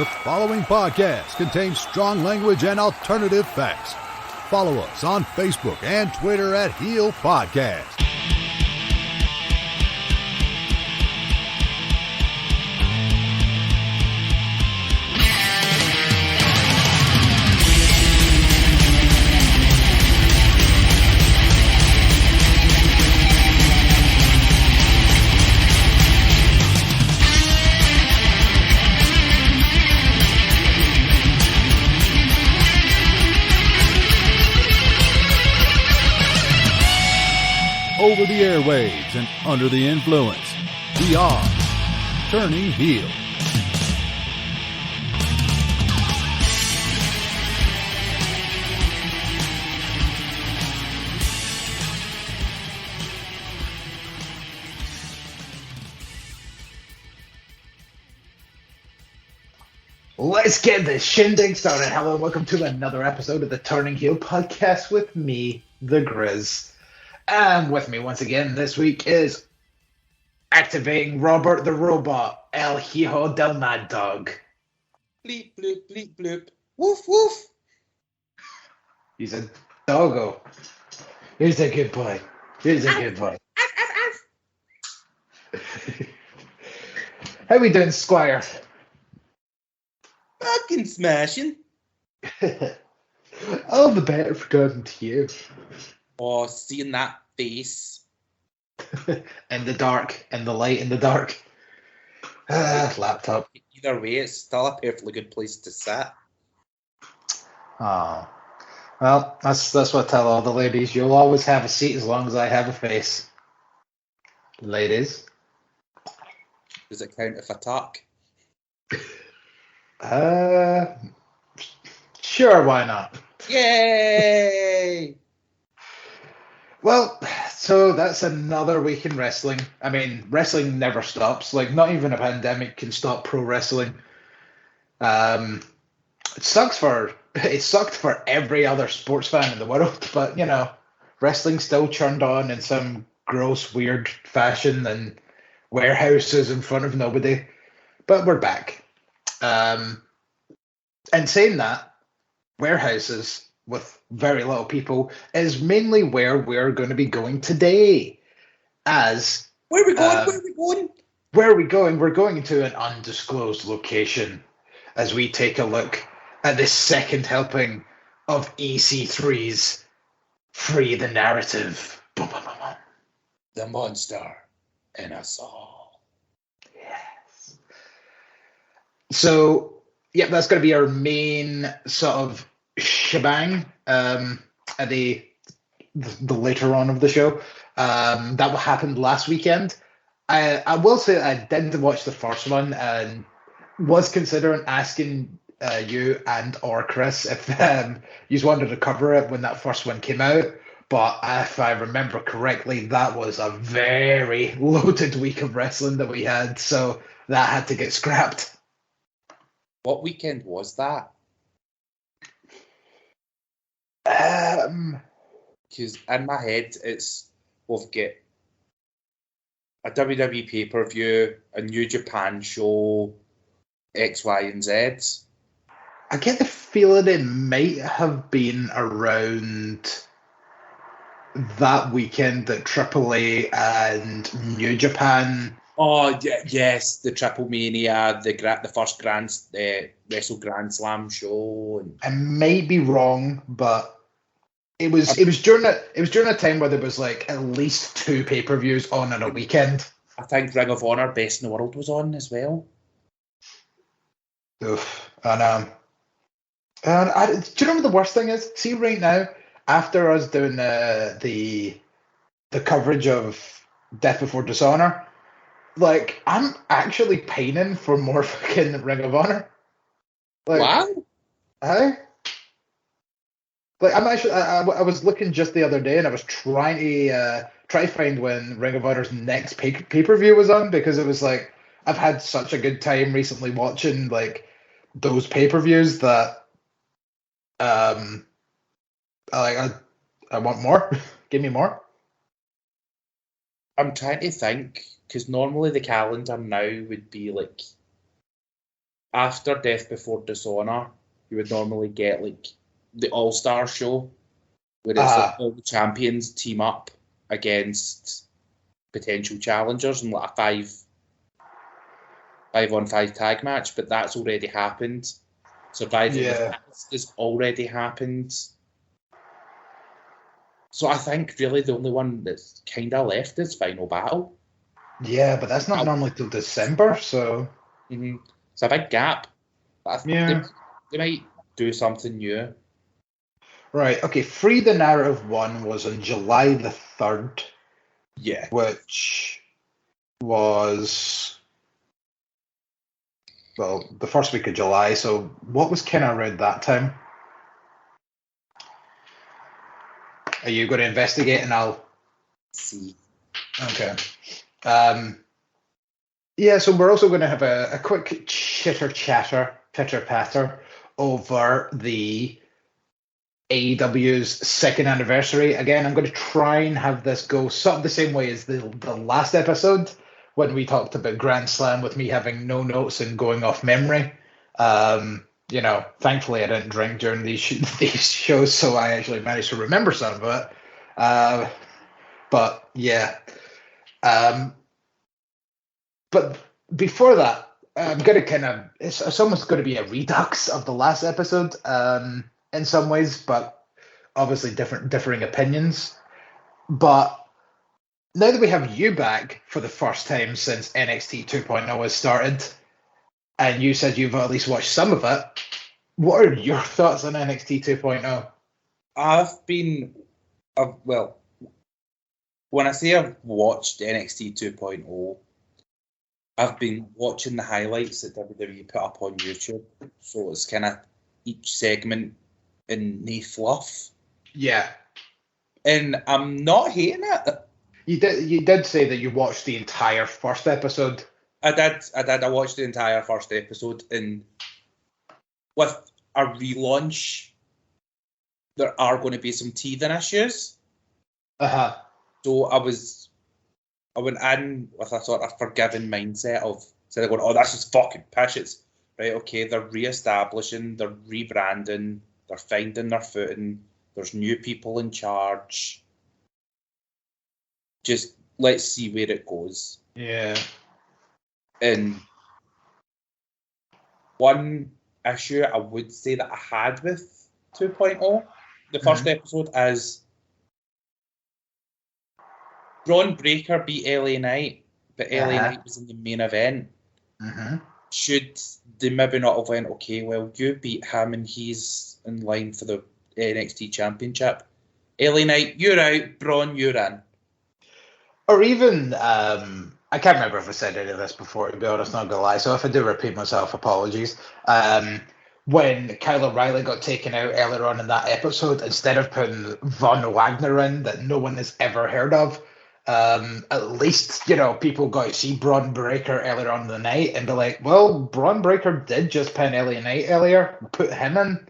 The following podcast contains strong language and alternative facts. Follow us on Facebook and Twitter at Heel Podcast. Over the airwaves and under the influence, we are Turning Heel. Let's get this shindig started. Hello and welcome to another episode of the Turning Heel podcast with me, the Grizz. And with me once again this week is activating Robert the Robot, El Hijo del Mad Dog. Bleep, bloop, bleep, bloop. Woof, woof. He's a doggo. He's a good boy. He's a good boy. How we doing, Squire? Fucking smashing. All the better for talking to you. Oh, seeing that face. In the dark, in the light, in the dark. Laptop. Either way, it's still a perfectly good place to sit. Oh. Well, that's what I tell all the ladies. You'll always have a seat as long as I have a face. Ladies. Does it count if I talk? Sure, why not? Yay! Well, so that's another week in wrestling. I mean, wrestling never stops. Like, not even a pandemic can stop pro wrestling. It sucked for every other sports fan in the world, but you know, wrestling still churned on in some gross, weird fashion and warehouses in front of nobody. But we're back. And saying that, warehouses with very little people is mainly where we're going to be going today. As Where are we going? Where are we going? Where are we going? We're going to an undisclosed location as we take a look at this second helping of EC3's Free the Narrative. Boom, boom, boom, boom. The monster in us all. Yes. So, yeah, that's going to be our main sort of shebang at the later on of the show. That happened last weekend. I will say I didn't watch the first one and was considering asking you and or Chris if you wanted to cover it when that first one came out. But if I remember correctly, that was a very loaded week of wrestling that we had, so that had to get scrapped. What weekend was that? Because in my head, we've got a WWE pay-per-view, a New Japan show, X, Y, and Z. I get the feeling it might have been around that weekend that AAA and New Japan. Oh yes, the Triple Mania, the first Wrestle Grand Slam show. And I might be wrong, but it was during a time where there was like at least 2 pay-per-views on in a weekend. I think Ring of Honor Best in the World was on as well. Oof, do you know what the worst thing is? See, right now, after us doing the coverage of Death Before Dishonor, like, I'm actually pining for more fucking Ring of Honor. Like, wow. Like, I'm actually, I was looking just the other day and I was trying to find when Ring of Honor's next pay-per-view was on, because it was like, I've had such a good time recently watching, like, those pay-per-views that I want more. Give me more. I'm trying to think, because normally the calendar now would be like after Death Before Dishonor, you would normally get like the All-Star show, where it's like all the champions team up against potential challengers in like a 5-on-5 tag match, but that's already happened. Survivor has already happened. So I think really the only one that's kind of left is Final Battle. Yeah, but that's not normally till December, so... It's a big gap. They might do something new. Right, okay, Free the Narrative 1 was on July the 3rd. Yeah. Which was, well, the first week of July, so what was kind of around that time? Are you going to investigate and I'll... see? Okay. Yeah, so we're also going to have a quick pitter-patter over the AEW's second anniversary. Again, I'm going to try and have this go sort of the same way as the last episode when we talked about Grand Slam with me having no notes and going off memory. Thankfully I didn't drink during these shows, so I actually managed to remember some of it. But yeah. But before that, I'm going to it's almost going to be a redux of the last episode in some ways, but obviously differing opinions. But now that we have you back for the first time since NXT 2.0 has started, and you said you've at least watched some of it, what are your thoughts on NXT 2.0? When I say I've watched NXT 2.0, I've been watching the highlights that WWE put up on YouTube. So it's kind of each segment in nae fluff. Yeah. And I'm not hating it. You did say that you watched the entire first episode. I did. I watched the entire first episode, and with a relaunch, there are going to be some teething issues. So I went in with a sort of forgiving mindset of instead of going, oh, that's just fucking pish. It's right, okay, they're re-establishing, they're rebranding, they're finding their footing, there's new people in charge. Just let's see where it goes. Yeah. And one issue I would say that I had with 2.0, the first episode, is Braun Breaker beat LA Knight, but LA Knight was in the main event. Should they maybe not have went, okay, well, you beat him and he's in line for the NXT Championship. LA Knight, you're out. Braun, you're in. Or even, I can't remember if I said any of this before, to be honest, not going to lie. So if I do repeat myself, apologies. When Kyle O'Reilly got taken out earlier on in that episode, instead of putting Von Wagner in, that no one has ever heard of, at least, people got to see Braun Breaker earlier on in the night and be like, well, Braun Breaker did just pin LA Knight earlier, put him in.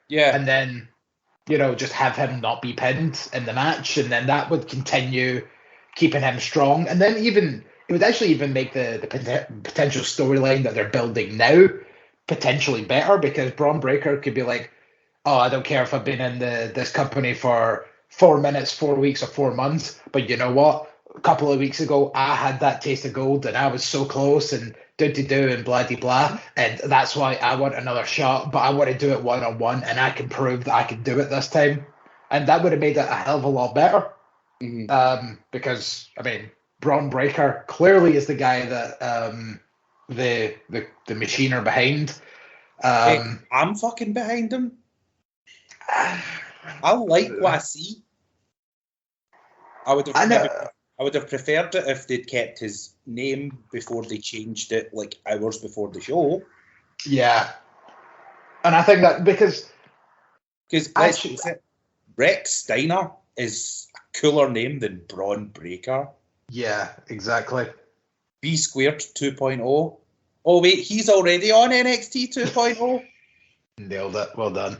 Yeah. And then, just have him not be pinned in the match, and then that would continue keeping him strong. And then it would actually even make the potential storyline that they're building now potentially better, because Braun Breaker could be like, oh, I don't care if I've been in this company for 4 minutes, 4 weeks, or 4 months, but you know what? A couple of weeks ago, I had that taste of gold, and I was so close, and do and blah, and that's why I want another shot, but I want to do it one-on-one, and I can prove that I can do it this time. And that would have made it a hell of a lot better. Because, Braun Breaker clearly is the guy that the machine are behind. I'm fucking behind him. I like what I see. I would have preferred it if they'd kept his name before they changed it like hours before the show. Yeah. And I think that because Rex Steiner is a cooler name than Braun Breaker. Yeah, exactly. B Squared 2.0. Oh wait, he's already on NXT 2.0. Nailed it. Well done.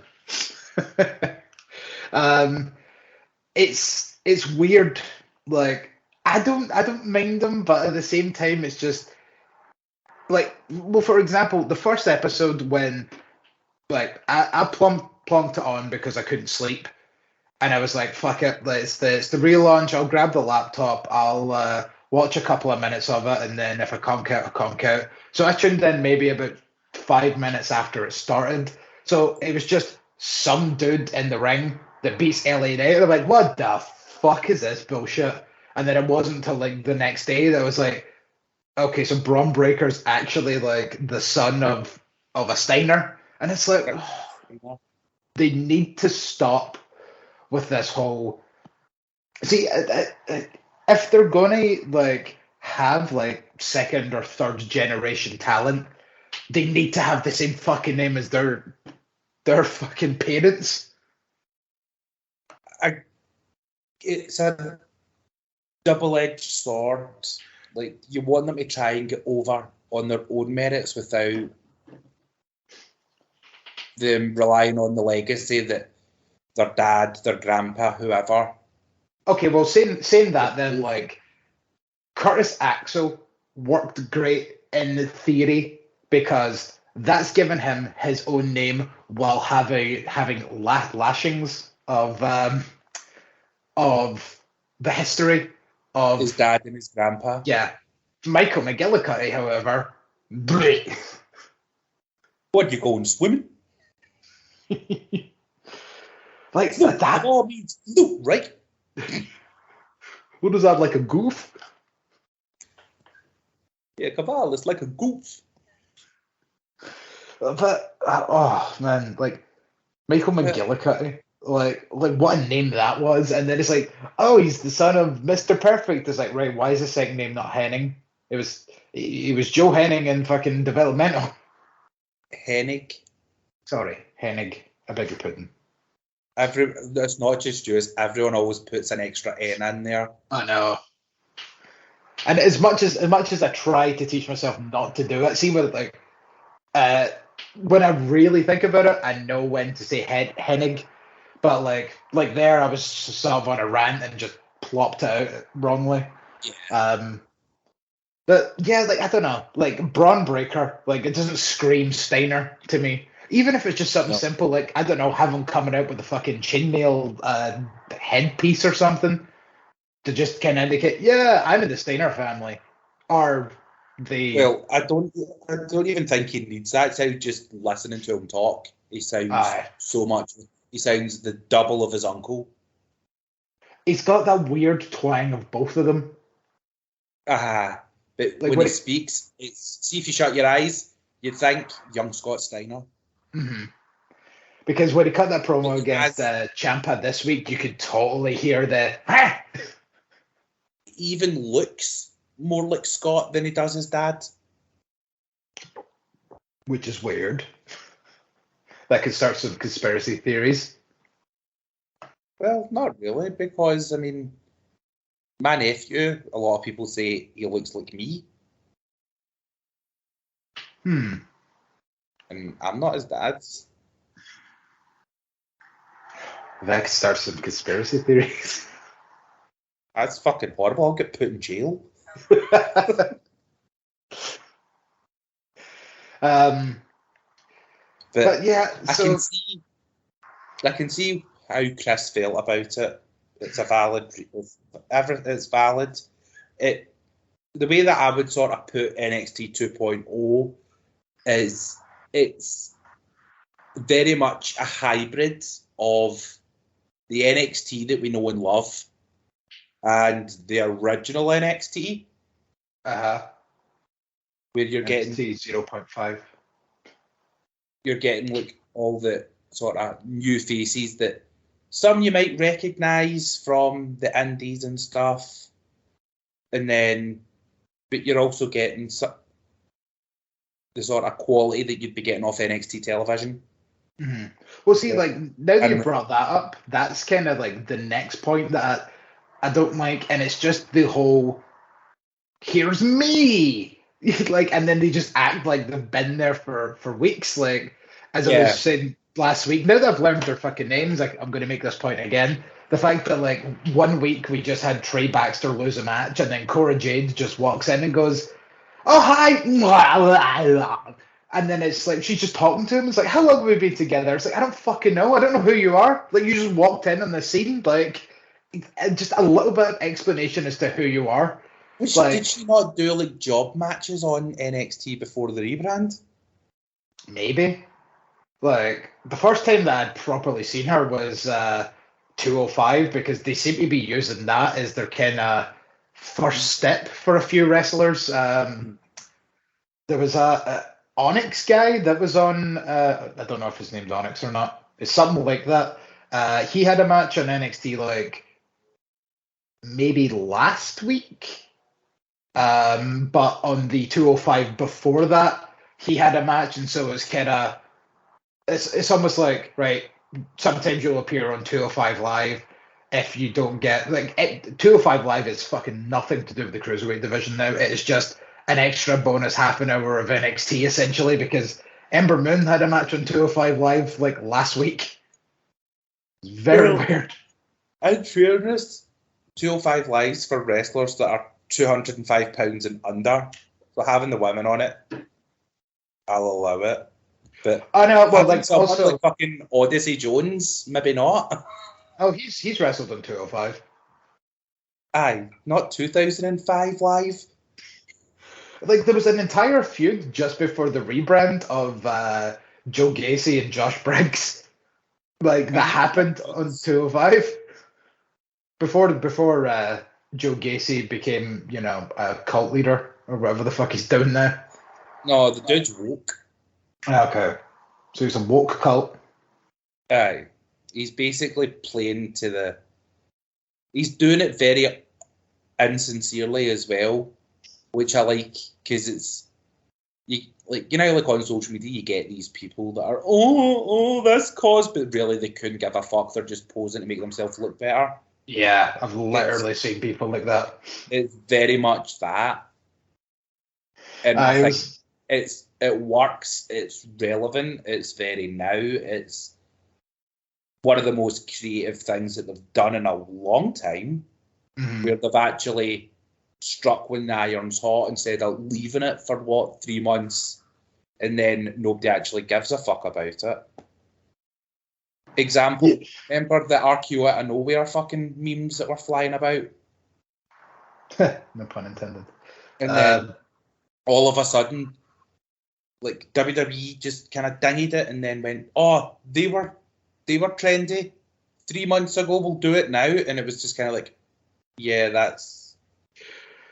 It's weird. Like, I don't mind them, but at the same time, it's just like, well, for example, the first episode when, like, I plonked it on because I couldn't sleep, and I was like, fuck it, it's the relaunch. I'll grab the laptop, I'll watch a couple of minutes of it, and then if I conk out, I conk out. So I tuned in maybe about 5 minutes after it started. So it was just some dude in the ring that beats LA Knight. I'm like, what the fuck is this bullshit? And then it wasn't until like the next day that I was like, okay, so Braun Breaker's actually like the son of a Steiner, and it's like, oh, they need to stop with this whole. See, if they're gonna like have like second or third generation talent, they need to have the same fucking name as their fucking parents. It's a double-edged sword. Like, you want them to try and get over on their own merits without them relying on the legacy that their dad, their grandpa, whoever. Okay, well, saying that, then, like, Curtis Axel worked great in theory because that's given him his own name while having lashings of the history of his dad and his grandpa. Yeah. Michael McGillicuddy, however, bleh. What, you going swimming? Like, no, that all means no, right? What is that, like a goof? Yeah, Caval, it's like a goof. But oh man, like Michael McGillicuddy, like what a name that was. And then it's like, oh, he's the son of Mr. Perfect. It's like, right, why is his second name not Henning? It was Joe Henning in fucking Developmental. Hennig. Sorry, Hennig. I beg your pardon. It's not just you, it's everyone always puts an extra N in there. I know. And as much as I try to teach myself not to do it, see with like when I really think about it, I know when to say Hennig, but like there, I was sort of on a rant and just plopped it out wrongly. Yeah. But yeah, like I don't know, like Braun Breaker, like it doesn't scream Steiner to me. Even if it's just something simple, like I don't know, have him coming out with a fucking chainmail headpiece or something to just kind of indicate, yeah, I'm in the Steiner family, or the. Well, I don't even think he needs that. So just listening to him talk, he sounds so much. He sounds the double of his uncle. He's got that weird twang of both of them. But like when he speaks, see if you shut your eyes, you'd think young Scott Steiner. Mm-hmm. Because when he cut that promo against Ciampa this week, you could totally hear the. He even looks more like Scott than he does his dad. Which is weird. That could start some conspiracy theories. Well, not really, because, I mean, my nephew, a lot of people say he looks like me. And I'm not his dad. That could start some conspiracy theories. That's fucking horrible. I'll get put in jail. But yeah, I can see how Chris felt about it. It's a valid. It's valid. The way that I would sort of put NXT 2.0 is it's very much a hybrid of the NXT that we know and love and the original NXT. Where you're NXT getting 0.5. You're getting like all the sort of new faces that some you might recognise from the indies and stuff, but you're also getting the sort of quality that you'd be getting off NXT television. Mm-hmm. Well, see, like now that you brought that up, that's kind of like the next point that I don't like, and it's just the whole "here's me," like, and then they just act like they've been there for weeks, like as I was saying last week. Now that I've learned their fucking names, like I'm going to make this point again. The fact that like 1 week we just had Trey Baxter lose a match, and then Cora Jade just walks in and goes, oh hi, and then it's like she's just talking to him. It's like, how long have we been together? It's like, I don't fucking know. I don't know who you are. Like, you just walked in on the scene. Like, just a little bit of explanation as to who you are. Did she not do like job matches on NXT before the rebrand? Maybe. Like, the first time that I'd properly seen her was 205, because they seem to be using that as their kind of first step for a few wrestlers. There was a Onyx guy that was on, I don't know if his name's Onyx or not. It's something like that. He had a match on NXT like maybe last week. But on the 205 before that, he had a match, and so it's kind of, it's almost like, right, sometimes you'll appear on 205 Live. If you don't get, like, 205 Live is fucking nothing to do with the Cruiserweight division now. It is just an extra bonus half an hour of NXT, essentially, because Ember Moon had a match on 205 Live, like, last week. It's very weird. In fairness, 205 Lives for wrestlers that are 205 pounds and under, so having the women on it, I'll allow it. But I know, well, like, someone also, like fucking Odyssey Jones, maybe not. Oh, he's wrestled on 205. Aye, not 2005 Live. Like, there was an entire feud just before the rebrand of Joe Gacy and Josh Briggs. Like, that happened on 205. Before Joe Gacy became, you know, a cult leader or whatever the fuck he's doing now. No, the dude's woke. Okay. So he's a woke cult. Aye. He's basically playing to the... He's doing it very insincerely as well, which I like, because it's... You know, like on social media, you get these people that are, this cause, but really they couldn't give a fuck. They're just posing to make themselves look better. Yeah, I've literally seen people like that. It's very much that. And I think it works, it's relevant, it's very now, it's one of the most creative things that they've done in a long time, where they've actually struck when the iron's hot instead of leaving it for 3 months, and then nobody actually gives a fuck about it. Example, remember the RKO out of nowhere fucking memes that were flying about? No pun intended. And then all of a sudden, like, WWE just kind of dinged it and then went, oh, they were trendy 3 months ago, we'll do it now. And it was just kind of like, yeah, that's...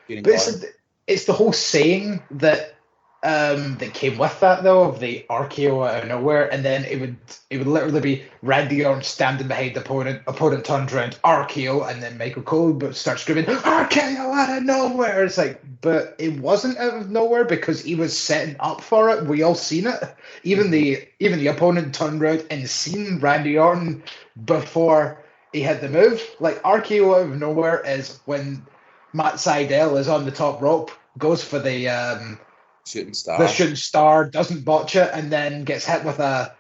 But it's the whole saying that that came with that, though, of the RKO out of nowhere, and then it would literally be Randy Orton standing behind the opponent turns around, RKO, and then Michael Cole would start screaming, RKO out of nowhere. It's like, but it wasn't out of nowhere because he was setting up for it. We all seen it. Even the opponent turned around and seen Randy Orton before he had the move. Like, RKO out of nowhere is when Matt Sydal is on the top rope, goes for the shooting star. The shooting star, doesn't botch it, and then gets hit with an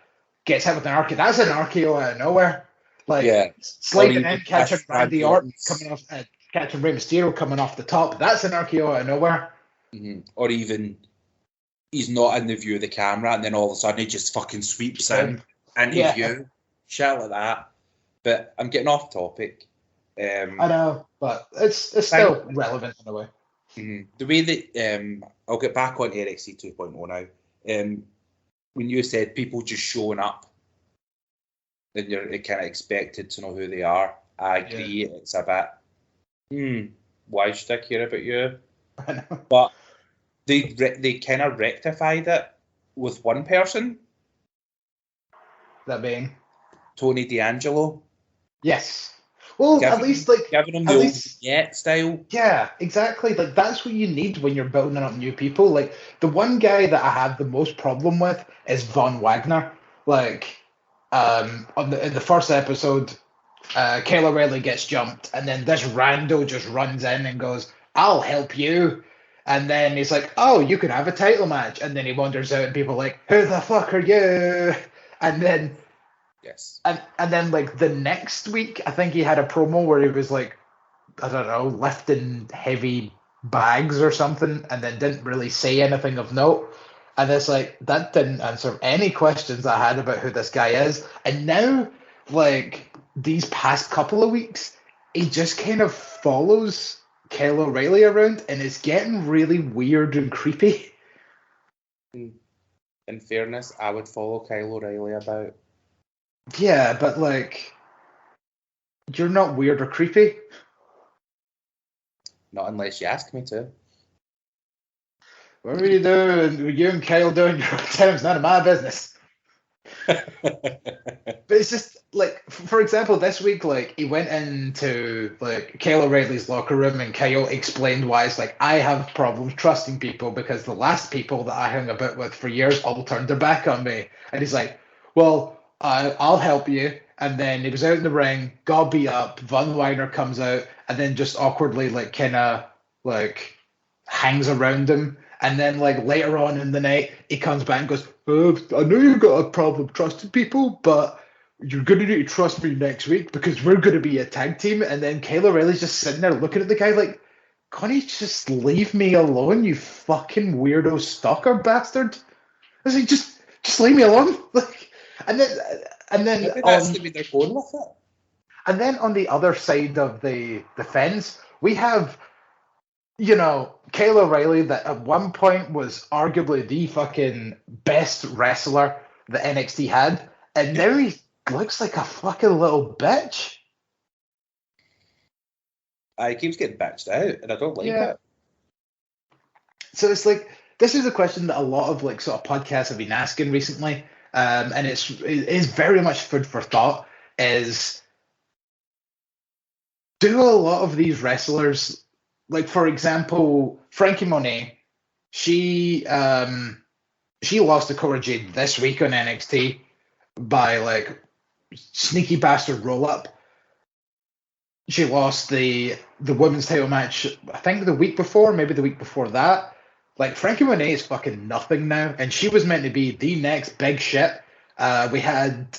RKO. That's an RKO out of nowhere. Like, sliding in, catching Randy Orton coming off, catching Rey Mysterio coming off the top. That's an RKO out of nowhere. Mm-hmm. Or even he's not in the view of the camera, and then all of a sudden he just fucking sweeps in into view. Shit like that. But I'm getting off topic. I know, but it's still relevant in a way. Mm-hmm. The way that I'll get back on NXT 2.0 now. When you said people just showing up, and you're kind of expected to know who they are, I agree. Yeah. It's a bit, why should I care about you? I know. But they kind of rectified it with one person. That being Tony D'Angelo. Yes. Well, at least, like, giving him the old vignette style. Yeah, exactly. Like, that's what you need when you're building up new people. Like, the one guy that I have the most problem with is Von Wagner. Like, in the first episode, Kyle O'Reilly gets jumped, and then this rando just runs in and goes, "I'll help you." And then he's like, "Oh, you could have a title match." And then he wanders out, and people are like, "Who the fuck are you?" And then. Yes. And then, like, the next week, I think he had a promo where he was, like, I don't know, lifting heavy bags or something, and then didn't really say anything of note. And it's like, that didn't answer any questions I had about who this guy is. And now, like, these past couple of weeks, he just kind of follows Kyle O'Reilly around, and it's getting really weird and creepy. In fairness, I would follow Kyle O'Reilly about. Yeah, but, like, you're not weird or creepy. Not unless you ask me to. What were you doing? You and Kyle doing your times? None of my business. But it's just like, for example, this week, like, he went into like Kyle O'Reilly's locker room, and Kyle explained why. It's like, I have problems trusting people because the last people that I hung about with for years all turned their back on me. And he's like, well, I'll help you. And then he was out in the ring, got beat up. Von Wagner comes out, and then just awkwardly, like, kind of like hangs around him. And then, like, later on in the night, he comes back and goes, I know you've got a problem trusting people, but you're going to need to trust me next week because we're going to be a tag team. And then Kyle O'Reilly's just sitting there looking at the guy like, can't you just leave me alone, you fucking weirdo stalker bastard? I was like, just leave me alone. Like, and then Maybe that's the way they're going with it. And then on the other side of the fence, we have, you know, Kyle O'Reilly, that at one point was arguably the fucking best wrestler that NXT had, and now he looks like a fucking little bitch. He keeps getting bitched out, and I don't like it. So it's like, this is a question that a lot of like sort of podcasts have been asking recently, and it is very much food for thought. Is, do a lot of these wrestlers, like, for example, Frankie Monet, she lost to Cora Jade this week on NXT by, like, sneaky bastard roll up. She lost the women's title match, I think the week before, maybe the week before that. Like, Frankie Monet is fucking nothing now, and she was meant to be the next big shit. We had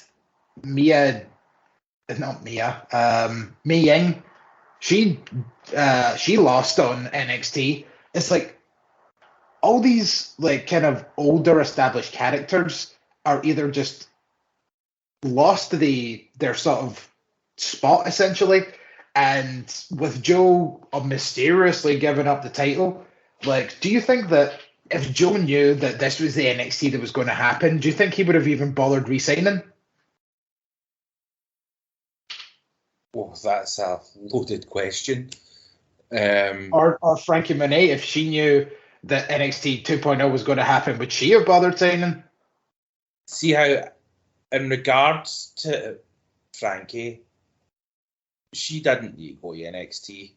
Mei Ying. She lost on NXT. It's like, all these, like, kind of older established characters are either just lost their sort of spot, essentially, and with Joe mysteriously giving up the title, like, do you think that if Joe knew that this was the NXT that was going to happen, do you think he would have even bothered re-signing? Well, that's a loaded question. Or Frankie Monet, if she knew that NXT 2.0 was going to happen, would she have bothered signing? See how, in regards to Frankie, she didn't need to go to NXT.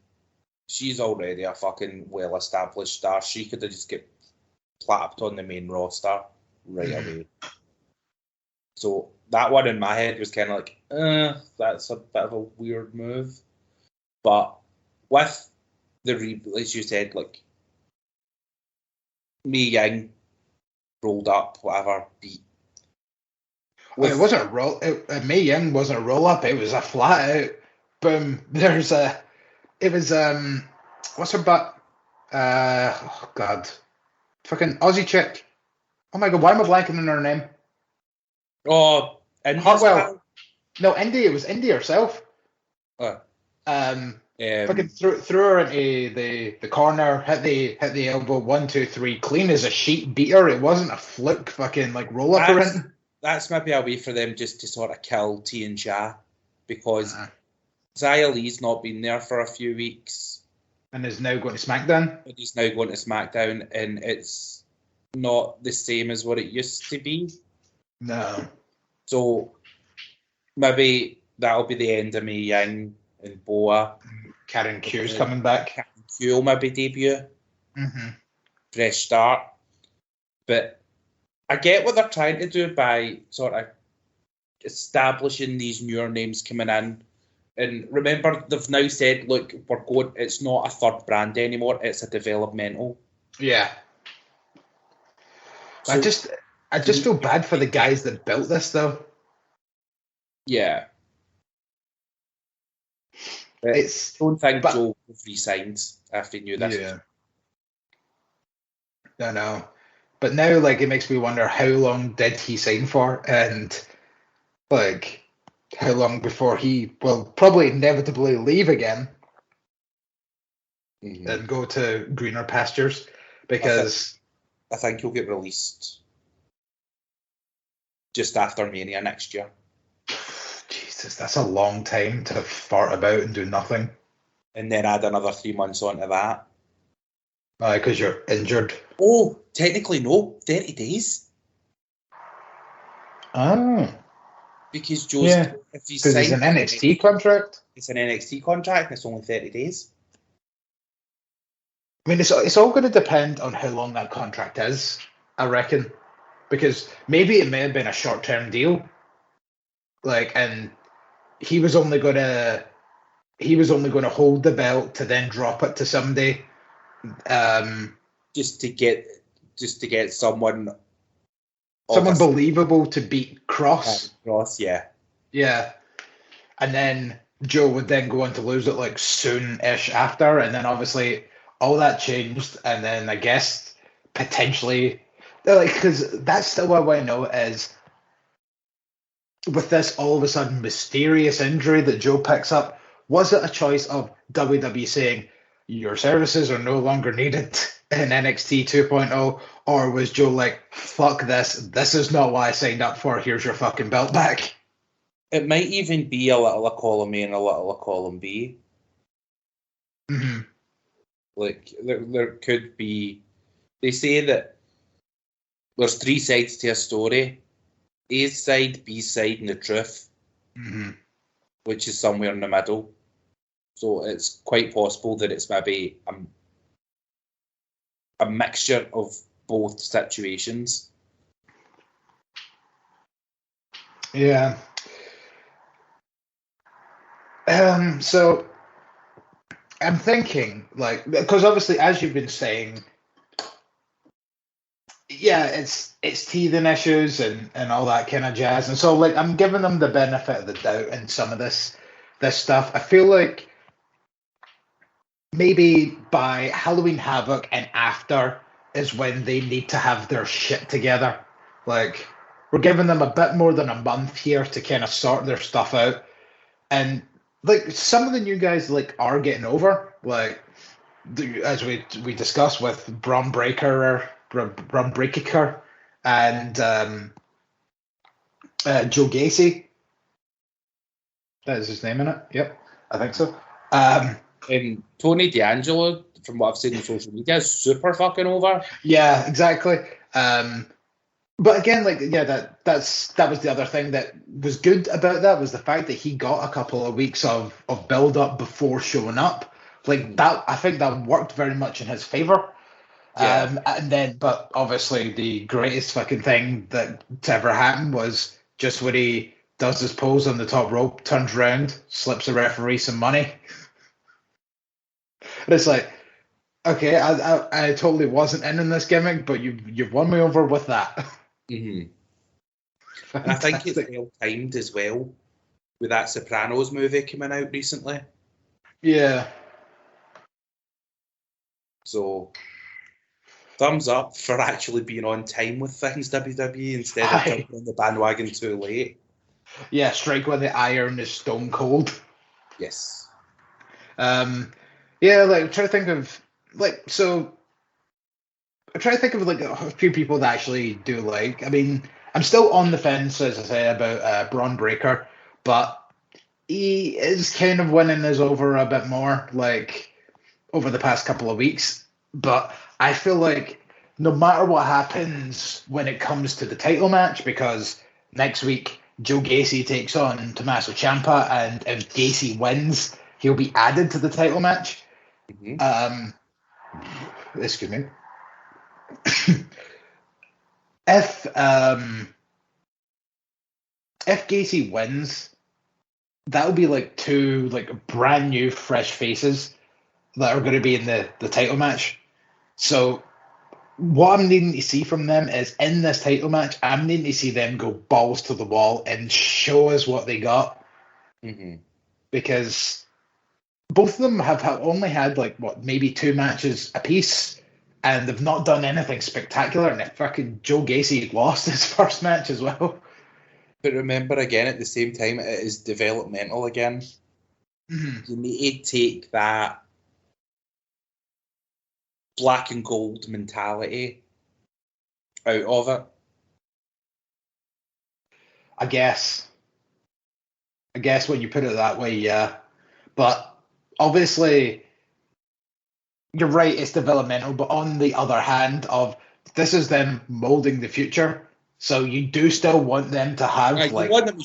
She's already a fucking well-established star. She could have just get plapped on the main roster right away. So that one in my head was kind of like, that's a bit of a weird move. But with as you said, like, Mei Ying rolled up, whatever, beat. It wasn't a roll. Mei Ying wasn't a roll up. It was a flat out boom. It was what's her butt? Oh god, fucking Aussie chick. Oh my god, why am I blanking on her name? Oh, and Hartwell. No, Indy. It was Indy herself. Fucking threw her into the corner, hit the elbow, 1, 2, 3, clean as a sheet, beat her. It wasn't a fluke fucking like roll up or anything. That's maybe a way for them just to sort of kill T and Sha, because Xia Li's not been there for a few weeks. And is now going to SmackDown. And he's now going to SmackDown, and it's not the same as what it used to be. No. So maybe that'll be the end of Mei Ying and Boa. Karen Q's coming back. Karen Q will maybe debut. Mm-hmm. Fresh start. But I get what they're trying to do by sort of establishing these newer names coming in. And remember, they've now said, look, it's not a third brand anymore, it's a developmental. Yeah. So, I just feel bad for the guys that built this, though. Yeah. I don't think Joe would have re-signed if he knew this was I know. But now, like, it makes me wonder how long did he sign for, and like how long before he will probably inevitably leave again and go to greener pastures, because I think he'll get released just after Mania next year. Jesus, that's a long time to fart about and do nothing. And then add another 3 months onto that. Because you're injured. Oh, technically no, 30 days. Oh. Because Joe's, if he's signed, it's an NXT contract. It's an NXT contract, and it's only 30 days. I mean, it's all going to depend on how long that contract is, I reckon. Because maybe it may have been a short-term deal. Like, and he was only going to hold the belt to then drop it to somebody. Just to get someone believable to beat Cross. Cross, yeah. Yeah. And then Joe would then go on to lose it like soon-ish after, and then obviously all that changed, and then I guess potentially, like, because that's still what I want to know is, with this all of a sudden mysterious injury that Joe picks up, was it a choice of WWE saying, your services are no longer needed in NXT 2.0, or was Joe like, fuck this is not what I signed up for, here's your fucking belt back? It might even be a little of column A and a little of column B. Mm-hmm. Like, there could be... They say that there's 3 sides to a story. A's side, B's side, and the truth. Mm-hmm. Which is somewhere in the middle. So it's quite possible that it's maybe a mixture of both situations. Yeah. So I'm thinking, like, because obviously, as you've been saying, yeah, it's teething issues and all that kind of jazz, and so like I'm giving them the benefit of the doubt in some of this stuff. I feel like maybe by Halloween Havoc and after is when they need to have their shit together. Like, we're giving them a bit more than a month here to kind of sort their stuff out. And like some of the new guys like are getting over, like as we discussed with Braun Breaker and Joe Gacy. That is his name in it. Yep, I think so. And Tony D'Angelo, from what I've seen on social media, is super fucking over. Yeah, exactly. But again, like, yeah, that was the other thing that was good about that, was the fact that he got a couple of weeks of build up before showing up. Like that, I think that worked very much in his favor. Yeah. And then, but obviously the greatest fucking thing that ever happened was just when he does his pose on the top rope, turns around, slips the referee some money. And it's like, okay, I totally wasn't in this gimmick, but you've won me over with that. Mm-hmm. And I think it's well timed as well, with that Sopranos movie coming out recently. Yeah. So, thumbs up for actually being on time with things, WWE, instead of jumping on the bandwagon too late. Yeah, strike when the iron is stone cold. Yes. Yeah, like, I'm trying to think of, like, so... I'm trying to think of like a few people that actually do like. I mean, I'm still on the fence, as I say, about Braun Breaker, but he is kind of winning us over a bit more, like, over the past couple of weeks. But I feel like no matter what happens when it comes to the title match, because next week Joe Gacy takes on Tommaso Ciampa, and if Gacy wins, he'll be added to the title match. Mm-hmm. Excuse me. If Gacy wins, that'll be like 2 like brand new fresh faces that are going to be in the title match. So what I'm needing to see from them is, in this title match, I'm needing to see them go balls to the wall and show us what they got. Mm-hmm. Because both of them have only had like maybe 2 matches apiece. and they've not done anything spectacular. And if fucking Joe Gacy lost his first match as well. But remember, again, at the same time, it is developmental again. Mm-hmm. You need to take that black and gold mentality out of it. I guess when you put it that way, yeah. But obviously, you're right, it's developmental. But on the other hand, this is them molding the future. So you do still want them to have You want them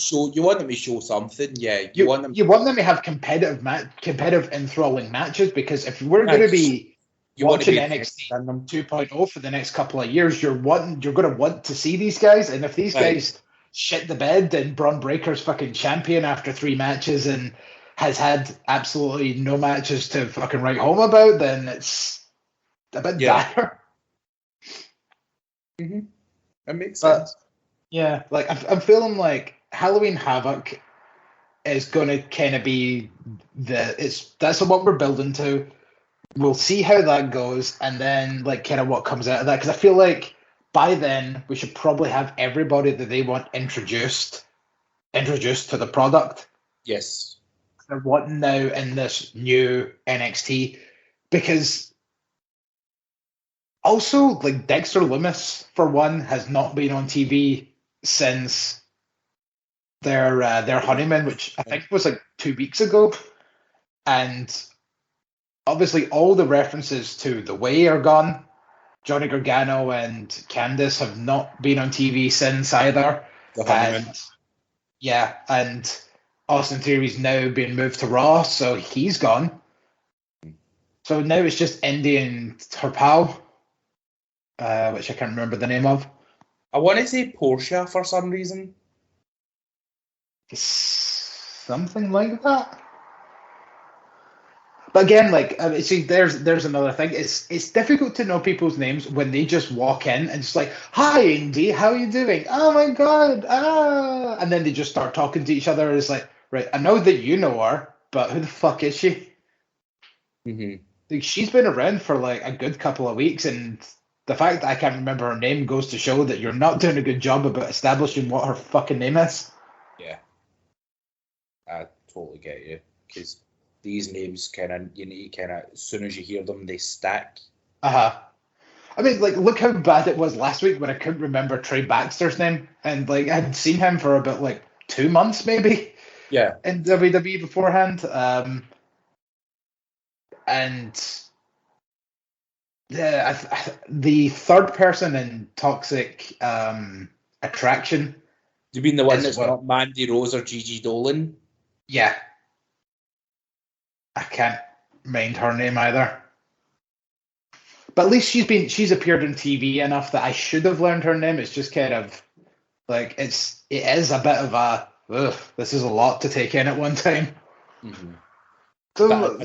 to show something, yeah. You want them to have competitive enthralling matches, because if we're going to be watching NXT 2.0 for the next couple of years, you're going to want to see these guys, and if these guys shit the bed and Braun Breaker's fucking champion after 3 matches and has had absolutely no matches to fucking write home about, then it's a bit dire. Mm-hmm. That makes sense. Yeah, like I'm feeling like Halloween Havoc is going to kind of be that's what we're building to. We'll see how that goes, and then like kind of what comes out of that, because I feel like by then we should probably have everybody that they want introduced to the product. Yes. They're wanting now in this new NXT, because also like Dexter Lumis, for one, has not been on TV since their honeymoon, which I think was like 2 weeks ago, and obviously all the references to The Way are gone. Johnny Gargano and Candice have not been on TV since either. The honeymoon. And Austin Theory's now been moved to Raw, so he's gone. So now it's just Indy and her pal, which I can't remember the name of. I want to say Portia for some reason. Something like that. But again, like, see, there's another thing. It's difficult to know people's names when they just walk in and just like, "Hi, Indy, how are you doing? Oh my god, and then they just start talking to each other. It's like, right, I know that you know her, but who the fuck is she? Mm-hmm. Like, she's been around for like a good couple of weeks, and the fact that I can't remember her name goes to show that you're not doing a good job about establishing what her fucking name is. Yeah, I totally get you, because these names you need to as soon as you hear them, they stack. I mean, like, look how bad it was last week when I couldn't remember Trey Baxter's name, and like I hadn't seen him for about like 2 months maybe. Yeah. In WWE beforehand, and the third person in Toxic Attraction. You mean the one that's not Mandy Rose or Gigi Dolan? Yeah. I can't mind her name either. But at least she's appeared on TV enough that I should have learned her name. It's just kind of like it is a bit of a this is a lot to take in at one time. Mm-hmm. So,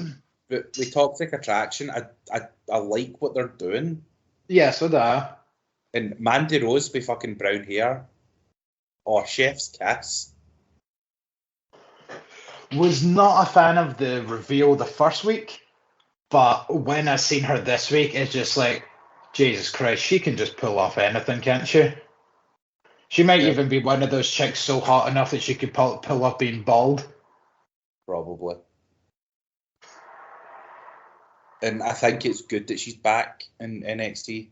but with Toxic Attraction, I like what they're doing. Yeah, so that. And Mandy Rose with fucking brown hair. Oh, chef's kiss. Was not a fan of the reveal the first week, but when I seen her this week, it's just like, Jesus Christ, she can just pull off anything, can't she? She might even be one of those chicks so hot enough that she could pull off being bald. Probably. And I think it's good that she's back in NXT.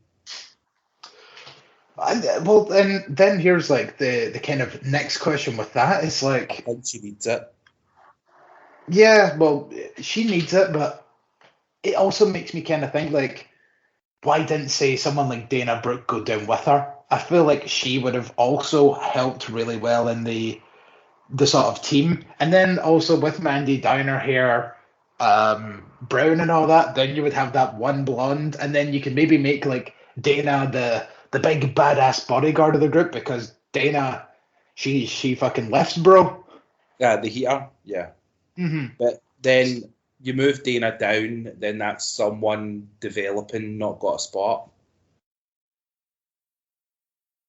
Well, and then here's like the kind of next question with that. It's like, I think she needs it. Yeah, well, she needs it, but it also makes me kind of think, like, why didn't, say, someone like Dana Brooke go down with her? I feel like she would have also helped really well in the sort of team. And then also with Mandy down her hair, brown and all that, then you would have that one blonde, and then you could maybe make, like, Dana the big badass bodyguard of the group, because Dana, she fucking lifts, bro. Yeah, the heater, yeah. Mm-hmm. But then you move Dana down, then that's someone developing, not got a spot.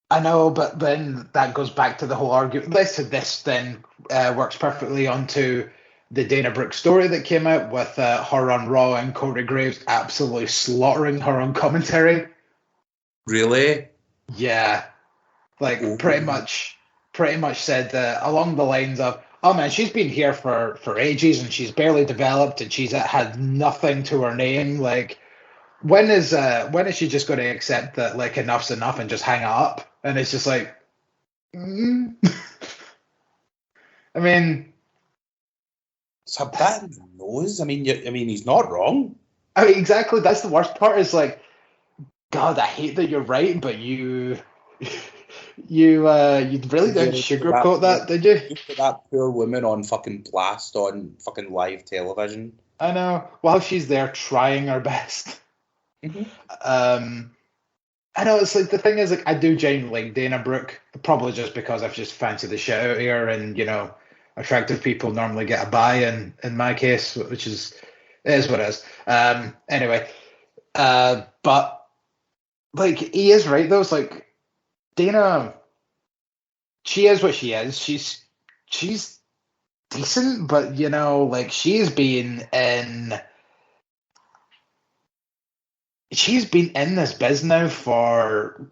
I know, but then that goes back to the whole argument. This then works perfectly onto the Dana Brooke story that came out with her on Raw and Corey Graves absolutely slaughtering her on commentary. Really? Yeah, like Ooh. pretty much said along the lines of, "Oh man, she's been here for ages and she's barely developed and she's had nothing to her name. Like, when is she just going to accept that like enough's enough and just hang it up?" And it's just like, I mean, it's a bit in the nose. I mean, he's not wrong. I mean, exactly. That's the worst part. Is like, God, I hate that you're right, but you really didn't sugarcoat that, did you? You put that poor woman on fucking blast on fucking live television. I know. While she's there trying her best. Mm-hmm. I know, it's like, the thing is, like, I do genuinely like Dana Brooke, probably just because I've just fancied the shit out of her, and attractive people normally get a buy in my case, which is what it is. Anyway, but like, he is right though. It's like, Dana, she is what she is. She's decent, but like, she's been in this biz now for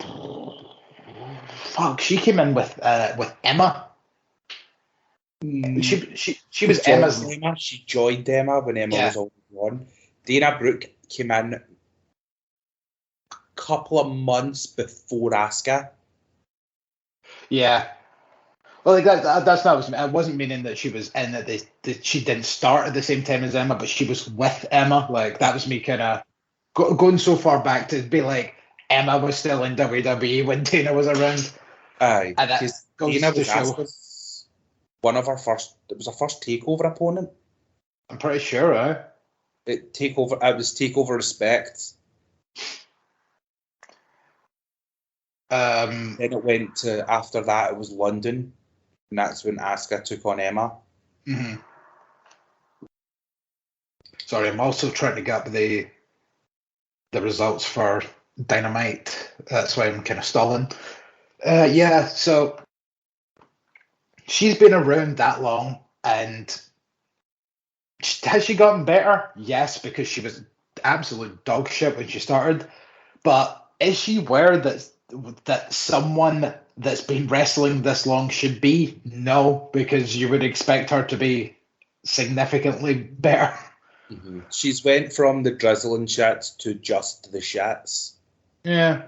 fuck. She came in with Emma. She was Emma's. She joined Emma when Emma was already on. Dana Brooke came in a couple of months before Asuka. Yeah. Well, like that's not what I wasn't meaning that she was in it. That she didn't start at the same time as Emma, but she was with Emma. Like, that was me kind of going so far back to be like, Emma was still in WWE when Dana was around. Aye, and that goes Dana to was show. Asuka's one of her first. It was her first takeover opponent. I'm pretty sure, eh? It was takeover Respect. Then it went to, after that it was London, and that's when Asuka took on Emma. Mm-hmm. Sorry, I'm also trying to get the results for Dynamite. That's why I'm kind of stalling. Yeah, so she's been around that long, and has she gotten better? Yes, because she was absolute dog shit when she started. But is she aware that someone that's been wrestling this long should be? No, because you would expect her to be significantly better. Mm-hmm. She's went from the drizzling shits to just the shits. Yeah.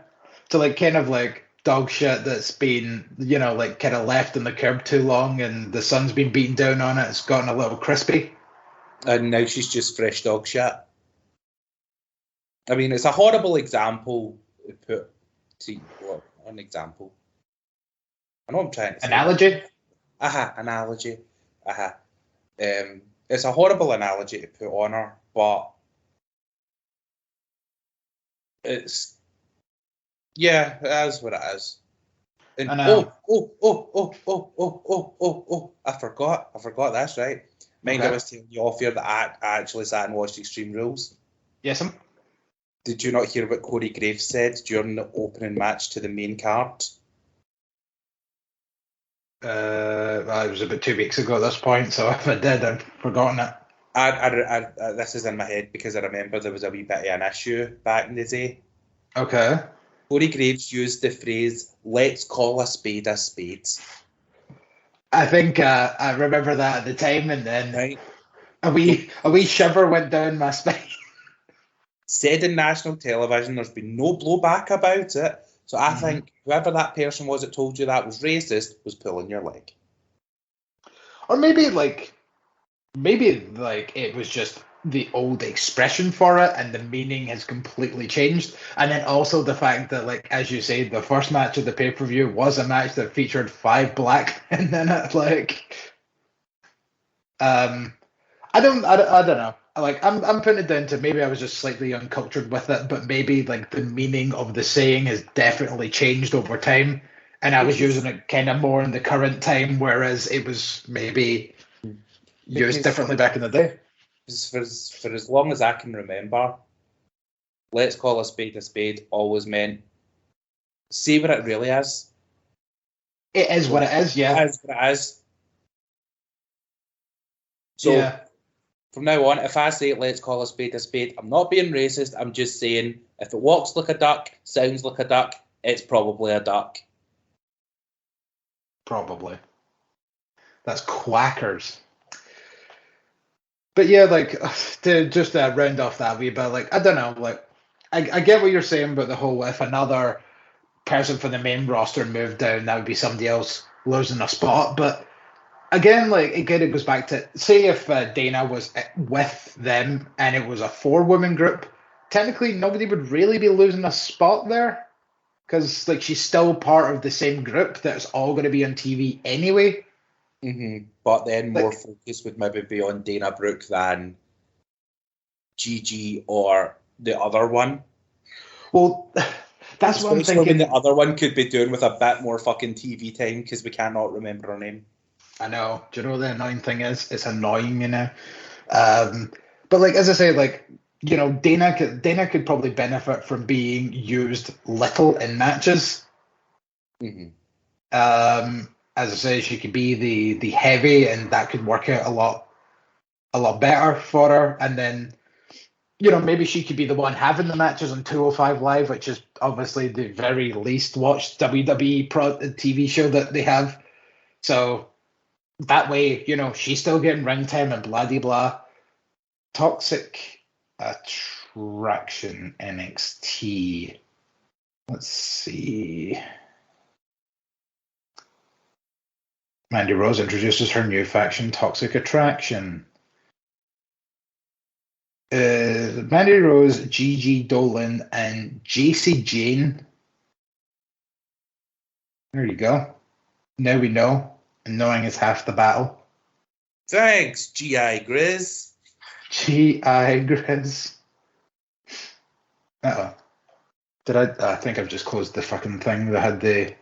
To like kind of like dog shit that's been, like kind of left in the curb too long and the sun's been beaten down on it. It's gotten a little crispy. And now she's just fresh dog shit. I mean, it's a horrible example to put to an example. I know what I'm trying to say. Analogy? Analogy. It's a horrible analogy to put on her, but it is what it is. And I forgot that's right. Mind I was telling you off here that I actually sat and watched Extreme Rules. Yes, Did you not hear what Corey Graves said during the opening match to the main card? It was about 2 weeks ago at this point, so if I did, I've forgotten it. This is in my head because I remember there was a wee bit of an issue back in the day. Okay. Corey Graves used the phrase, "Let's call a spade a spade." I think I remember that at the time, and then right. a wee shiver went down my spine. Said in national television, there's been no blowback about it. So I think whoever that person was that told you that was racist was pulling your leg. Or maybe it was just the old expression for it and the meaning has completely changed. And then also the fact that, like, as you say, the first match of the pay-per-view was a match that featured 5 black men in it. Like, I don't know. Like, I'm putting it down to maybe I was just slightly uncultured with it, but maybe like the meaning of the saying has definitely changed over time, and I was using it kind of more in the current time, whereas it was maybe used differently back in the day. For as long as I can remember, let's call a spade always meant say what it really is. It is what it is, yeah. It is what it is. So from now on, if I say let's call a spade, I'm not being racist. I'm just saying if it walks like a duck, sounds like a duck, it's probably a duck. Probably. That's quackers. But yeah, like, to just round off that wee bit, like, I don't know, like, I get what you're saying about the whole, if another person from the main roster moved down, that would be somebody else losing a spot. But again, it goes back to, say if Dana was with them and it was a 4-woman group, technically nobody would really be losing a spot there, because, like, she's still part of the same group that's all going to be on TV anyway. Mm-hmm. But then more focus would maybe be on Dana Brooke than Gigi or the other one. Well, that's what I'm thinking. The other one could be doing with a bit more fucking TV time because we cannot remember her name. I know. Do you know what the annoying thing is? It's annoying, you know. But like, as I say, like, you know, Dana could probably benefit from being used little in matches. Mm-hmm. As I say, she could be the heavy, and that could work out a lot better for her. And then, you know, maybe she could be the one having the matches on 205 Live, which is obviously the very least watched WWE TV show that they have. So that way, you know, she's still getting ring time and blah de blah. Toxic Attraction NXT. Let's see. Mandy Rose introduces her new faction, Toxic Attraction. Mandy Rose, Gigi Dolan, and JC Jane. There you go. Now we know, and knowing is half the battle. Thanks, G.I. Grizz. G.I. Grizz. Uh-oh. I think I've just closed the fucking thing that had the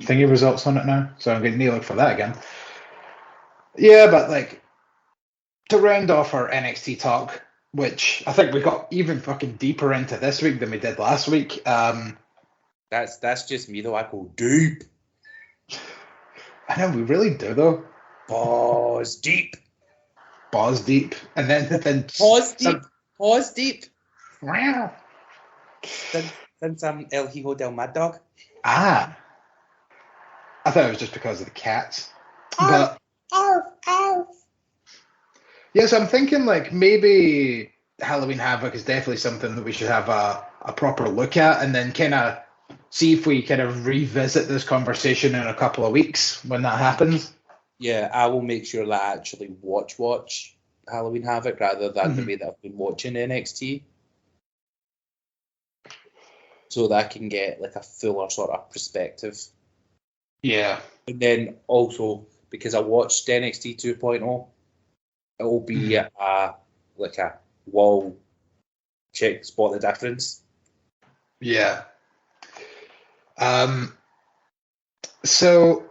thingy results on it now, so I'm going to look for that again. Yeah, but like, to round off our NXT talk, which I think we got even fucking deeper into this week than we did last week. That's just me though. I go deep. I know we really do though. Balls deep. Balls deep, and then pause deep. Pause deep. Wow. Since I'm El Hijo del Mad Dog. Ah. I thought it was just because of the cats. But yes, I'm thinking like maybe Halloween Havoc is definitely something that we should have a proper look at, and then kind of see if we kind of revisit this conversation in a couple of weeks when that happens. Yeah, I will make sure that I actually watch Halloween Havoc rather than the way that I've been watching NXT. So that I can get like a fuller sort of perspective. Yeah. And then also, because I watched NXT 2.0, it will be like a wall check, spot the difference. Yeah. So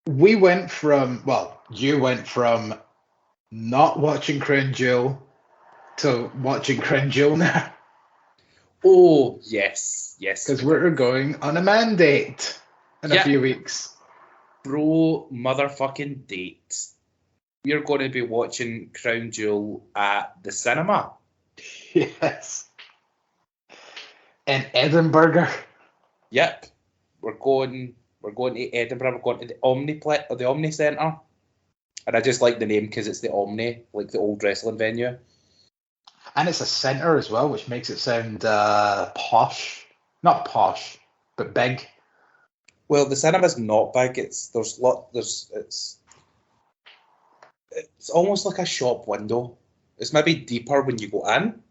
you went from not watching Crown Jewel to watching Crown Jewel now. Oh, yes. Because we're going on a mandate in a few weeks. Bro motherfucking date. We're going to be watching Crown Jewel at the cinema. Yes. In Edinburgh. Yep. We're going to Edinburgh. We're going to the Omni Centre. And I just like the name because it's the Omni, like the old wrestling venue. And it's a centre as well, which makes it sound posh. Not posh, but big. Well, the cinema's not big. It's almost like a shop window. It's maybe deeper when you go in.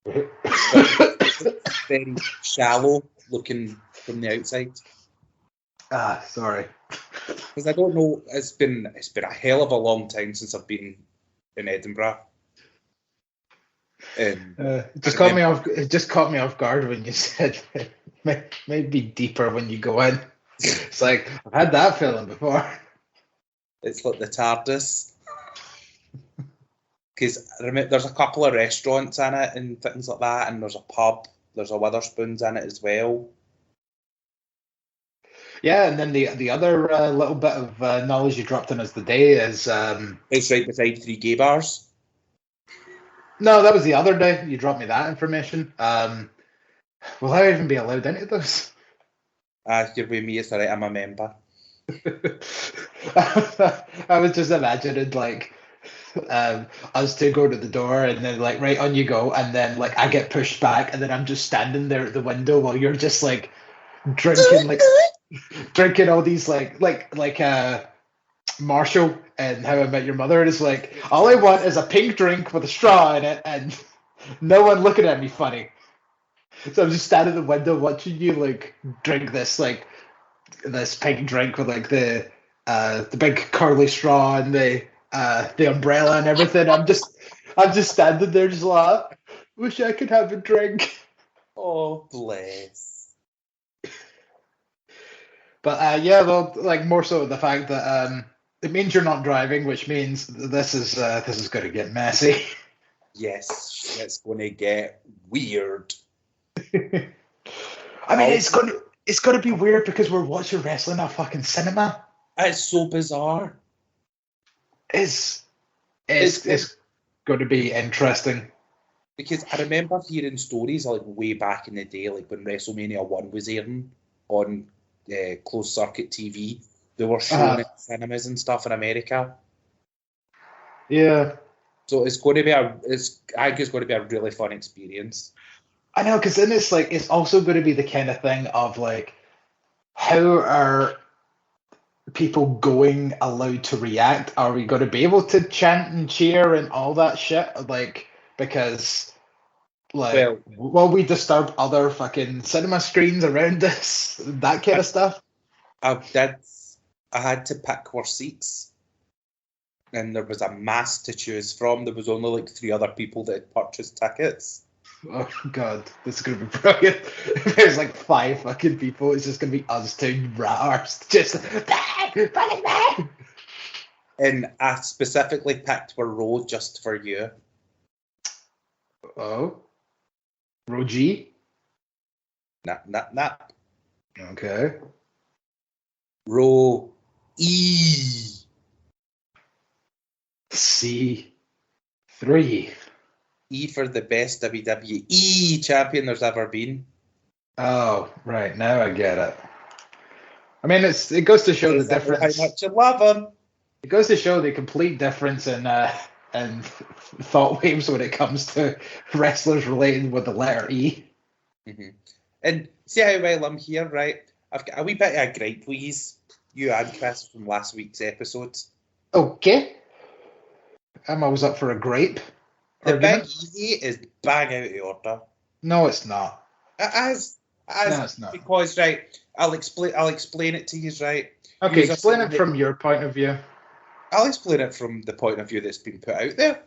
It's very shallow looking from the outside. Sorry. Because I don't know, it's been a hell of a long time since I've been in Edinburgh. It just caught me off guard when you said it might be deeper when you go in. It's like, I've had that feeling before. It's like the TARDIS. Because there's a couple of restaurants in it and things like that, and there's a pub, there's a Witherspoons in it as well. Yeah, and then the other little bit of knowledge you dropped in us today is It's right beside 3 gay bars. no, that was the other day. You dropped me that information. Will I even be allowed into those? You're with me, it's alright, I'm a member. I was just imagining like us two go to the door and then like right on you go, and then like I get pushed back and then I'm just standing there at the window while you're just like drinking all these like Marshall and How I Met Your Mother. Is like all I want is a pink drink with a straw in it and no one looking at me funny. So I'm just standing at the window watching you like drink this pink drink with like the big curly straw and the umbrella and everything. I'm just standing there just like, wish I could have a drink. Oh, bless. But yeah, well, like more so the fact that it means you're not driving, which means this is going to get messy. Yes, it's going to get weird. I mean, it's going to be weird because we're watching wrestling at fucking cinema. It's so bizarre. It's going to be interesting. Because I remember hearing stories like way back in the day, like when WrestleMania 1 was airing on closed circuit TV. They were showing it in cinemas and stuff in America. Yeah. So it's going to be I think it's going to be a really fun experience. I know, because then it's also going to be the kind of thing of like, how are people going allowed to react? Are we going to be able to chant and cheer and all that shit? Like, because like, will we disturb other fucking cinema screens around us? That kind of stuff. I had to pick our seats, and there was a mass to choose from. There was only like 3 other people that had purchased tickets. Oh god, this is gonna be brilliant. There's like 5 fucking people. It's just gonna be us 2 ratars. Just and I specifically picked a row just for you. Oh, row G. Nah. Okay. Row E. C3. E for the best WWE champion there's ever been. Oh, right. Now I get it. I mean, it goes to show the difference. How much you love him. It goes to show the complete difference in thought waves when it comes to wrestlers related with the letter E. Mm-hmm. And see how well I'm here, right? I've got a wee bit of a gripe, please. You and Chris from last week's episode. Okay. I'm always up for a grape. The Big E is bang out of order. No, it's not. It is. No, it's not. Because, right, I'll explain it to you, right? Okay, explain it from your point of view. I'll explain it from the point of view that's been put out there.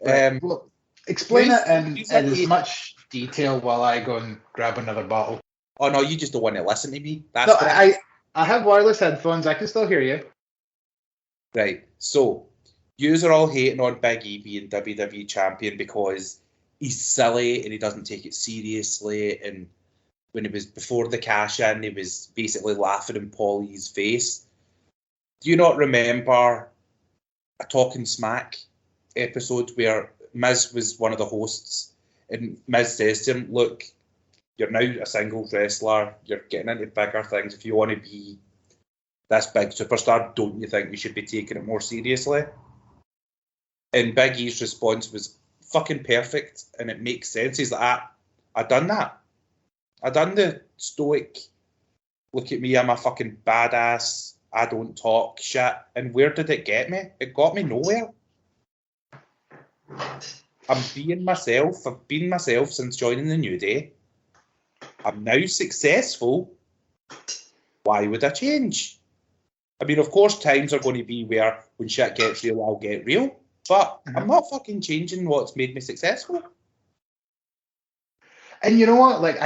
Right. Well, explain it in as much detail while I go and grab another bottle. Oh, no, you just don't want to listen to me. That's no, I have wireless headphones. I can still hear you. Right, so yous are all hating on Big E being WWE champion because he's silly and he doesn't take it seriously. And when it was before the cash-in, he was basically laughing in Paulie's face. Do you not remember a Talking Smack episode where Miz was one of the hosts and Miz says to him, look, you're now a singles wrestler, you're getting into bigger things. If you want to be this big superstar, don't you think you should be taking it more seriously? And Big E's response was fucking perfect, and it makes sense. He's like, I done that. I done the stoic, look at me, I'm a fucking badass, I don't talk shit. And where did it get me? It got me nowhere. I'm being myself. I've been myself since joining the New Day. I'm now successful. Why would I change? I mean, of course, times are going to be where when shit gets real, I'll get real. But I'm not fucking changing what's made me successful. And you know what? Like,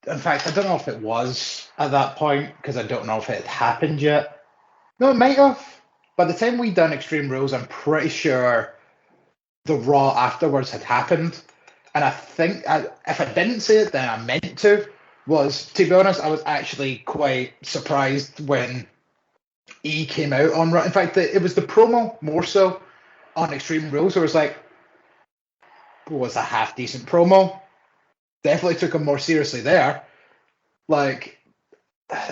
in fact, I don't know if it was at that point because I don't know if it had happened yet. No, it might have. By the time we done Extreme Rules, I'm pretty sure the Raw afterwards had happened. And I think if I didn't say it, then I meant to. was, to be honest, I was actually quite surprised when E came out on Raw. In fact, it was the promo more so on Extreme Rules. It was like, was a half decent promo. Definitely took him more seriously there. Like,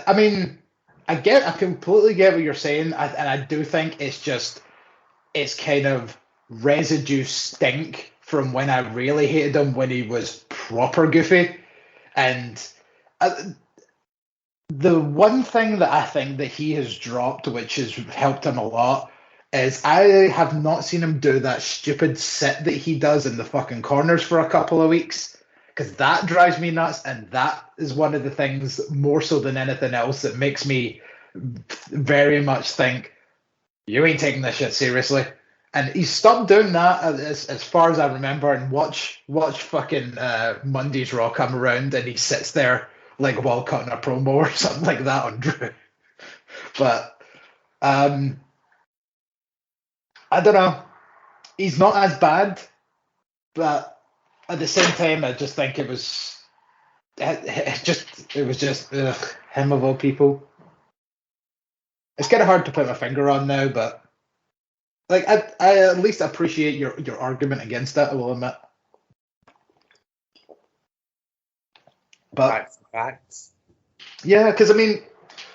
I mean, I completely get what you're saying, and I do think it's kind of residue stink from when I really hated him when he was proper goofy. And the one thing that I think that he has dropped, which has helped him a lot, is I have not seen him do that stupid sit that he does in the fucking corners for a couple of weeks. Because that drives me nuts, and that is one of the things, more so than anything else, that makes me very much think, you ain't taking this shit seriously. And he stopped doing that as far as I remember, and watch fucking Monday's Raw come around, and he sits there like while cutting a promo or something like that on Drew. But I don't know. He's not as bad, but at the same time, I just think it was just him of all people. It's kind of hard to put my finger on now, but like I at least appreciate your argument against it, I will admit. But facts. Yeah, because I mean,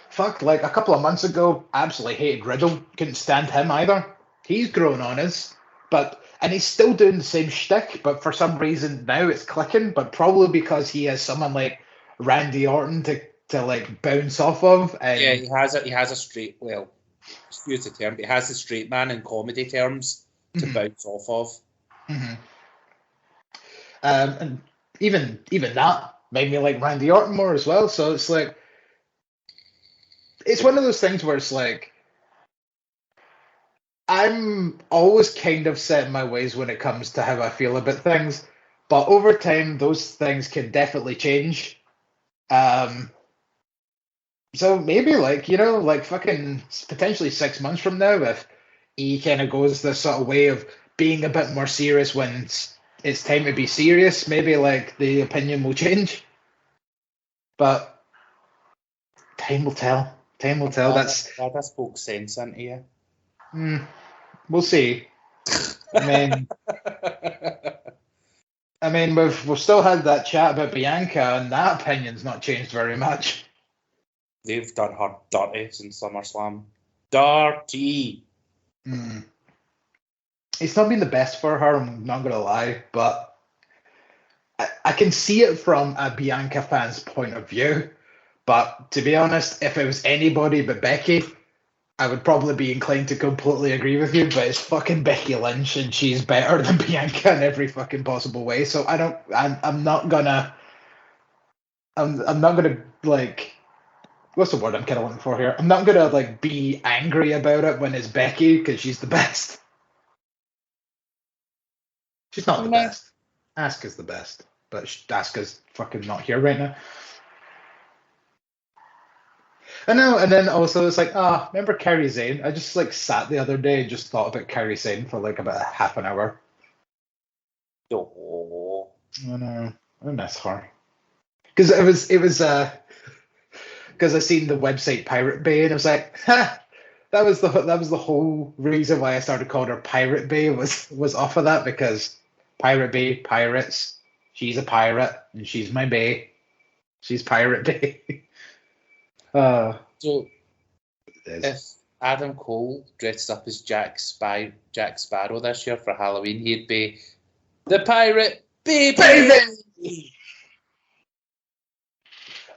fuck, like a couple of months ago, absolutely hated Riddle. Couldn't stand him either. He's grown on us, and he's still doing the same shtick, but for some reason now it's clicking, but probably because he has someone like Randy Orton to like bounce off of. And yeah, he has a straight, well, excuse the term, but he has a straight man in comedy terms to bounce off of. Mm-hmm. And even that made me like Randy Orton more as well. So it's like, it's one of those things where it's like, I'm always kind of set in my ways when it comes to how I feel about things, but over time, those things can definitely change. So maybe like fucking potentially 6 months from now, if he kind of goes this sort of way of being a bit more serious when it's time to be serious, maybe like the opinion will change. But time will tell. Time will tell. That spoke sense into you. We'll see. I mean, we've still had that chat about Bianca, and that opinion's not changed very much. They've done her dirty since SummerSlam. Dirty. It's not been the best for her, I'm not going to lie, but I can see it from a Bianca fan's point of view. But to be honest, if it was anybody but Becky, I would probably be inclined to completely agree with you, but it's fucking Becky Lynch, and she's better than Bianca in every fucking possible way. So I'm not gonna like, what's the word I'm kind of looking for here? I'm not gonna like be angry about it when it's Becky, because she's the best. She's not the best. Asuka's the best, but Asuka's fucking not here right now. I know, and then also it's like, remember Kairi Sane? I just like sat the other day and just thought about Kairi Sane for like about half an hour. Oh. I know, I miss her. Because it was because I seen the website Pirate Bay, and I was like, that was the whole reason why I started calling her Pirate Bay was off of that, because Pirate Bay, pirates. She's a pirate, and she's my bae. She's Pirate Bay. So, if Adam Cole dressed up as Jack Sparrow this year for Halloween, he'd be the Pirate Baby!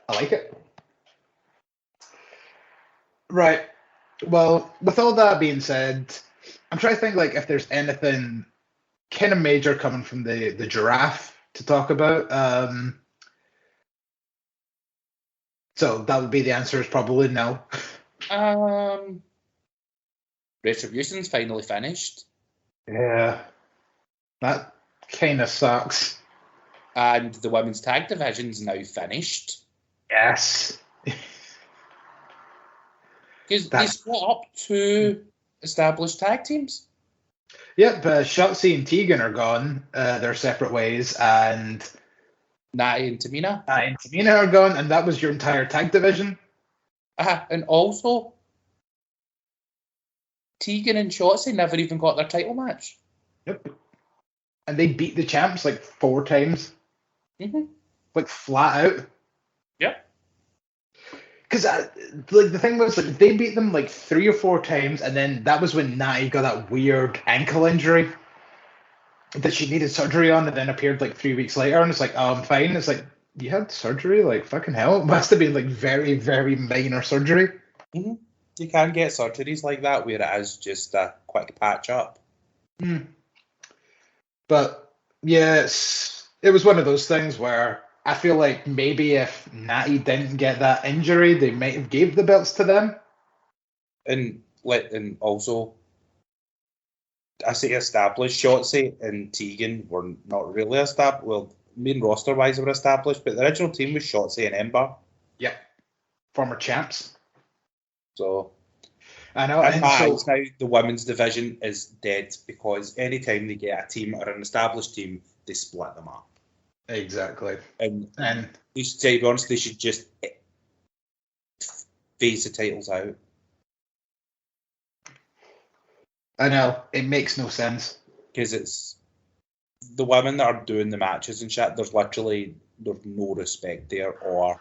I like it. Right. Well, with all that being said, I'm trying to think like if there's anything kind of major coming from the giraffe to talk about. So that would be the answer, is probably no. Retribution's finally finished. Yeah. That kind of sucks. And the women's tag division's now finished. Yes. Because they split up two established tag teams. Yep, Shotzi and Tegan are gone their separate ways, and Natty and Tamina. And Tamina are gone, and that was your entire tag division. And also, Tegan and Shotzi never even got their title match. Yep. And they beat the champs like 4 times. Mm-hmm. Like flat out. Yep. Because like the thing was, like, they beat them like 3 or 4 times, and then that was when Natty got that weird ankle injury that she needed surgery on, and then appeared like 3 weeks later, and it's like, oh, I'm fine. It's like, you had surgery? Like, fucking hell. It must have been like very, very minor surgery. Mm-hmm. You can get surgeries like that where it is just a quick patch up. Mm. But yeah, it was one of those things where I feel like maybe if Natty didn't get that injury, they might have gave the belts to them. And also, I say established. Shotzi and Tegan were not really established. Well, main roster wise, they were established, but the original team was Shotzi and Ember. Yep, former champs. So I know. In my eyes now, the women's division is dead because anytime they get a team or an established team, they split them up. Exactly. And they should, to be honest, they should just phase the titles out. I know, it makes no sense. Because it's the women that are doing the matches and shit, there's no respect there or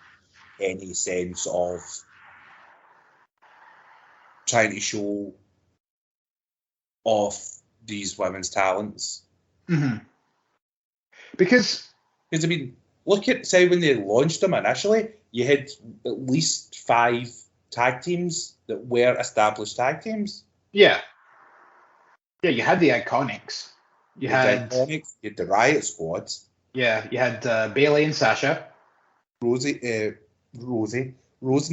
any sense of trying to show off these women's talents. Mm-hmm. Because I mean, look at, say, when they launched them initially, you had at least 5 tag teams that were established tag teams. Yeah. Yeah, you had the Iconics. You had the Riot Squad. Yeah, you had Bayley and Sasha. Rose and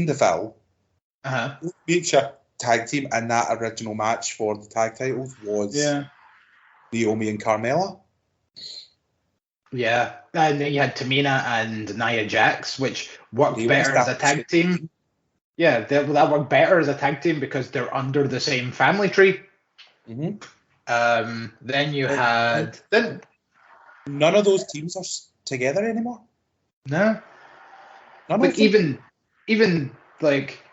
DeVille. Each tag team in that original match for the tag titles was Naomi and Carmella. Yeah. And then you had Tamina and Nia Jax, which worked better as a tag team. Yeah, that worked better as a tag team because they're under the same family tree. Mm-hmm. Then you had... None of those teams are together anymore. No. Like, even like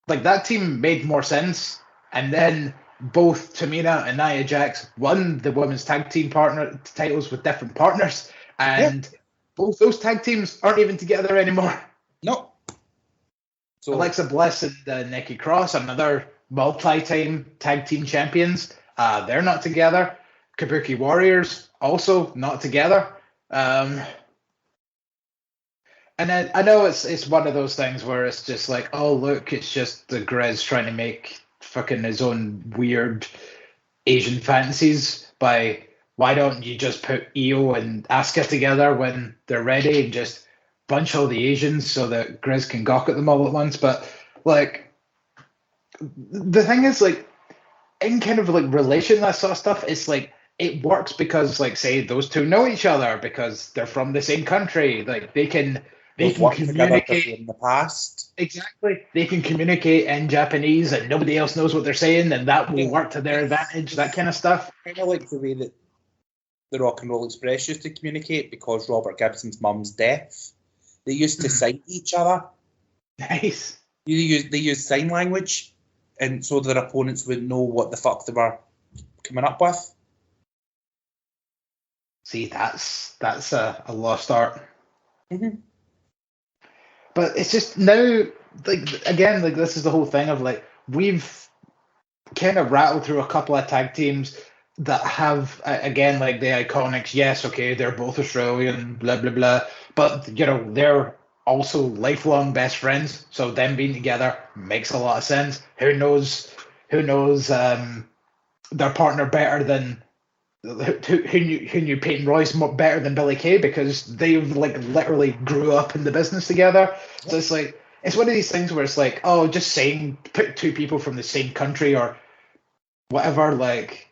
that team made more sense. And then both Tamina and Nia Jax won the women's tag team partner titles with different partners. And both those tag teams aren't even together anymore. No. So Alexa Bliss and Nikki Cross, another multi-time tag team champions, they're not together. Kabuki Warriors also not together. And then I know it's one of those things where it's just like, oh look, it's just the Grizz trying to make fucking his own weird Asian fantasies by why don't you just put Io and Asuka together when they're ready and just bunch all the Asians so that Grizz can gawk at them all at once. But like the thing is, like, in kind of like relation to that sort of stuff, it's like it works because, like, say those two know each other because they're from the same country. Like they can communicate in the past. Exactly. They can communicate in Japanese and nobody else knows what they're saying, and that will work to their advantage, that kind of stuff. Kind of like the way that the Rock and Roll Express used to communicate because Robert Gibson's mum's deaf. They used to sight each other. Nice. They used sign language, and so their opponents would know what the fuck they were coming up with. See, that's a lost art. Mm-hmm. But it's just now, like, again, like, this is the whole thing of, like, we've kind of rattled through a couple of tag teams that have, again, like the Iconics. Yes, okay, they're both Australian, blah, blah, blah. But, you know, they're also lifelong best friends. So them being together makes a lot of sense. Who knows their partner better than... Who knew Peyton Royce more better than Billy Kay because they like literally grew up in the business together. So it's like, it's one of these things where it's like, oh, just saying put 2 people from the same country or whatever, like,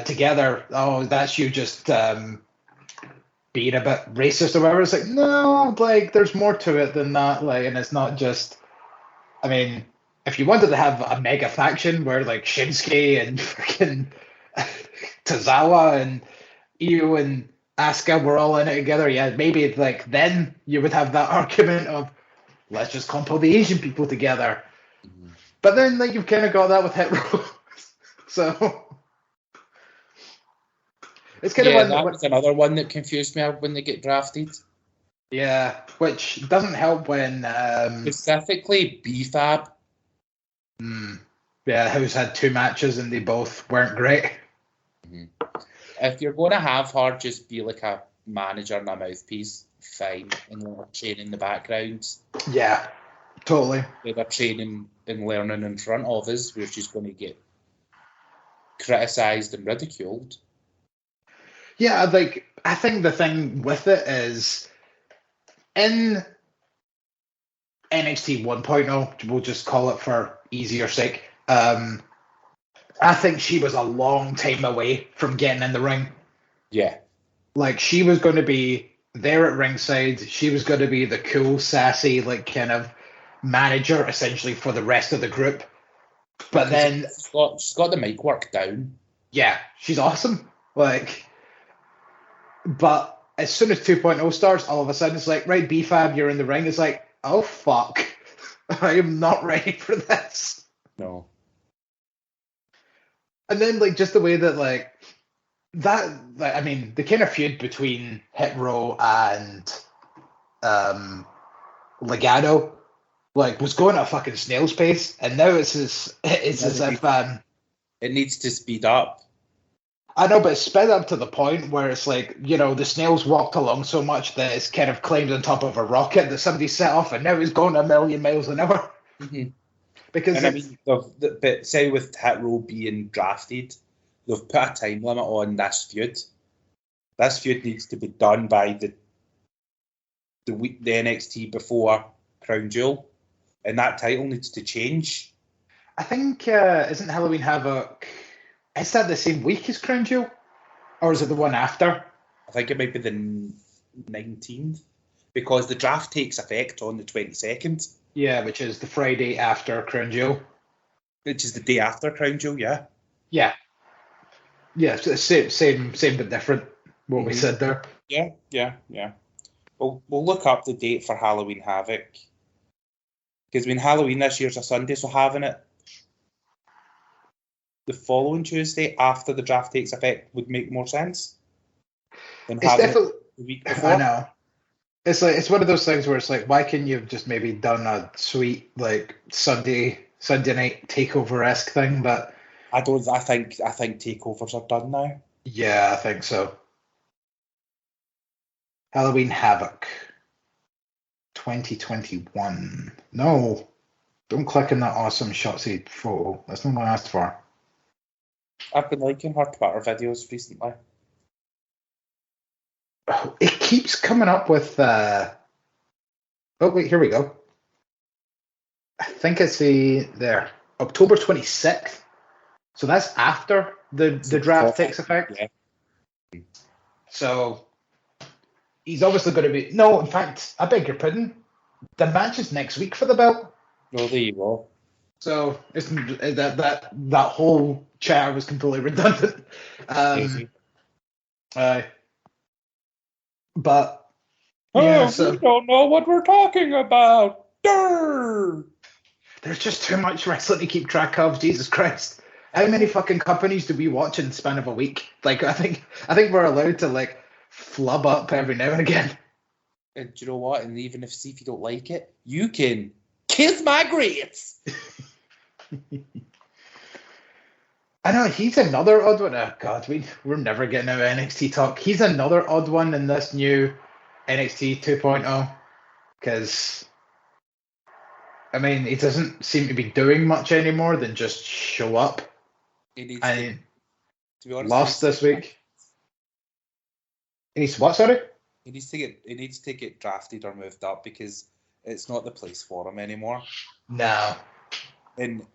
together. Oh, that's you just being a bit racist or whatever. It's like, no, like, there's more to it than that. Like, and it's not just, I mean, if you wanted to have a mega faction where like Shinsuke and freaking Tozawa and Io and Asuka were all in it together, yeah, maybe like then you would have that argument of let's just clump all the Asian people together. Mhm. But then like you've kind of got that with Hit Row. So it's kind Yeah, of that was another one that confused me when they get drafted. yeah, which doesn't help when Specifically, BFAB. yeah, who's had 2 matches and they both weren't great. If you're going to have her just be like a manager and a mouthpiece, fine, and let her train in the background. Yeah, totally. With her training and learning in front of us, where she's going to get criticised and ridiculed. Yeah, like I think the thing with it is in NXT 1.0, we'll just call it for easier sake. I think she was a long time away from getting in the ring. Yeah. Like she was going to be there at ringside. She was going to be the cool, sassy, like kind of manager essentially for the rest of the group. But then she's got the mic work down. Yeah, she's awesome. Like, but as soon as 2.0 starts, all of a sudden it's like, right, BFAB, you're in the ring. It's like, oh fuck, I am not ready for this. No. And then like just the way that like that, like, I mean, the kind of feud between Hit Row and Legado, like, was going at a fucking snail's pace, and now it's as if it needs to speed up. I know, but it's sped up to the point where it's like, you know, the snail's walked along so much that it's kind of climbed on top of a rocket that somebody set off, and now it's going a million miles an hour. Mm-hmm. Because and I mean, but say with Hit Row being drafted, they've put a time limit on this feud. This feud needs to be done by the week, the NXT before Crown Jewel, and that title needs to change. I think isn't Halloween Havoc? Is that the same week as Crown Jewel, or is it the one after? I think it might be the 19th, because the draft takes effect on the 22nd. Yeah, which is the Friday after Crown Jewel. Which is the day after Crown Jewel, yeah. Yeah. Yeah, same but different, what we said there. Yeah. We'll look up the date for Halloween Havoc. Because, I mean, Halloween this year's a Sunday, so having it the following Tuesday after the draft takes effect would make more sense than having it the week before. I know. It's one of those things where it's like, why couldn't you have just maybe done a sweet like Sunday night takeover-esque thing? But I think takeovers are done now. Yeah, I think so. Halloween Havoc 2021. No, don't click on that awesome Shotzi photo. That's not what I asked for. I've been liking her Twitter videos recently. It keeps coming up with. Oh wait, here we go. I think it's there, October 26th. So that's after the draft takes effect. Yeah. So he's obviously going to be. No, in fact, I beg your pardon. The match is next week for the belt. No, there you go. So it's that whole chat was completely redundant. But yeah, so we don't know what we're talking about. Durr! There's just too much wrestling to keep track of. Jesus Christ! How many fucking companies do we watch in the span of a week? Like, I think we're allowed to like flub up every now and again. And do you know what? And even if you don't like it, you can kiss my grits. I know he's another odd one. Oh God, we're never getting out of NXT talk. He's another odd one in this new NXT 2.0 because I mean he doesn't seem to be doing much anymore than just show up. He needs to be honest, lost this week. He needs what? Sorry. He needs to get drafted or moved up because it's not the place for him anymore. No. And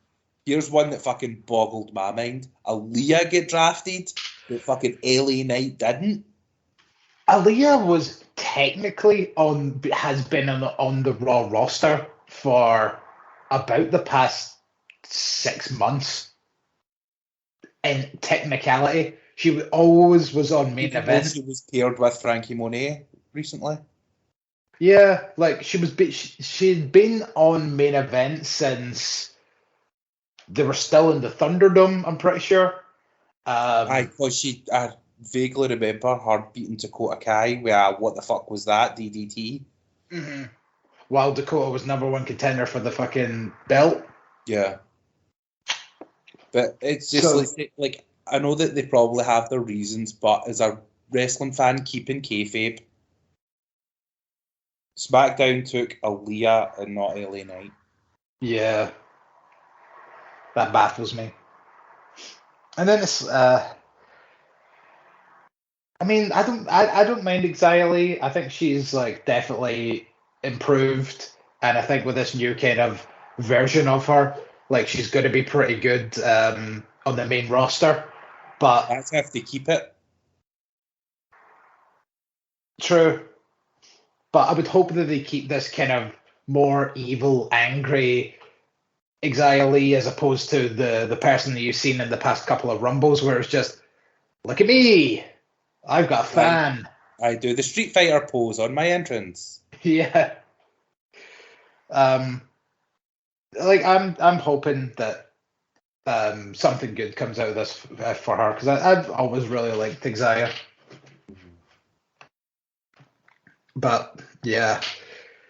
here's one that fucking boggled my mind. Aaliyah get drafted, but fucking LA Knight didn't. Aaliyah was technically has been on the Raw roster for about the past 6 months. In technicality, She always was on main Even event. though she was paired with Frankie Monet recently. Yeah, like she'd been on main event since they were still in the Thunderdome, I'm pretty sure. I vaguely remember her beating Dakota Kai with what the fuck was that, DDT? Mm-hmm. While Dakota was #1 contender for the fucking belt. Yeah. But it's just like I know that they probably have their reasons, but as a wrestling fan keeping kayfabe, SmackDown took Aaliyah and not LA Knight. Yeah. That baffles me. And then it's I mean, I don't mind Xylee. I think she's like definitely improved, and I think with this new kind of version of her, like she's going to be pretty good on the main roster. But That's if they keep it. True. But I would hope that they keep this kind of more evil, angry Xylee as opposed to the person that you've seen in the past couple of Rumbles, where it's just, look at me, I've got a fan. I do the Street Fighter pose on my entrance. Yeah. Like I'm hoping that something good comes out of this for her, because I've always really liked Xia. But yeah,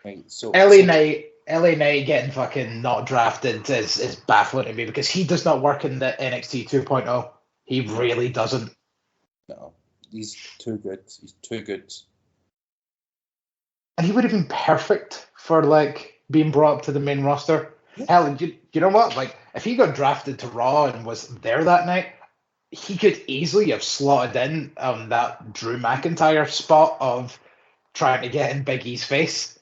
Right, so LA Knight getting fucking not drafted is baffling to me, because he does not work in the NXT 2.0. He really doesn't. No, he's too good. He's too good. And he would have been perfect for like being brought up to the main roster. Yeah. Hell, you know what? Like, if he got drafted to Raw and was there that night, he could easily have slotted in on that Drew McIntyre spot of trying to get in Big E's face,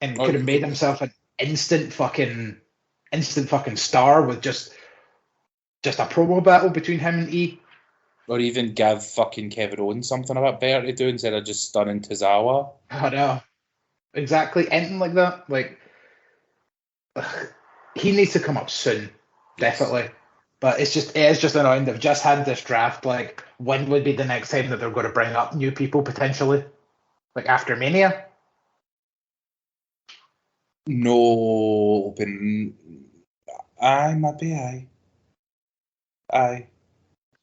and could have made himself an instant fucking star with just a promo battle between him and E. Or even give fucking Kevin Owens something a bit better to do instead of just stunning Tozawa. I know. Exactly. Anything like that. Like, he needs to come up soon. Definitely. But it is just annoying. They've just had this draft. Like, when would be the next time that they're going to bring up new people potentially? Like, after Mania? No, open. Maybe.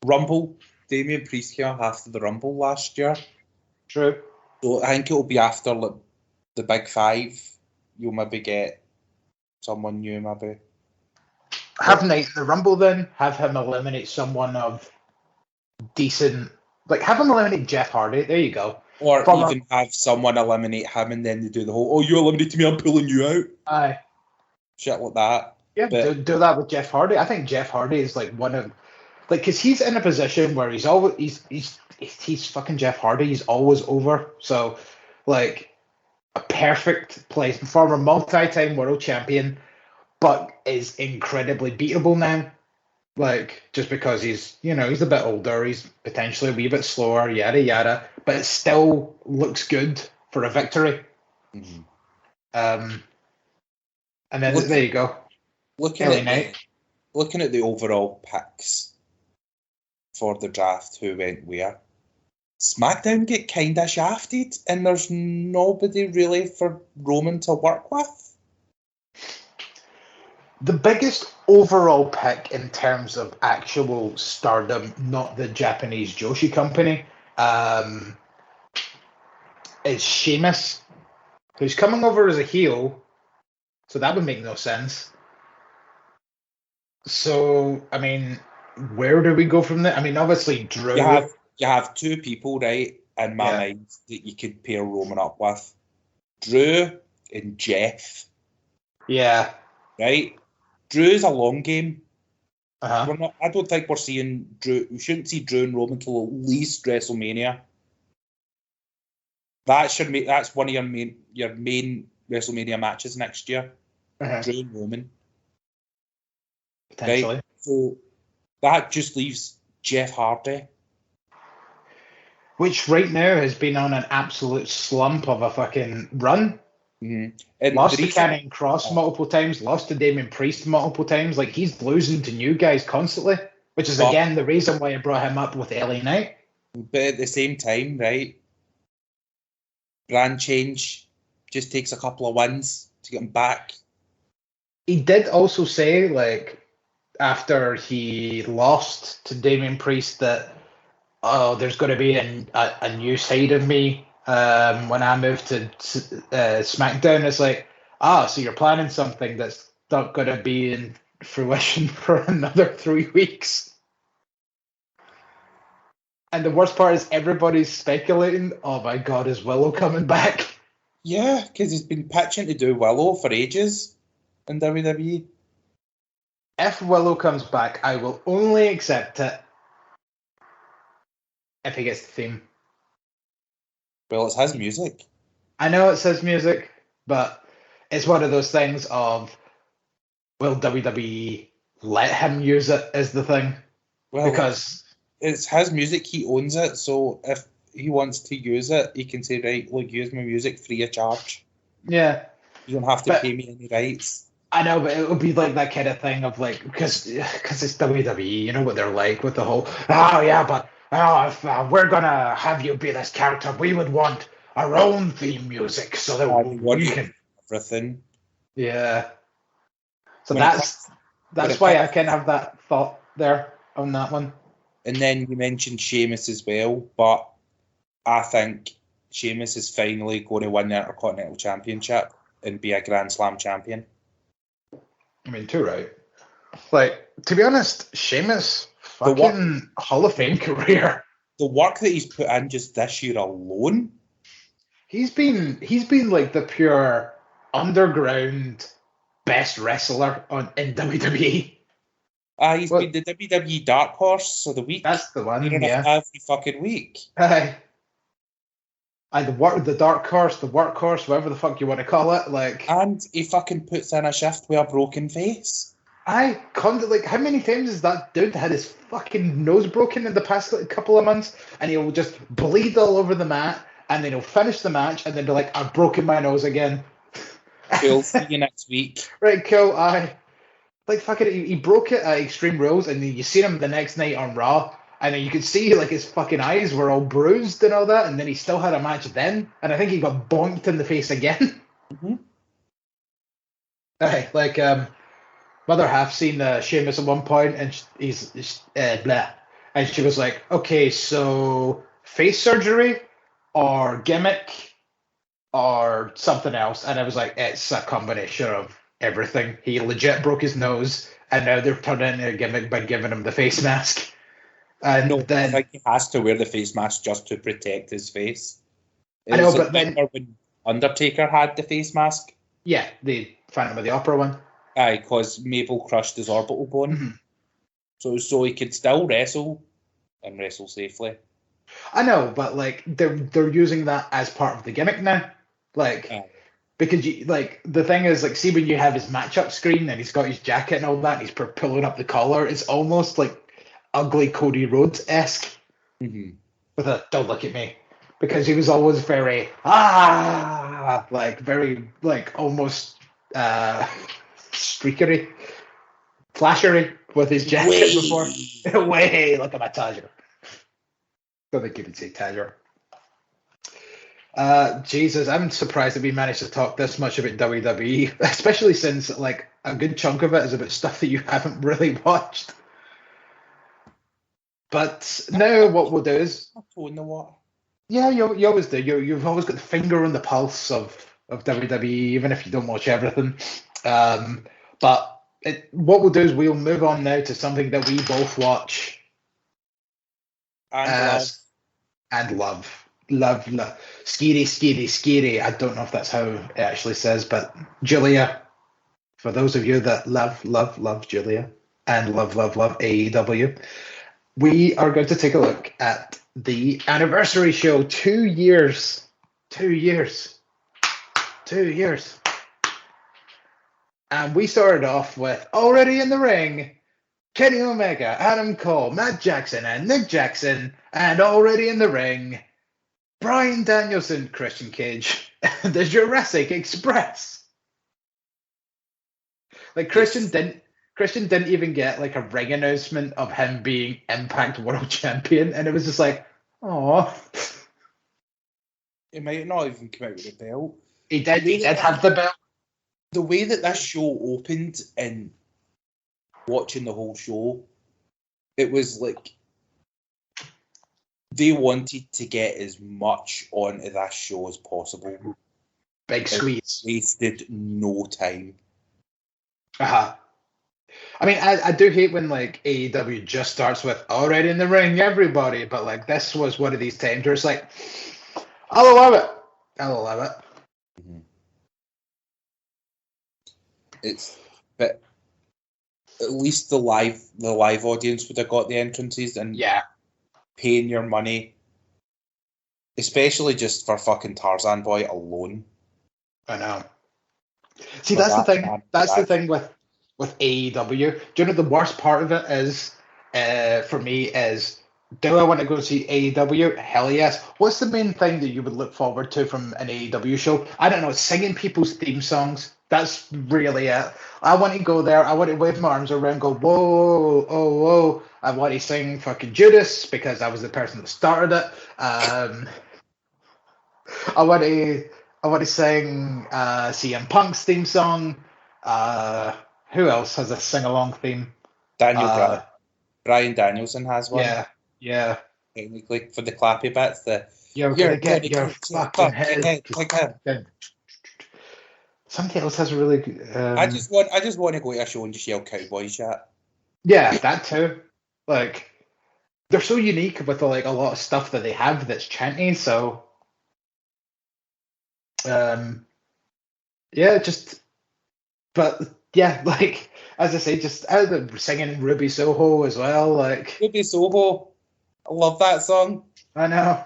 Rumble. Damian Priest came up after the Rumble last year. True. So I think it'll be after like the Big Five. You'll maybe get someone new, maybe. Have Knight in the Rumble then. Have him eliminate someone of decent. Like, have him eliminate Jeff Hardy. There you go. Or even have someone eliminate him and then they do the whole, oh, you eliminated me, I'm pulling you out. Aye. Shit like that. Yeah, do that with Jeff Hardy. I think Jeff Hardy is like one of, like, because he's in a position where he's always he's fucking Jeff Hardy. He's always over. So, like, a perfect place. Former multi-time world champion, but is incredibly beatable now. Like, just because he's a bit older, he's potentially a wee bit slower, yada yada, but it still looks good for a victory. Mm-hmm. And then there you go. Looking at the overall picks for the draft, who went where, SmackDown get kind of shafted, and there's nobody really for Roman to work with. The biggest overall pick in terms of actual stardom, not the Japanese Joshi company, is Sheamus, who's coming over as a heel, so that would make no sense. So, I mean, where do we go from there? I mean, obviously, Drew. You have two people, right, in my mind that you could pair Roman up with. Drew and Jeff. Yeah. Right? Drew's a long game. Uh-huh. I don't think we're seeing Drew. We shouldn't see Drew and Roman till at least WrestleMania. That's one of your main WrestleMania matches next year. Uh-huh. Drew and Roman. Potentially. Right? So that just leaves Jeff Hardy, which right now has been on an absolute slump of a fucking run. Mm-hmm. And lost to Karrion Kross multiple times, lost to Damian Priest multiple times. Like, he's losing to new guys constantly, Which is, again, the reason why I brought him up with LA Knight. But at the same time, right, brand change just takes a couple of wins to get him back. He did also say, like, after he lost to Damian Priest that, oh, there's going to be a new side of me when I move to SmackDown. It's like, so you're planning something that's not going to be in fruition for another 3 weeks. And the worst part is everybody's speculating, oh my God, is Willow coming back? Yeah, because he's been pitching to do Willow for ages in WWE. If Willow comes back, I will only accept it if he gets the theme. Well, it's his music. I know it's his music, but it's one of those things of, will WWE let him use it is the thing? Well, because it's his music, he owns it, so if he wants to use it, he can say, right, look, use my music free of charge. Yeah. You don't have to pay me any rights. I know, but it would be like that kind of thing of like, because it's WWE, you know what they're like with the whole, if we're going to have you be this character, we would want our own theme music so that we can... Everything. Yeah. So that's why I can have that thought there on that one. And then you mentioned Sheamus as well, but I think Sheamus is finally going to win the Intercontinental Championship and be a Grand Slam champion. I mean, too right. Like, to be honest, Sheamus, fucking Hall of Fame career. The work that he's put in just this year alone. He's been like the pure underground best wrestler in WWE. He's been the WWE Dark Horse of the week. That's the one, yeah. Every fucking week. The Dark Horse, the Workhorse, whatever the fuck you want to call it. Like, and he fucking puts in a shift with a broken face. Like, how many times has that dude had his fucking nose broken in the past couple of months, and he'll just bleed all over the mat, and then he'll finish the match, and then be like, I've broken my nose again. Cool, see you next week. Right, cool, like, fucking, he broke it at Extreme Rules, and then you see him the next night on Raw, and then you could see, like, his fucking eyes were all bruised and all that, and then he still had a match then, and I think he got bonked in the face again. Mm-hmm. Like, Mother half seen Sheamus at one point, and he's blah, and she was like, okay, so face surgery or gimmick or something else, and I was like, it's a combination of everything. He legit broke his nose, and now they're turning it into a gimmick by giving him the face mask. And then I think he has to wear the face mask just to protect his face. I know, but then when Undertaker had the face mask, yeah, the Phantom of the Opera one. Because Mabel crushed his orbital bone, so he could still wrestle and wrestle safely. I know, but like they're using that as part of the gimmick now, like because you like the thing is like see when you have his matchup screen and he's got his jacket and all that, and he's pulling up the collar, it's almost like ugly Cody Rhodes-esque with a "don't look at me," because he was always very very almost streakery, flashery with his jacket before. Way, look at my Tajer. Don't think you can say Tajer. Jesus, I'm surprised that we managed to talk this much about WWE, especially since like a good chunk of it is about stuff that you haven't really watched. But now what we'll do is toe in the water. Yeah, you always do. You've always got the finger on the pulse of WWE, even if you don't watch everything. But what we'll do is we'll move on now to something that we both watch and love. Love. Scary. I don't know if that's how it actually says, but Julia, for those of you that love Julia and love AEW, we are going to take a look at the anniversary show. 2 years. 2 years. 2 years. And we started off with already in the ring, Kenny Omega, Adam Cole, Matt Jackson, and Nick Jackson, and already in the ring, Bryan Danielson, Christian Cage, the Jurassic Express. Like Christian Christian didn't even get like a ring announcement of him being Impact World Champion, and it was just like, oh. He might not even come out with a belt. He did have the belt. The way that this show opened and watching the whole show, it was like they wanted to get as much onto this show as possible. Big squeeze. Wasted no time. I mean, I do hate when like AEW just starts with already in the ring, everybody, but like this was one of these times where it's like, I'll allow it. Mm-hmm. But at least the live audience would have got the entrances and paying your money, especially just for fucking Tarzan Boy alone. I know. See, that's the thing. That's the thing with AEW. Do you know the worst part of it is, for me, is do I want to go see AEW? Hell yes. What's the main thing that you would look forward to from an AEW show? I don't know. Singing people's theme songs. That's really it. I want to go there. I want to wave my arms around, go whoa, oh whoa. I want to sing fucking Judas because I was the person that started it. I want to sing CM Punk's theme song. Who else has a sing-along theme? Bryan Danielson has one. Yeah. Technically, for the clappy bits, you're gonna get your fucking head. Somebody else has a really good. I just want to go to a show and just yell cowboy shit. Yeah, that too. Like, they're so unique with like a lot of stuff that they have that's chanty. So, like as I say, just singing Ruby Soho as well. Like Ruby Soho, I love that song. I know.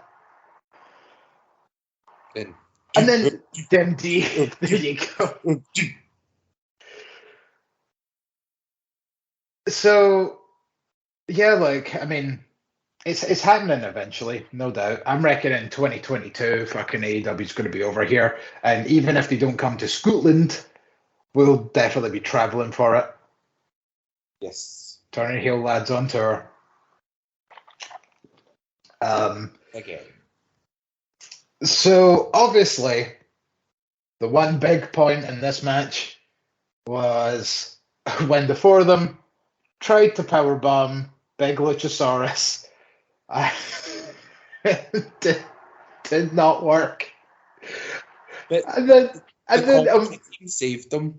And then DMD, there you go. So, yeah, like, I mean, it's happening eventually, no doubt. I'm reckoning 2022, fucking AEW is going to be over here. And even if they don't come to Scotland, we'll definitely be traveling for it. Yes. Turning heel lads on tour. Again. So, obviously, the one big point in this match was when the four of them tried to powerbomb Big Luchasaurus. Did not work. But and then the team saved them.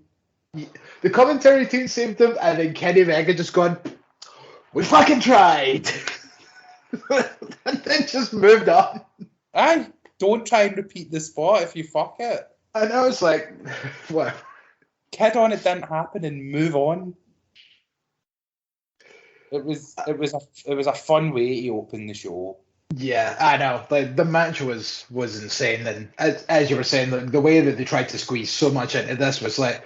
The commentary team saved them, and then Kenny Omega just gone, "We fucking tried," and then just moved on. Aye, don't try and repeat the spot if you fuck it. And I was like, "What? Kid on, it didn't happen, and move on." It was a fun way to open the show. Yeah, I know. Like the match was insane, and as you were saying, the way that they tried to squeeze so much into this was like,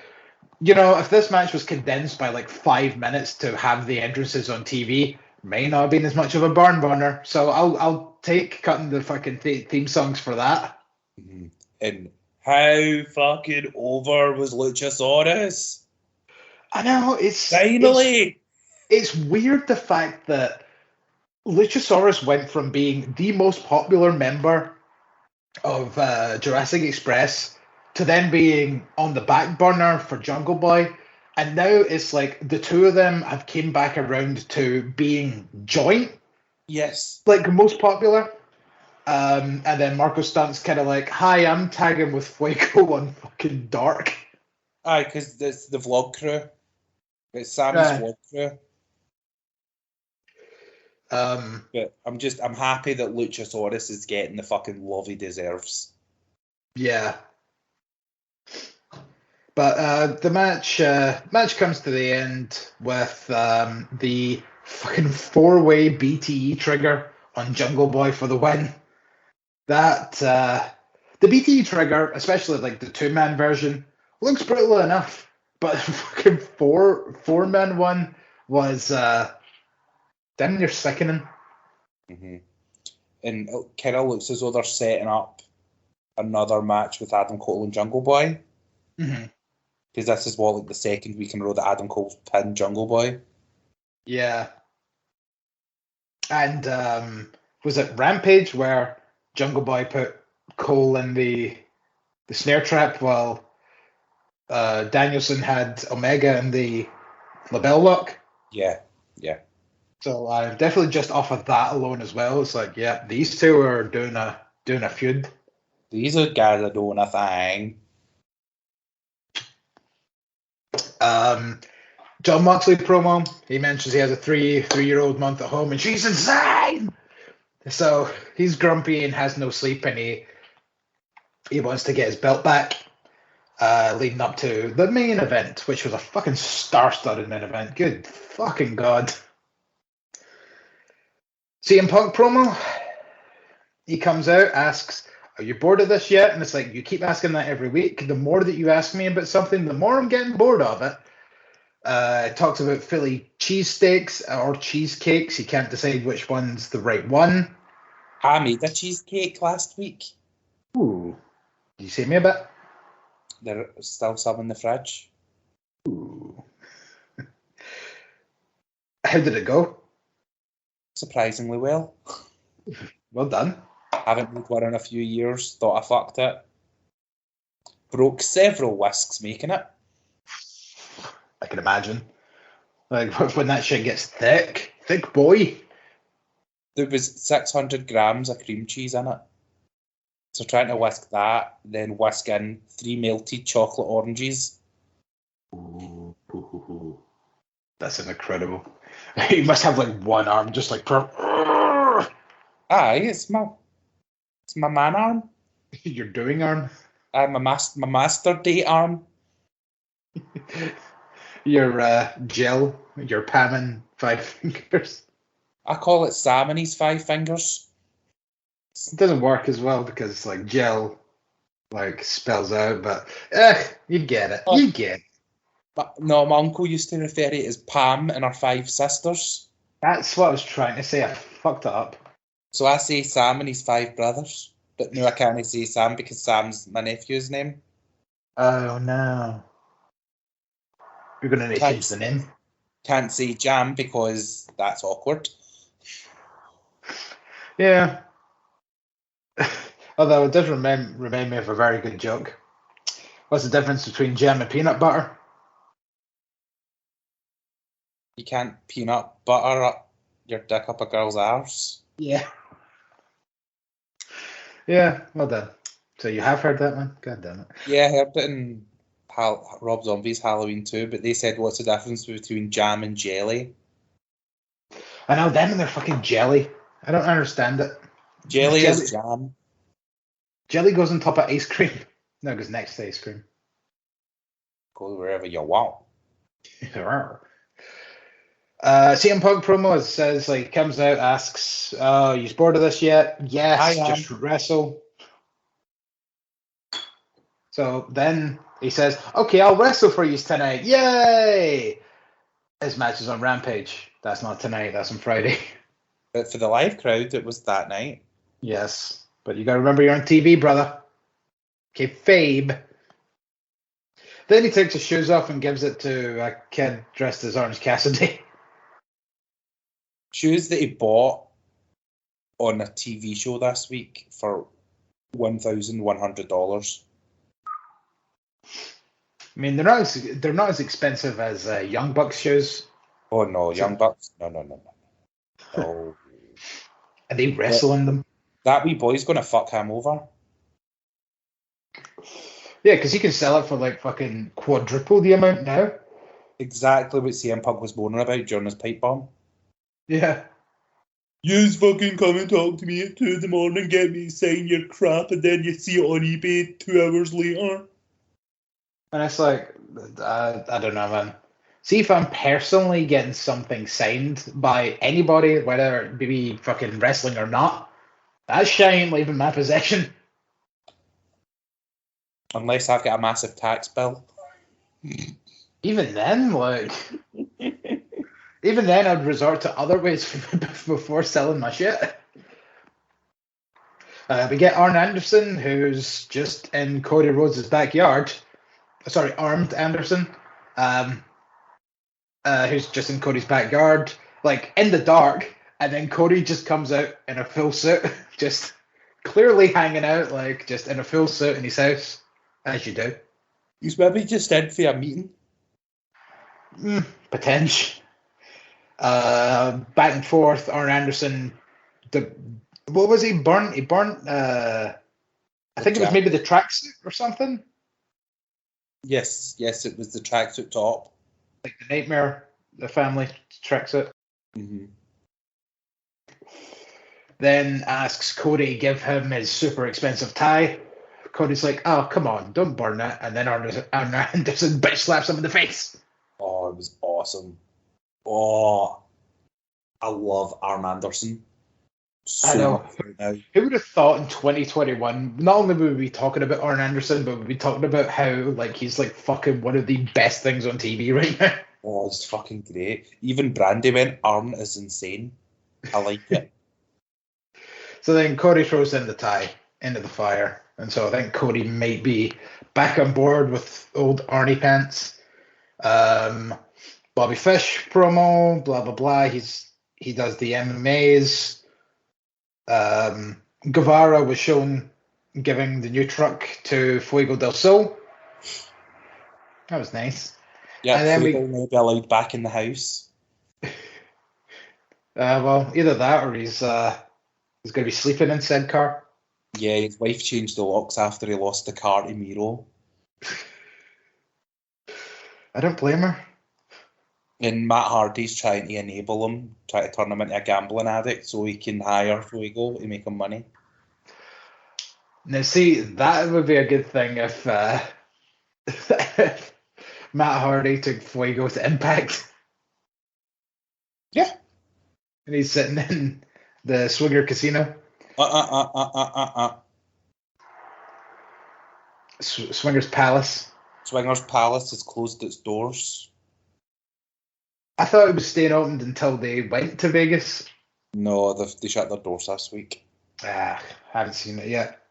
you know, if this match was condensed by like 5 minutes to have the entrances on TV, may not have been as much of a barn burner. So I'll take cutting the fucking theme songs for that. Mm-hmm. And how fucking over was Luchasaurus? I know, finally. It's weird the fact that Luchasaurus went from being the most popular member of Jurassic Express to then being on the back burner for Jungle Boy, and now it's like the two of them have came back around to being joint. Yes. Like most popular. And then Marco Stunt's kind of like, "Hi, I'm tagging with Fuego on fucking Dark." Aye, because it's the vlog crew. It's Sammy's vlog crew. But I'm happy that Luchasaurus is getting the fucking love he deserves. Yeah. But the match comes to the end with the fucking 4-way BTE trigger on Jungle Boy for the win. That the BTE trigger, especially like the 2-man version, looks brutal enough, but fucking four-man one was damn near sickening. Mm-hmm. And it kind of looks as though they're setting up another match with Adam Cole and Jungle Boy. Mm-hmm. Because this is what, like, the second week in a row that Adam Cole's pinned Jungle Boy. Yeah. And was it Rampage where Jungle Boy put Cole in the snare trap while Danielson had Omega in the label lock? Yeah. So definitely just off of that alone as well, it's like, yeah, these two are doing a feud. These are guys that doing a thing. John Moxley promo. He mentions he has a 3-year-old month at home, and she's insane. So he's grumpy and has no sleep, and he wants to get his belt back. Leading up to the main event, which was a fucking star-studded main event. Good fucking god. CM Punk promo. He comes out, asks, "Are you bored of this yet?" And it's like, you keep asking that every week. The more that you ask me about something, the more I'm getting bored of it. Talks about Philly cheesesteaks or cheesecakes. He can't decide which one's the right one. I made a cheesecake last week. Ooh. Did you see me a bit? There's still some in the fridge. Ooh. How did it go? Surprisingly well. Well done. Haven't made one in a few years. Thought I fucked it. Broke several whisks making it. I can imagine. Like, when that shit gets thick boy. There was 600 grams of cream cheese in it. So trying to whisk that, then whisk in 3 melted chocolate oranges. Ooh. That's incredible. You must have like one arm, just like. Aye, it's my man arm. Your doing arm. Aye, my master date arm. Your gel, your Pamin 5 fingers. I call it Sam and his 5 fingers. It doesn't work as well because like gel like spells out, but you get it. You get it. But no, my uncle used to refer to it as Pam and her 5 sisters. That's what I was trying to say. I fucked it up. So I say Sam and his 5 brothers. But no, I can't say Sam because Sam's my nephew's name. Oh no. You're going to need to change the name. Can't say Jam because that's awkward. Yeah. Although it does remind me of a very good joke. What's the difference between jam and peanut butter? You can't peanut butter up your dick up a girl's arse. Yeah. Yeah, well done. So you have heard that one? God damn it. Yeah, I heard it in Rob Zombie's Halloween too, but they said, what's the difference between jam and jelly? I know, them and their fucking jelly. I don't understand it. Jelly is jam. Jelly goes on top of ice cream. No, it goes next to ice cream. Go wherever you want. CM Punk promo, it says, like, comes out, asks, you bored of this yet? Yes, just wrestle. So then he says, okay, I'll wrestle for you tonight. Yay! His match is on Rampage. That's not tonight, that's on Friday. But for the live crowd, it was that night. Yes, but you got to remember you're on TV, brother. Okay, Fabe. Then he takes his shoes off and gives it to a kid dressed as Orange Cassidy. Shoes that he bought on a TV show this week for $1,100. I mean, they're not as expensive as Young Bucks shoes. Oh no, Young Bucks? No. Oh. Are they wrestling them? That wee boy's gonna fuck him over. Yeah, because you can sell it for like fucking quadruple the amount now. Exactly what CM Punk was moaning about during his pipe bomb. Yeah. You fucking come and talk to me at 2 a.m, get me to sign your crap, and then you see it on eBay 2 hours later. And it's like, I don't know, man. See, if I'm personally getting something signed by anybody, whether it be fucking wrestling or not, that shit ain't leaving my possession. Unless I've got a massive tax bill. Even then, like... Even then, I'd resort to other ways before selling my shit. We get Arn Anderson, who's just in Cody Rhodes' backyard, armed Anderson, who's just in Cody's backyard, like in the dark, and then Cody just comes out in a full suit, just clearly hanging out, like just in a full suit in his house, as you do. He's maybe just in for a meeting. Potential. Back and forth, Arn Anderson. What was he? Burnt. He burnt. I think it was maybe the tracksuit or something. Yes, it was the tracksuit top. Like the Nightmare, the family tracksuit. Mm-hmm. Then asks Cody to give him his super expensive tie. Cody's like, "Oh, come on, don't burn it." And then Arn Anderson bitch slaps him in the face. Oh, it was awesome. Oh, I love Arn Anderson. I know. Who would have thought in 2021, not only would we be talking about Arn Anderson, but we'd be talking about how like he's like fucking one of the best things on TV right now. Oh, it's fucking great. Even Brandy went, Arn is insane. I like it. So then Cody throws in the tie into the fire. And so I think Cody might be back on board with old Arnie Pants. Bobby Fish promo, blah, blah, blah. He does the MMAs. Guevara was shown giving the new truck to Fuego del Sol. That was nice. Yeah, and then Fuego may be allowed back in the house. Well, either that or he's going to be sleeping in said car. Yeah, his wife changed the locks after he lost the car to Miro. I don't blame her. And Matt Hardy's trying to enable him, try to turn him into a gambling addict so he can hire Fuego to make him money. Now, see, that would be a good thing if Matt Hardy took Fuego to Impact. Yeah. And he's sitting in the Swinger Casino. Swinger's Palace. Swinger's Palace has closed its doors. I thought it was staying open until they went to Vegas. No, they shut their doors last week. Haven't seen it yet.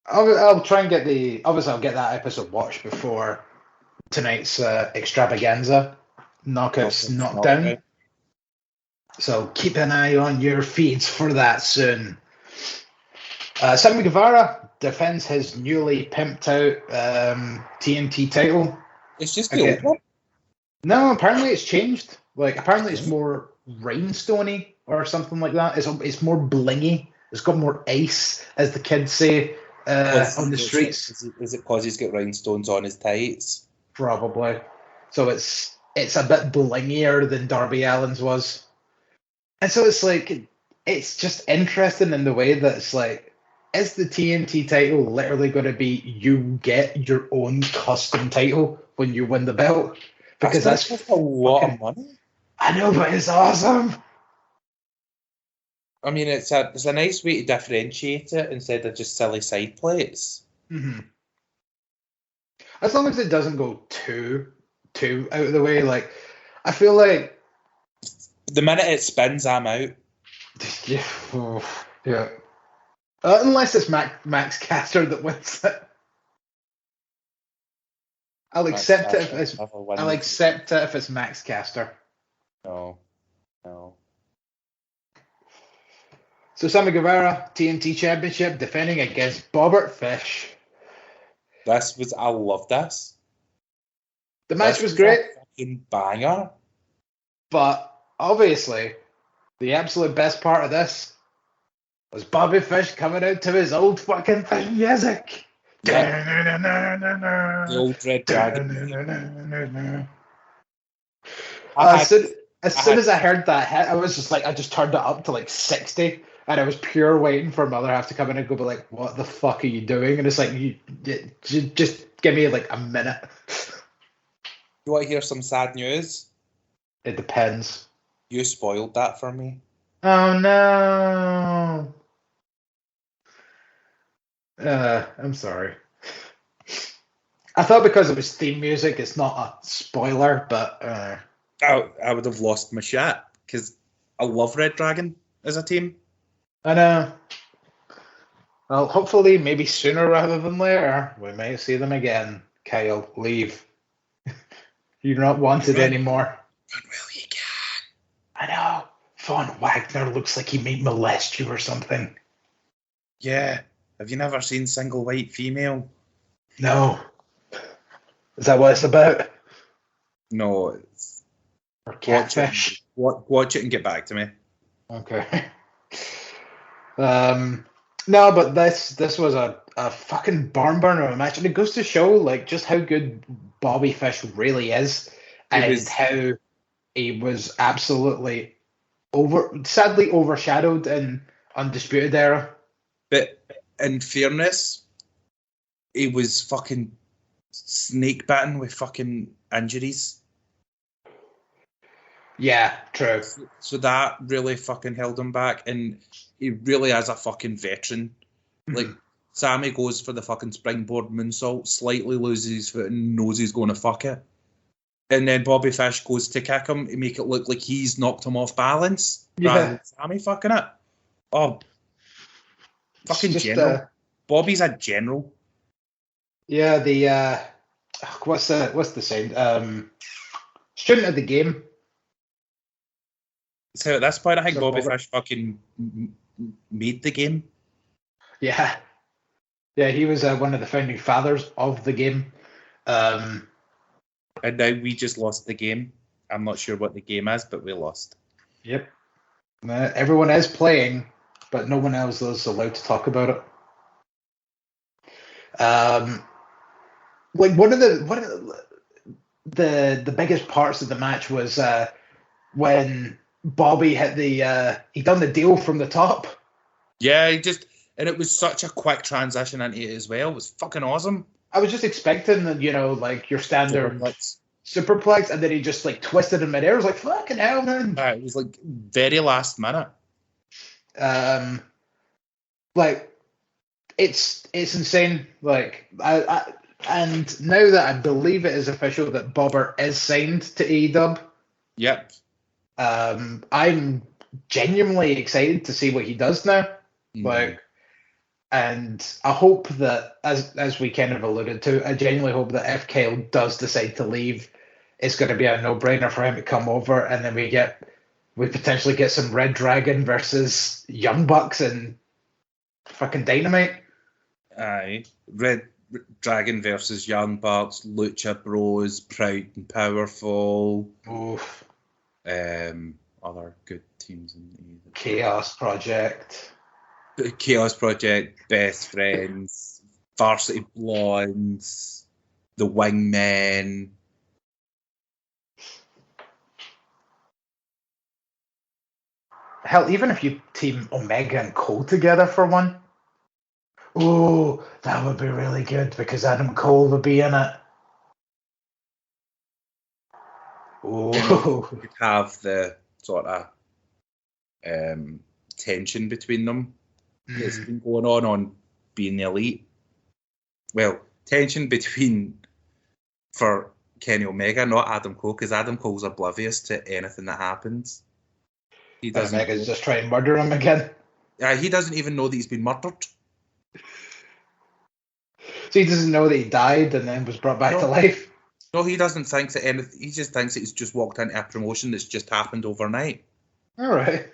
I'll try and get I'll get that episode watched before tonight's extravaganza. Knockouts, Knockdown. So keep an eye on your feeds for that soon. Sammy Guevara defends his newly pimped out TNT title. It's just the old one? No, apparently it's changed. Like, apparently it's more rhinestoney or something like that. It's more blingy. It's got more ice, as the kids say on the streets. Is it because he's got rhinestones on his tights? Probably. So it's a bit blingier than Darby Allin's was. And so it's like, it's just interesting in the way that it's like, is the TNT title literally going to be you get your own custom title when you win the belt? Because that's a lot of money. I know, but it's awesome. I mean, it's a nice way to differentiate it instead of just silly side plates. Mm-hmm. As long as it doesn't go too out of the way. Like, I feel like the minute it spins, I'm out. Yeah. Unless it's Max Caster that wins it. I'll accept it if it's Max Caster. No. So Sammy Guevara, TNT Championship, defending against Bobbert Fish. I love this. The match was great. A fucking banger. But obviously, the absolute best part of this was Bobby Fish coming out to his old fucking thing music. The old Red Dragon. As soon as I heard that hit, I was just like, I just turned it up to like 60, and I was pure waiting for my other half to come in and go, but like, what the fuck are you doing? And it's like, you just give me like a minute. You want to hear some sad news? It depends. You spoiled that for me. Oh no. I'm sorry. I thought because it was theme music, it's not a spoiler, but I would have lost my shit because I love Red Dragon as a team. I know. Well, hopefully, maybe sooner rather than later, we may see them again. Kyle, leave. You're not wanted anymore. Run well you can. I know. Von Wagner looks like he might molest you or something. Yeah. Have you never seen Single White Female? No. Is that what it's about? No. It's... Or catfish? Watch it and get back to me. Okay. No, but this was a fucking barn burner of a match, and it goes to show like just how good Bobby Fish really is, and how he was absolutely sadly overshadowed in Undisputed Era. But in fairness, he was fucking snake bitten with fucking injuries. Yeah, true. So that really fucking held him back, and he really is a fucking veteran. Like, Sammy goes for the fucking springboard moonsault, slightly loses his foot and knows he's going to fuck it. And then Bobby Fish goes to kick him to make it look like he's knocked him off balance rather than Sammy fucking it. Oh, fucking general. Bobby's a general. Yeah, the what's the sound? Student of the game. So at this point, I think Bobby Fish fucking made the game. Yeah. Yeah, he was one of the founding fathers of the game. And now we just lost the game. I'm not sure what the game is, but we lost. Yep. Everyone is playing, but no one else is allowed to talk about it. Like one of the biggest parts of the match was when Bobby hit he done the deal from the top. Yeah, and it was such a quick transition into it as well. It was fucking awesome. I was just expecting, like your standard superplex, and then he just like twisted in midair. I was like, fucking hell, man. It was like very last minute. Like it's insane. Like and now that I believe it is official that Bobber is signed to AEW. Yep. I'm genuinely excited to see what he does now. Like, and I hope that, as we kind of alluded to, I genuinely hope that if Kyle does decide to leave, it's going to be a no-brainer for him to come over, and then we potentially get some Red Dragon versus Young Bucks and fucking Dynamite. Aye, Red Dragon versus Young Bucks, Lucha Bros, Proud and Powerful. Oof. Other good teams in the Chaos Project, Best Friends, Varsity Blondes, the Wingmen. Hell, even if you team Omega and Cole together for one, oh, that would be really good because Adam Cole would be in it. Oh, You could have the sort of tension between them that's been going on being the elite. Well, tension for Kenny Omega, not Adam Cole, because Adam Cole's oblivious to anything that happens. He doesn't. Omega's just trying to murder him again. He doesn't even know that he's been murdered. So he doesn't know that he died and then was brought back to life. No, he doesn't think that anything. He just thinks that he's just walked into a promotion that's just happened overnight. All right.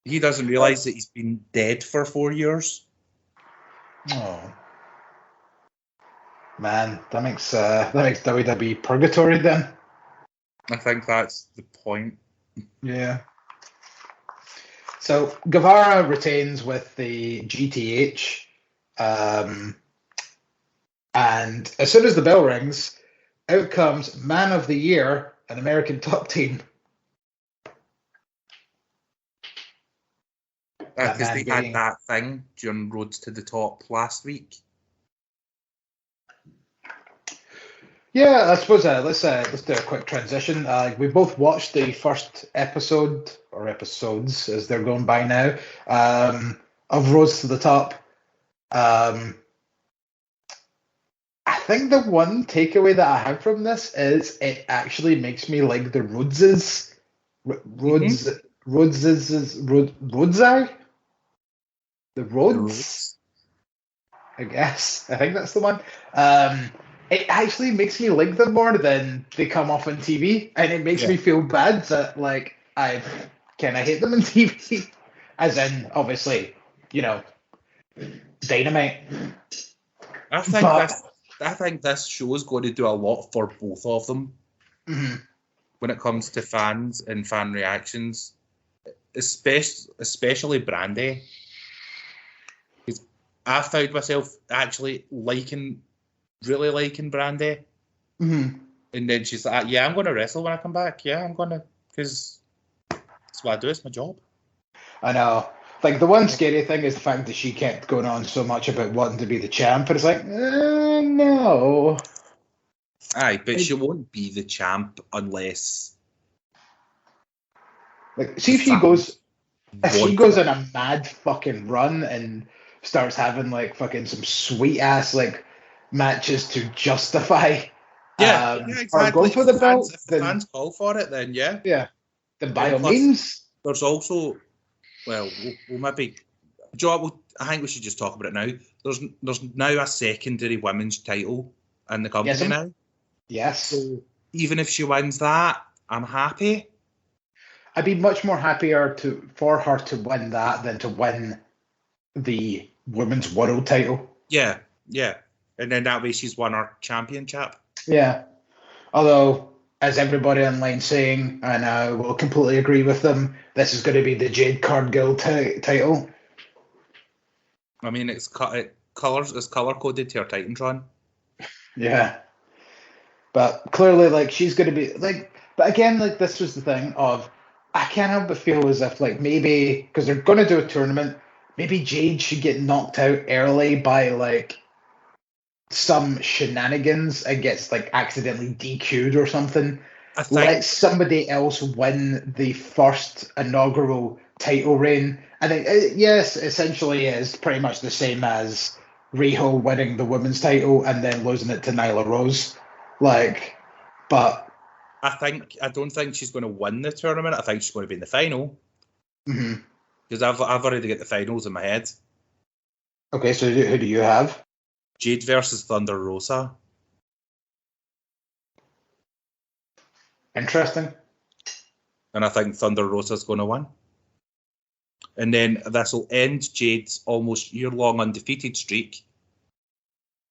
He doesn't realise that he's been dead for 4 years. Oh, man, that makes WWE purgatory then. I think that's the point. Yeah. So Guevara retains with the GTH, and as soon as the bell rings, out comes Man of the Year, an American Top Team. Because they had that thing during Roads to the Top last week. Yeah, I suppose let's do a quick transition. We both watched the first episode, or episodes as they're going by now, of Roads to the Top. I think the one takeaway that I have from this is it actually makes me like the Rhodes's. Rhodes's. The Rhodes? I guess. I think that's the one. It actually makes me like them more than they come off on TV, and it makes me feel bad that like I kind of hate them on TV, as in obviously, Dynamite. I think this show is going to do a lot for both of them when it comes to fans and fan reactions, especially Brandy. I found myself actually really liking Brandy. And then she's like, yeah, I'm going to wrestle when I come back. Yeah, I'm going to, because that's what I do. It's my job. I know. Like, the one scary thing is the fact that she kept going on so much about wanting to be the champ, but it's like, no. Aye, but she won't be the champ unless... Like, see if she goes on a mad fucking run and starts having, like, fucking some sweet-ass, like, matches to justify exactly. or go for the belt. If the fans call for it, then yeah. Yeah. Then by all means. There's also... Well, we'll maybe... Joe, I think we should just talk about it now. There's now a secondary women's title in the company now. Yes. So even if she wins that, I'm happy. I'd be much more happier for her to win that than to win the women's world title. Yeah. And then that way she's won her championship. Yeah. Although, as everybody online saying, and I will completely agree with them, this is going to be the Jade Cargill title. I mean, it's color coded to her Titantron. Yeah. But clearly, like, she's going to be, like, but again, like, this was the thing of, I can't help but feel as if, like, maybe, because they're going to do a tournament, maybe Jade should get knocked out early by, like, some shenanigans and gets, like, accidentally DQ'd or something. Let somebody else win the first inaugural title reign. I think, yes, essentially is pretty much the same as Riho winning the women's title and then losing it to Nyla Rose. Like, but I don't think she's going to win the tournament. I think she's going to be in the final. Because I've already got the finals in my head. Okay, so who do you have? Jade versus Thunder Rosa. Interesting. And I think Thunder Rosa's going to win. And then this will end Jade's almost year-long undefeated streak.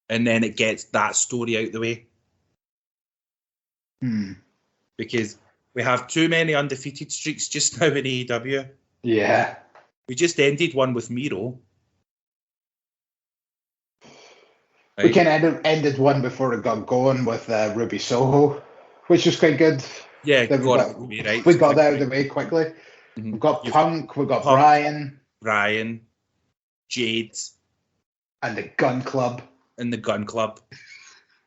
And then it gets that story out the way. Because we have too many undefeated streaks just now in AEW. Yeah. We just ended one with Miro. We kind of ended one before it got going with Ruby Soho, which was quite good. Yeah, we got that out of the way quickly. We've got Punk, we've got Brian, Jade. And the Gun Club.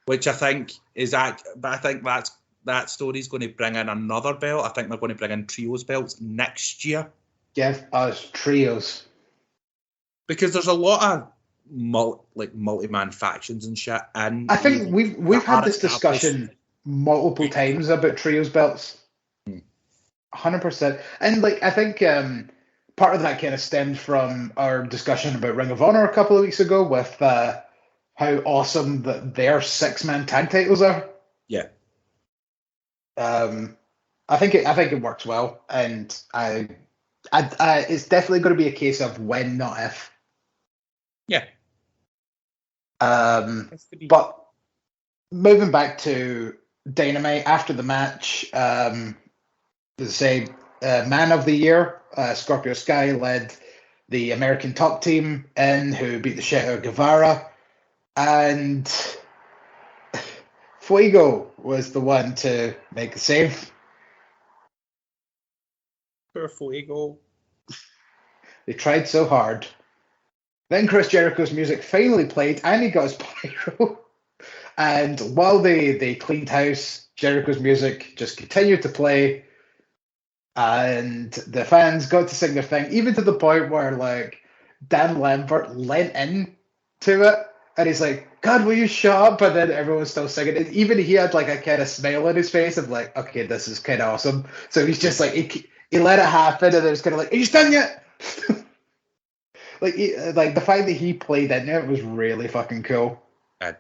Which I think is but I think that story's going to bring in another belt. I think they're going to bring in trios belts next year. Give us trios. Because there's a lot of multi-man factions and shit. And I think we've had this discussion multiple times about trios belts. 100%. And like I think part of that kind of stemmed from our discussion about Ring of Honor a couple of weeks ago with how awesome that their 6-man tag titles are. Yeah. I think it works well, and I it's definitely going to be a case of when, not if. Yeah. But moving back to Dynamite after the match, as I say, Man of the Year, Scorpio Sky led the American Top Team in, who beat the shit out of Guevara, and Fuego was the one to make the save. Poor Fuego. They tried so hard. Then Chris Jericho's music finally played, and he got his pyro. And while they cleaned house, Jericho's music just continued to play. And the fans got to sing their thing, even to the point where, like, Dan Lambert leant in to it. And he's like, God, will you shut up? And then everyone's still singing it. Even he had, like, a kind of smile on his face of, like, okay, this is kind of awesome. So he's just like, he let it happen. And then it's kind of like, are you done yet? like the fact that he played in it was really fucking cool.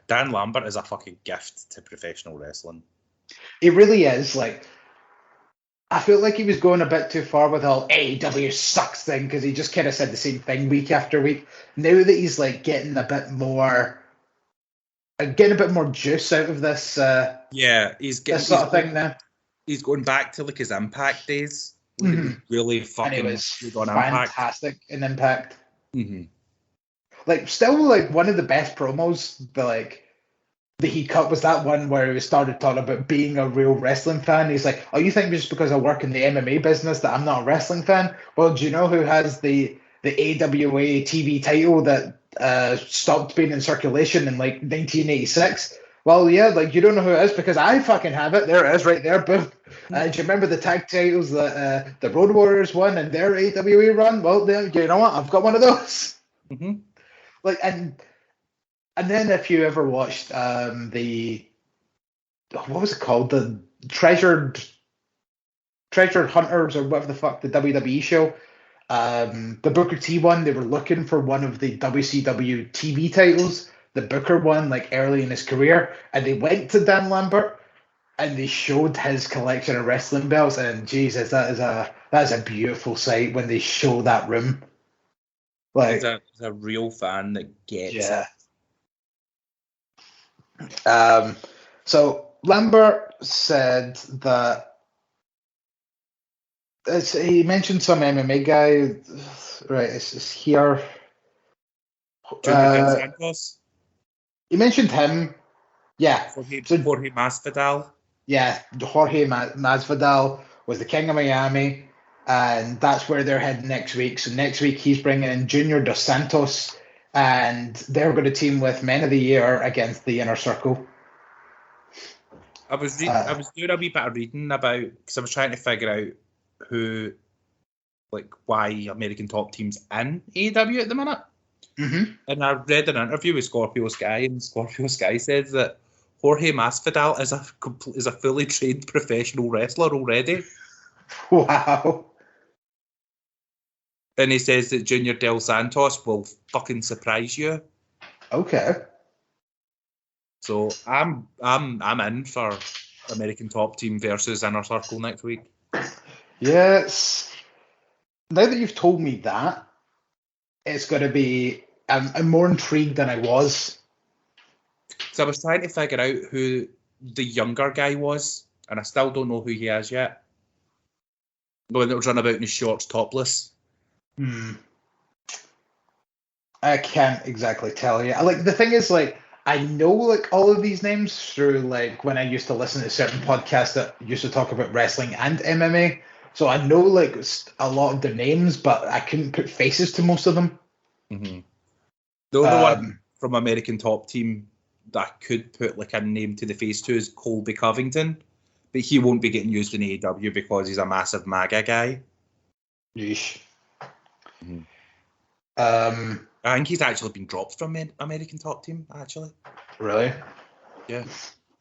Dan Lambert is a fucking gift to professional wrestling. It really is. Like, I feel like he was going a bit too far with the whole AEW sucks thing because he just kind of said the same thing week after week. Now that he's like getting a bit more juice out of this. He's getting this sort of thing now. He's going back to like his Impact days. Like, it was really fucking. And it was good on fantastic in Impact. Mm-hmm. Like, still like one of the best promos. That he cut was that one where he started talking about being a real wrestling fan. He's like, "Oh, you think just because I work in the MMA business that I'm not a wrestling fan? Well, do you know who has the AWA TV title that stopped being in circulation in like 1986? Well, yeah, like you don't know who it is because I fucking have it. There it is, right there. Boom. Do you remember the tag titles that the Road Warriors won in their AWA run? Well, you know what? I've got one of those. Mm-hmm. Like And then if you ever watched what was it called? The Treasured Hunters or whatever the fuck, the WWE show. The Booker T one, they were looking for one of the WCW TV titles. The Booker one, like early in his career. And they went to Dan Lambert and they showed his collection of wrestling belts. And Jesus, that is a beautiful sight when they show that room. Like he's a real fan that gets it. So Lambert said that he mentioned some MMA guy, right? It's here. Santos. He mentioned him, yeah. Jorge Masvidal. Yeah, Jorge Masvidal was the King of Miami, and that's where they're heading next week. So next week he's bringing in Junior Dos Santos. And they're going to team with Men of the Year against the Inner Circle. I was doing a wee bit of reading about because I was trying to figure out why American Top Team's in AEW at the minute. Mm-hmm. And I read an interview with Scorpio Sky, and Scorpio Sky says that Jorge Masvidal is a fully trained professional wrestler already. Wow. And he says that Junior Del Santos will fucking surprise you. Okay. So I'm in for American Top Team versus Inner Circle next week. Yes. Now that you've told me that, it's going to be. I'm more intrigued than I was. So I was trying to figure out who the younger guy was, and I still don't know who he is yet. The one that was running about in his shorts topless. I can't exactly tell you. Like the thing is, like I know like all of these names through like when I used to listen to certain podcasts that used to talk about wrestling and MMA. So I know like a lot of their names, but I couldn't put faces to most of them. Mm-hmm. The only one from American Top Team that I could put like a name to the face to is Colby Covington, but he won't be getting used in AEW because he's a massive MAGA guy. Yeesh. Mm-hmm. I think he's actually been dropped from American Top Team, actually. Really? Yeah.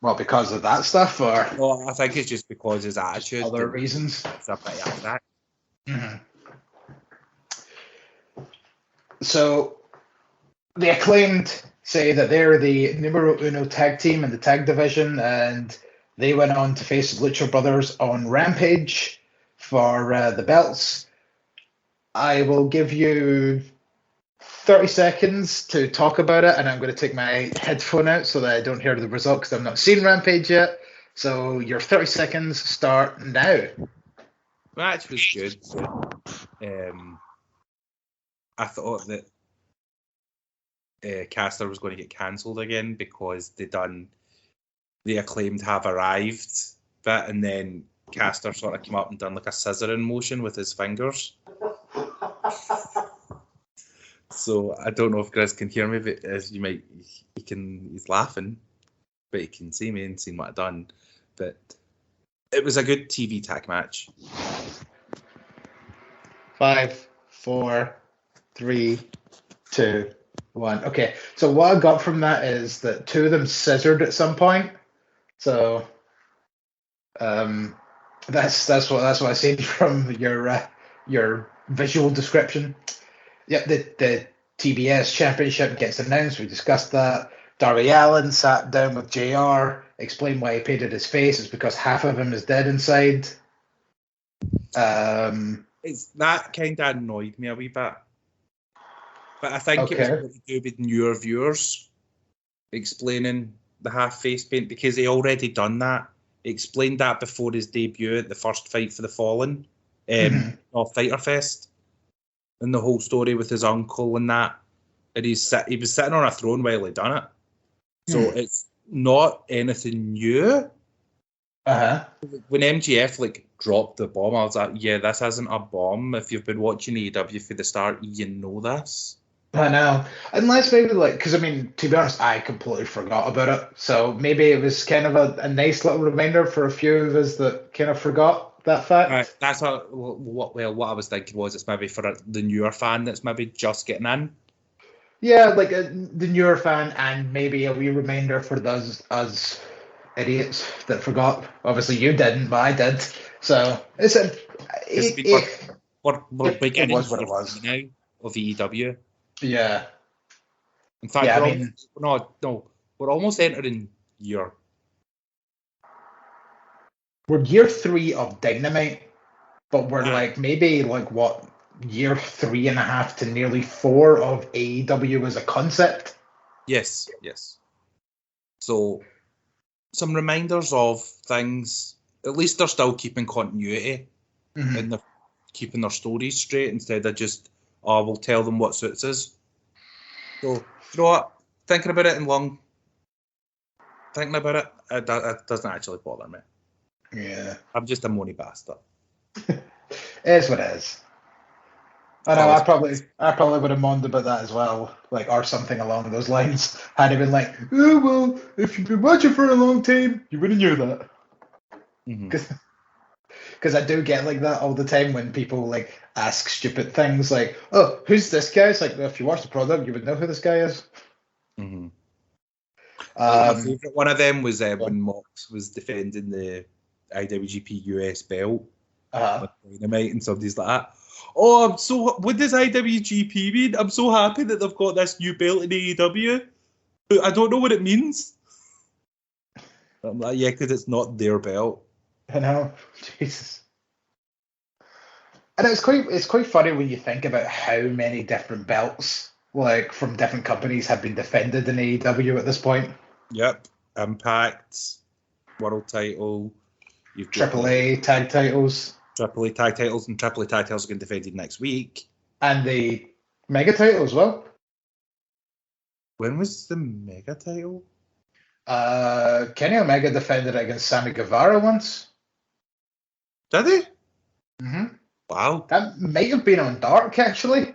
Well, because of that stuff, or? No, I think it's just because his attitude. Other reasons. It's a bit of that. Mm-hmm. So, the Acclaimed say that they're the numero uno tag team in the tag division, and they went on to face Lucha Brothers on Rampage for the belts. I will give you 30 seconds to talk about it, and I'm going to take my headphone out so that I don't hear the result because I've not seen Rampage yet. So your 30 seconds start now. Match was good. I thought that Caster was going to get cancelled again because the Acclaimed have arrived bit, and then Caster sort of came up and done like a scissoring motion with his fingers. So I don't know if Chris can hear me, but as you might, he's laughing, but he can see me and see what I've done. But it was a good TV tag match. 5, 4, 3, 2, 1. Okay, so what I got from that is that two of them scissored at some point. So that's what I seen from your visual description. Yep, the TBS Championship gets announced. We discussed that. Darby Allin sat down with JR, explained why he painted his face. It's because half of him is dead inside. It's that kind of annoyed me a wee bit. But I think it was got to do with newer viewers explaining the half face paint, because he already done that. He explained that before his debut at the first Fight for the Fallen, off Fighter Fest, and the whole story with his uncle and that. And he was sitting on a throne while he done it. So it's not anything new. When MGF dropped the bomb, I was like, yeah, this isn't a bomb. If you've been watching AEW for the start, you know this. I know. Unless maybe because I mean, to be honest, I completely forgot about it. So maybe it was kind of a nice little reminder for a few of us that kind of forgot that fact. Right, that's what I was thinking was it's maybe for the newer fan that's maybe just getting in. Yeah, the newer fan, and maybe a wee reminder for those us idiots that forgot. Obviously, you didn't, but I did. So we're beginning it was what it was now of AEW. Yeah. In fact, we're almost entering year. We're year 3 of Dynamite, but we're year 3.5 to nearly 4 of AEW as a concept. Yes. So some reminders of things. At least they're still keeping continuity and they're keeping their stories straight instead of just, we'll tell them what suits us. So, you know what? Thinking about it it doesn't actually bother me. Yeah. I'm just a moany bastard. It is what it is. I know, I probably would have moaned about that as well, or something along those lines. Had it been oh, well, if you've been watching for a long time, you would have knew that. Because I do get that all the time when people ask stupid things oh, who's this guy? It's if you watch the product, you would know who this guy is. My favourite one of them was when Mox was defending the IWGP US belt with Dynamite, and somebody's like, oh, what does IWGP mean? I'm so happy that they've got this new belt in AEW. I don't know what it means. I'm like, yeah, because it's not their belt. I know, Jesus. And it's quite funny when you think about how many different belts, from different companies, have been defended in AEW at this point. Yep, Impact, World Title. You've got AAA tag titles. AAA tag titles, and AAA tag titles are getting defended next week. And the Mega title as well. When was the Mega title? Kenny Omega defended it against Sammy Guevara once. Did he? Mm-hmm. Wow. That might have been on Dark, actually.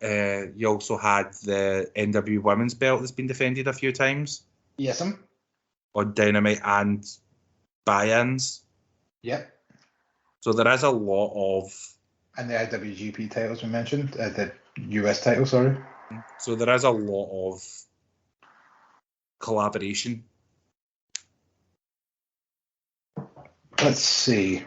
You also had the NW Women's belt that's been defended a few times. Yes, on Dynamite and buy-ins. Yep. So there is a lot of... And the IWGP titles we mentioned. The US title, sorry. So there is a lot of collaboration. Let's see.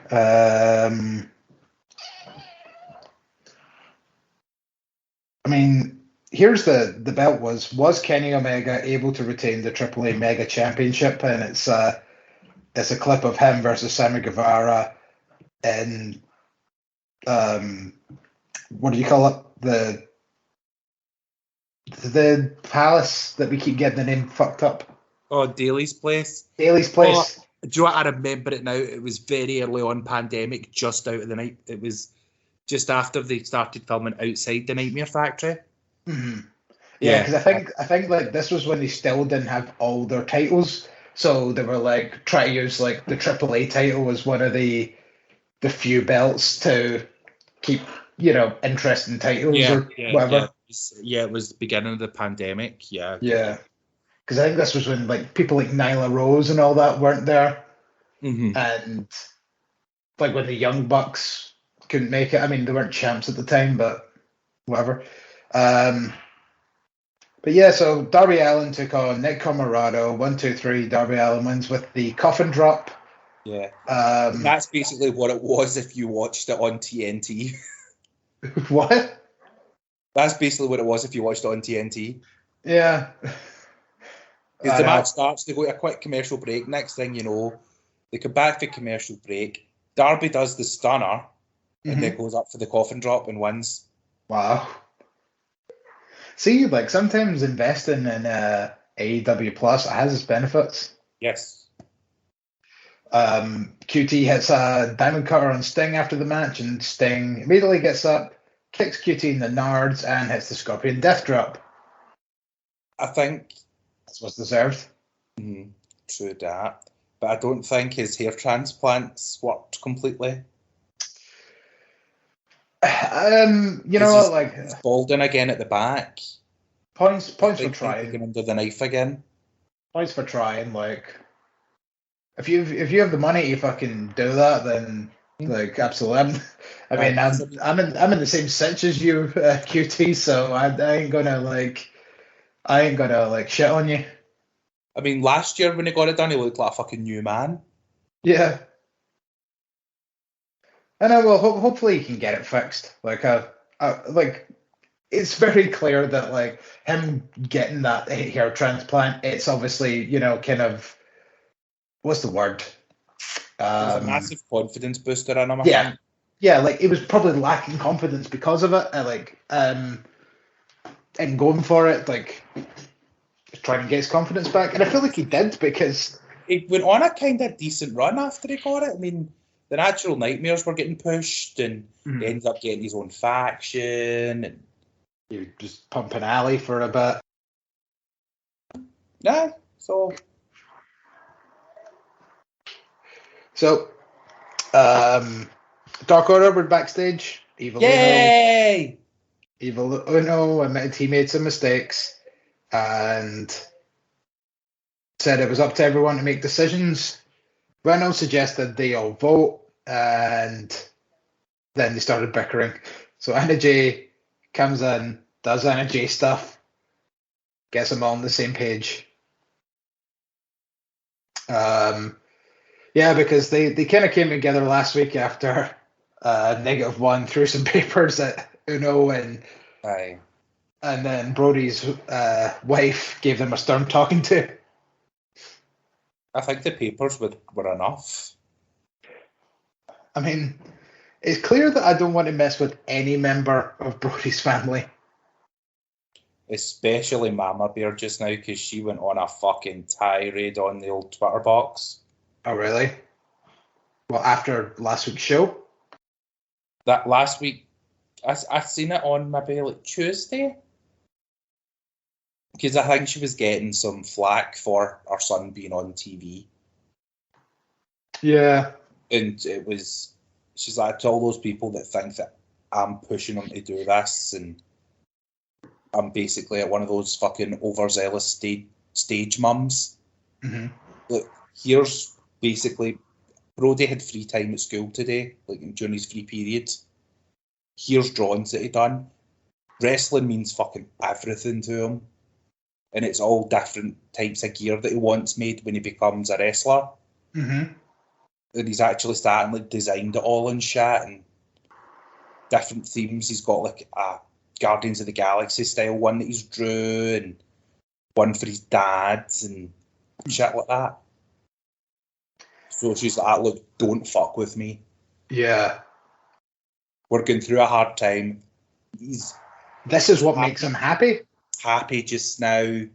Here's the belt was Kenny Omega able to retain the AAA Mega Championship, and it's a clip of him versus Sammy Guevara in what do you call it? The palace that we keep getting the name fucked up. Oh, Daly's Place. Daly's Place. Oh, do you know what? I remember it now. It was very early on pandemic, just out of the night. It was just after they started filming outside the Nightmare Factory. Mm-hmm. Yeah, because I think this was when they still didn't have all their titles, so they were trying to use the AAA title as one of the few belts to keep interesting titles or whatever. It was the beginning of the pandemic. Yeah. Because I think this was when people like Nyla Rose and all that weren't there, and when the Young Bucks couldn't make it. I mean, they weren't champs at the time, but whatever. But yeah, so Darby Allin took on Nick Comoroto. 1, 2, 3. Darby Allin wins with the coffin drop. Yeah. That's basically what it was if you watched it on TNT. What? That's basically what it was if you watched it on TNT. Yeah. Because the match starts, they go to a quick commercial break. Next thing you know, they come back for commercial break. Darby does the stunner, and then goes up for the coffin drop and wins. Wow. See, like sometimes investing in AEW Plus has its benefits. Yes. QT hits a diamond cutter on Sting after the match, and Sting immediately gets up, kicks QT in the nards, and hits the Scorpion Death Drop. I think That's what's deserved. True that. But I don't think his hair transplants worked completely. You know what? Like he's balding again at the back. Points for trying. Getting under the knife again. Points for trying. Like if you have the money to fucking do that, then like absolutely. I'm in the same sitch as you, QT. So I ain't gonna shit on you. I mean, last year when he got it done, he looked like a fucking new man. Yeah. And I will hopefully he can get it fixed. Like it's very clear that like him getting that hair transplant, it's obviously, kind of, what's the word? There's a massive confidence booster in him. I Yeah. think. Yeah, like he was probably lacking confidence because of it. And going for it, like trying to get his confidence back. And I feel like he did because he went on a kind of decent run after he got it. I mean, the Natural Nightmares were getting pushed, and he ended up getting his own faction. And he was just pumping alley for a bit. Yeah, so Dark Order were backstage. Yay! Evil Uno admitted he made some mistakes and said it was up to everyone to make decisions. Reynolds suggested they all vote, and then they started bickering. So Anna Jay comes in, does Anna Jay stuff, gets them all on the same page. Yeah, because they kind of came together last week after -1 threw some papers at Uno, and then Brody's wife gave them a stern talking to. I think the papers were enough. I mean, it's clear that I don't want to mess with any member of Brody's family. Especially Mama Bear just now, because she went on a fucking tirade on the old Twitter box. Oh, really? Well, after last week's show? That last week, I seen it on maybe like Tuesday. Because I think she was getting some flack for her son being on TV. Yeah. And she's like, to all those people that think that I'm pushing them to do this, and I'm basically one of those fucking overzealous stage mums. Look, here's basically, Brody had free time at school today, like during his free period. Here's drawings that he done. Wrestling means fucking everything to him. And it's all different types of gear that he wants made when he becomes a wrestler. And he's actually starting like designed it all and shit, and different themes. He's got like a Guardians of the Galaxy style one that he's drew, and one for his dad's and shit like that. So she's like, look, don't fuck with me. Yeah. We're going through a hard time. This is what makes him happy. Happy just now.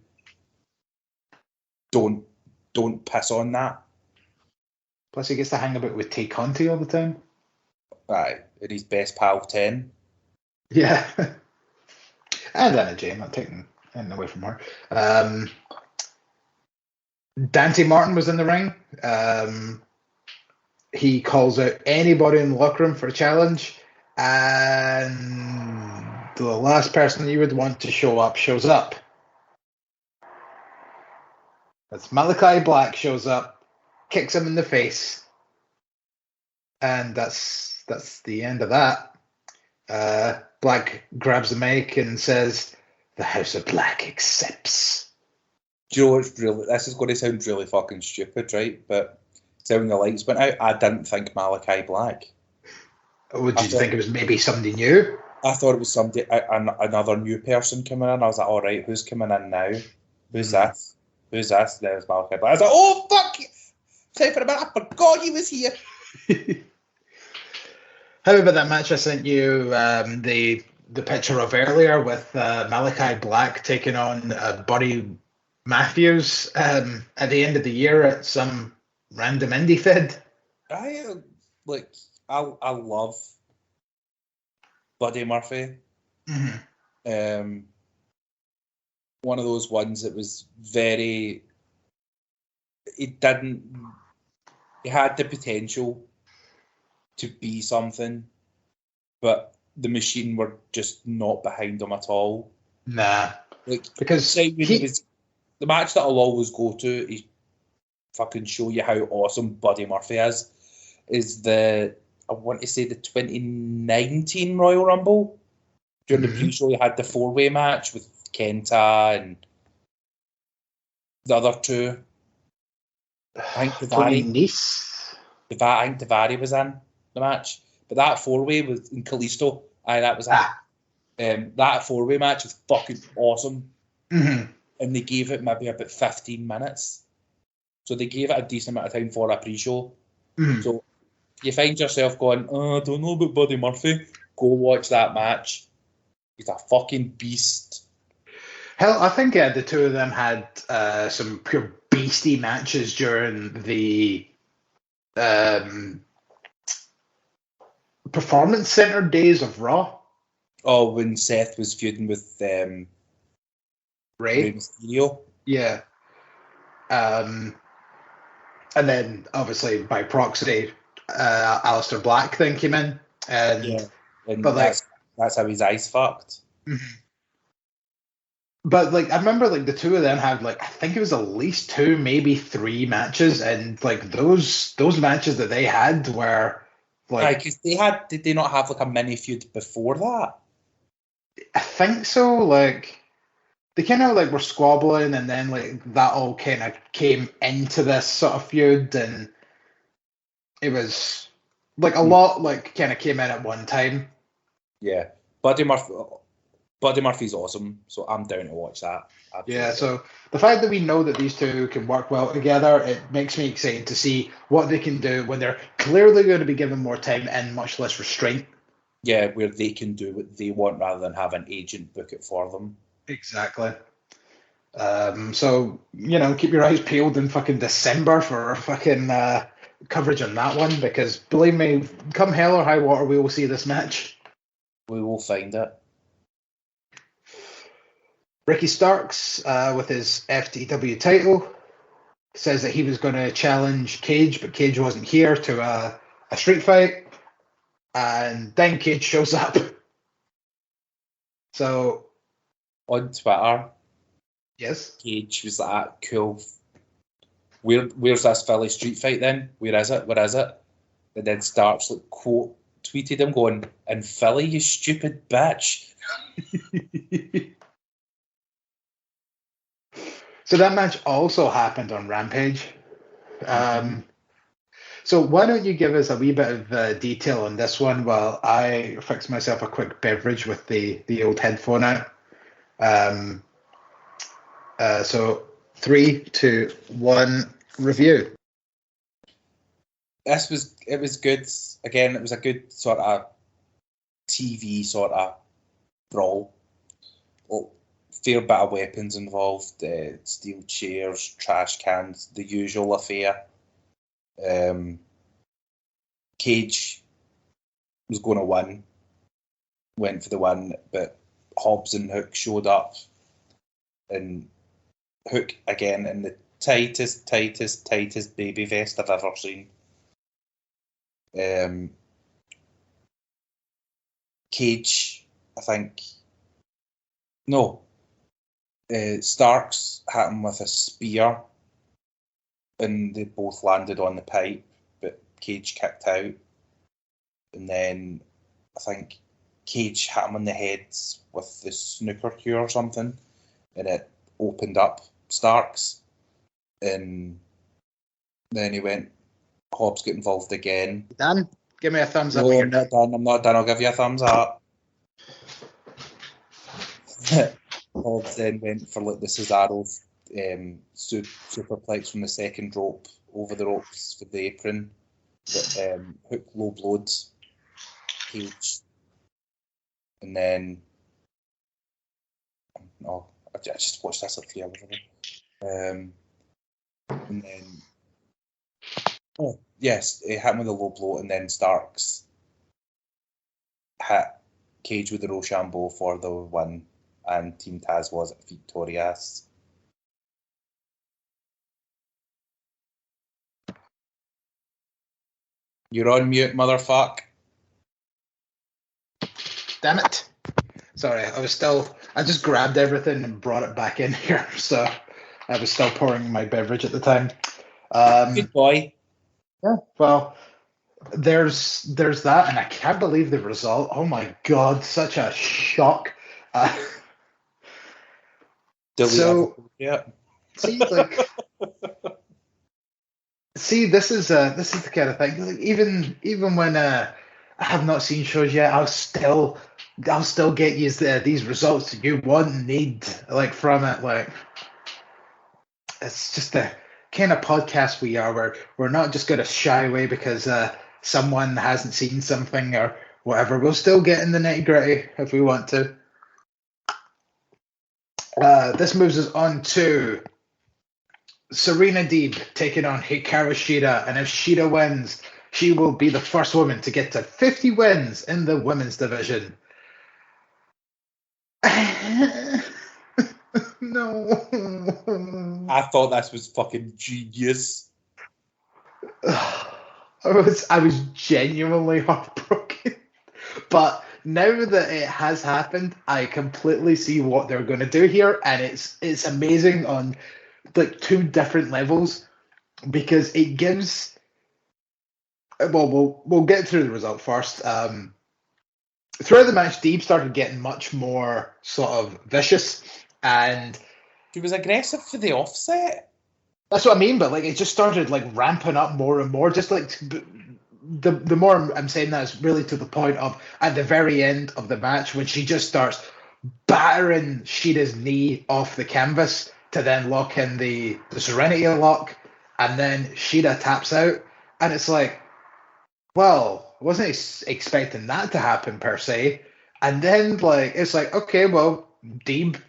Don't piss on that. Plus he gets to hang about with Tay Conti all the time. Right, and his best pal 10. Yeah. And Anna Jay, I'm not taking anything away from her. Dante Martin was in the ring. He calls out anybody in the locker room for a challenge, and the last person you would want to show up shows up. That's Malachi Black shows up, kicks him in the face, and that's the end of that. Black grabs the mic and says, "The House of Black accepts." Do you know what's really? This is going to sound really fucking stupid, right? But so when the lights went out, I didn't think Malachi Black. Or did you think it was maybe somebody new? I thought it was somebody, another new person coming in. I was like, all right, who's coming in now? Who's this? Who's this? There's Malachi Black. I was like, oh, fuck! Sorry for a minute, I forgot he was here. How about that match I sent you, the picture of earlier with Malachi Black taking on Buddy Matthews at the end of the year at some random indie fed? I love Buddy Murphy. Mm-hmm. One of those ones that was very. He had the potential to be something, but the Machine were just not behind him at all. Nah, because the match that I'll always go to is fucking show you how awesome Buddy Murphy is I want to say the 2019 Royal Rumble. During the pre-show, you had the 4-way match with Kenta and the other two. I think Daivari was in the match, but that 4-way was in Kalisto. That was that 4-way match was fucking awesome. Mm-hmm. And they gave it maybe about 15 minutes, so they gave it a decent amount of time for a pre-show. Mm-hmm. So if you find yourself going, I don't know about Buddy Murphy, go watch that match. He's a fucking beast. Hell, I think the two of them had some pure beastie matches during the Performance Center days of Raw. Oh, when Seth was feuding with Rey Mysterio. Yeah. And then, obviously, by proxy, Aleister Black then came in. But that's how his eyes fucked. Mm-hmm. But I remember the two of them had I think it was at least 2, maybe 3 matches, and those matches that they had were because did they not have a mini feud before that? I think so. They kind of were squabbling, and then that all kind of came into this sort of feud, and it was a lot kind of came in at one time. Yeah, Buddy Murphy's awesome, so I'm down to watch that. Absolutely. Yeah, so the fact that we know that these two can work well together, it makes me excited to see what they can do when they're clearly going to be given more time and much less restraint. Yeah, where they can do what they want rather than have an agent book it for them. Exactly. So, keep your eyes peeled in fucking December for fucking coverage on that one, because believe me, come hell or high water, we will see this match. We will find it. Ricky Starks, with his FTW title, says that he was going to challenge Cage, but Cage wasn't here to a street fight. And then Cage shows up. So, on Twitter, yes, Cage was like, cool. Where's this Philly street fight then? Where is it? And then Starks quote tweeted him going, "In Philly, you stupid bitch." So that match also happened on Rampage. So why don't you give us a wee bit of detail on this one while I fix myself a quick beverage with the old headphone out. So 3, 2, 1, review. It was good. Again, it was a good sort of TV sort of brawl. Fair bit of weapons involved, steel chairs, trash cans, the usual affair. Cage was going to win, went for the win, but Hobbs and Hook showed up, and Hook again in the tightest baby vest I've ever seen. Cage, I think, no. Starks hit him with a spear, and they both landed on the pipe, but Cage kicked out. And then I think Cage hit him on the head with the snooker cue or something, and it opened up Starks. And then he went, Hobbs got involved again. Done? Give me a thumbs up. No, I'm not done. I'll give you a thumbs up. Hobbs then went for like the Cesaro superplex from the second rope over the ropes for the apron. Hook low blowed Cage. And then I just watched this like 3 hours ago. And then yes, it hit him with a low blow, and then Starks hit Cage with the Rochambeau for the win, and Team Taz was victorious. You're on mute, motherfuck. Damn it. Sorry, I just grabbed everything and brought it back in here, so I was still pouring my beverage at the time. Good boy. Yeah, well, there's that, and I can't believe the result. Oh my god, such a shock. So, see, like, this is the kind of thing. Like, even when I have not seen shows yet, I'll still get you these results you want and need, like, from it. Like, it's just the kind of podcast we are, where we're not just going to shy away because someone hasn't seen something or whatever. We'll still get in the nitty-gritty if we want to. This moves us on to Serena Deeb taking on Hikaru Shida, and if Shida wins, she will be the first woman to get to 50 wins in the women's division. No. I thought this was fucking genius. I was genuinely heartbroken. But now that it has happened, I completely see what they're going to do here, and it's amazing on like 2 different levels, because it gives. Well, we'll get through the result first. Throughout the match, Deeb started getting much more sort of vicious, and she was aggressive for the offset. That's what I mean, but like it just started like ramping up more and more. Just like the more I'm saying that is really to the point of at the very end of the match when she just starts battering Shida's knee off the canvas to then lock in the Serenity lock, and then Shida taps out, and it's like, well, I wasn't expecting that to happen per se. And then like it's like, okay, well, Deeb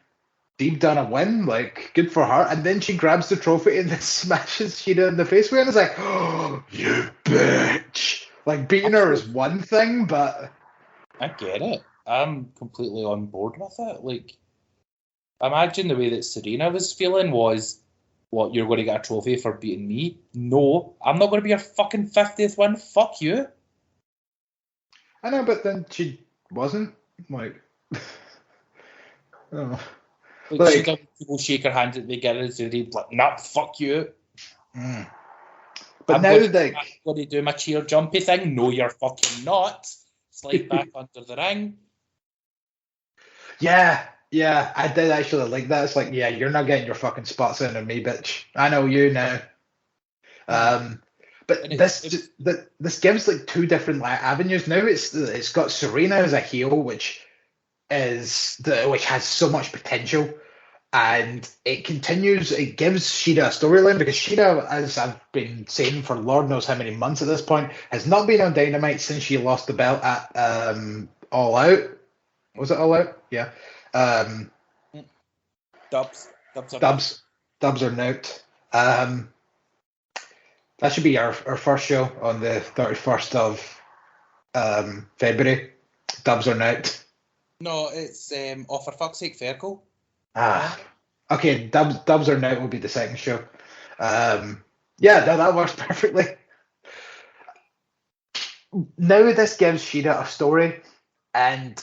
done a win, like good for her. And then she grabs the trophy and then smashes Shida in the face with it. And it's like, oh, you bitch! Like beating her is one thing, but I get it. I'm completely on board with it. Like, imagine the way that Serena was feeling was, what, you're going to get a trophy for beating me? No, I'm not going to be your fucking 50th win. Fuck you. I know, but then she wasn't. Like, oh. Like she got people shake her hand at the beginning and say, like, nah, fuck you. Mm. But now, like, I'm going to do my cheer jumpy thing. No, you're fucking not. Slide back under the ring. Yeah, I did actually like that. It's like, yeah, you're not getting your fucking spots in on me, bitch. I know you now. But this gives like 2 different avenues. Now it's got Serena as a heel, which has so much potential, and it gives Shida a storyline, because Shida, as I've been saying for Lord knows how many months at this point, has not been on Dynamite since she lost the belt at All Out. Was it All Out? Yeah. Dubs are out. That should be our first show on the 31st of February. Dubs are out. No, it's oh, for fuck's sake, Fergal. Okay, Dubs are out will be the second show. Yeah, that works perfectly. Now this gives Shida a story, and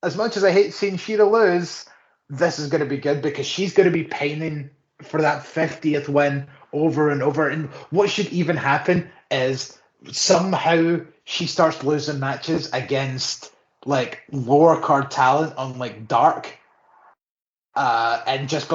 as much as I hate seeing Shida lose, this is going to be good, because she's going to be pining for that 50th win over and over. And what should even happen is somehow she starts losing matches against like lower card talent on like Dark, and just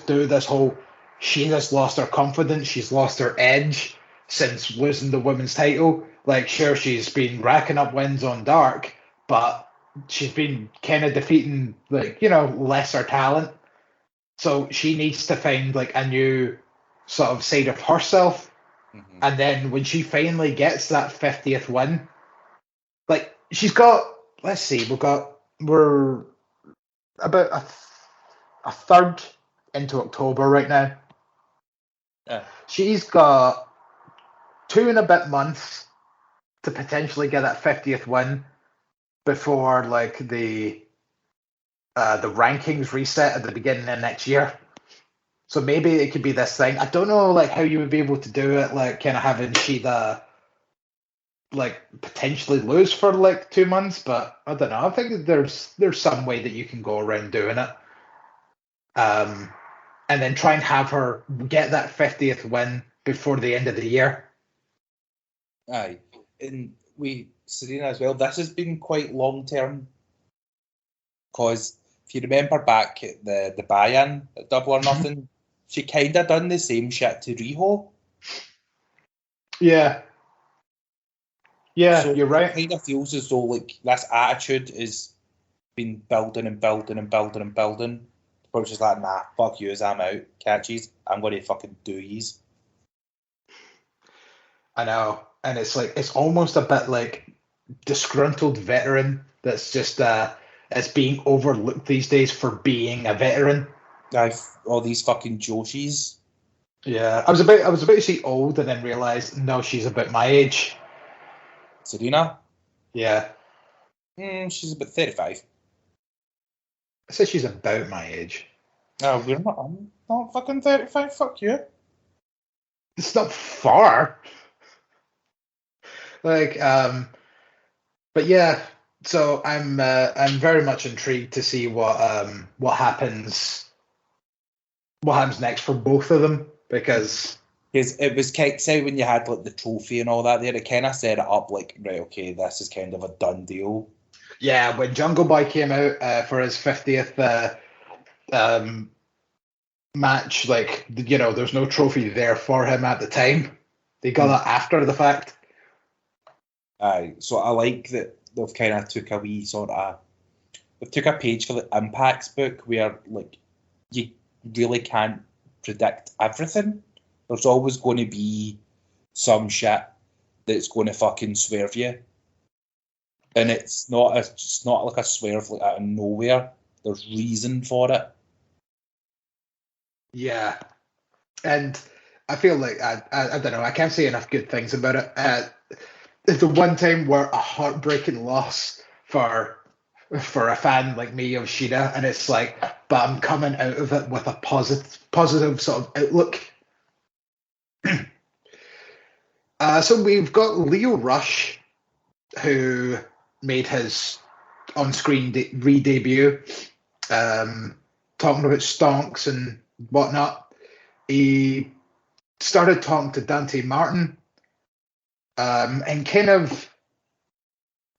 do this whole, she has lost her confidence, she's lost her edge since losing the women's title. Like, sure, she's been racking up wins on Dark, but she's been kind of defeating lesser talent. So she needs to find a new sort of side of herself. Mm-hmm. And then when she finally gets that 50th win, she's got, let's see, we're about a third into October right now. Yeah. She's got 2 and a bit months to potentially get that 50th win before the rankings reset at the beginning of next year. So maybe it could be this thing. I don't know how you would be able to do it, kind of having Shida potentially lose for 2 months, but I don't know. I think there's some way that you can go around doing it. And then try and have her get that 50th win before the end of the year. Aye. And Serena as well, this has been quite long term. Because if you remember back at the buy-in at Double or Nothing, she kind of done the same shit to Riho. Yeah. Yeah, So you're right. It kind of feels as though this attitude is been building and building and building and building. But it's just like, nah, fuck yous, I'm out. Catchies, I'm going to fucking do yous. I know. And it's almost a bit like disgruntled veteran that's just it's being overlooked these days for being a veteran. All these fucking Joshis. Yeah. I was about to say old and then realised, no, she's about my age. Serena? Yeah. She's about 35. I said she's about my age. No, I'm not fucking 35, fuck you. It's not far. But yeah, so I'm very much intrigued to see what happens next for both of them, because it was kind of when you had the trophy and all that there, it kind of set it up right, okay, this is kind of a done deal. Yeah, when Jungle Boy came out for his 50th match, there's no trophy there for him at the time. They got that after the fact. Aye, so I like that they've kind of took a wee they've took a page for the Impact's book where you really can't predict everything. There's always going to be some shit that's going to fucking swerve you. And it's not like a swerve out of nowhere. There's reason for it. Yeah. And I feel like I don't know, I can't say enough good things about it. It's the one time where a heartbreaking loss for a fan like me of Shida, and it's but I'm coming out of it with a positive sort of outlook. So we've got Leo Rush, who made his on-screen re-debut, talking about stonks and whatnot. He started talking to Dante Martin, and kind of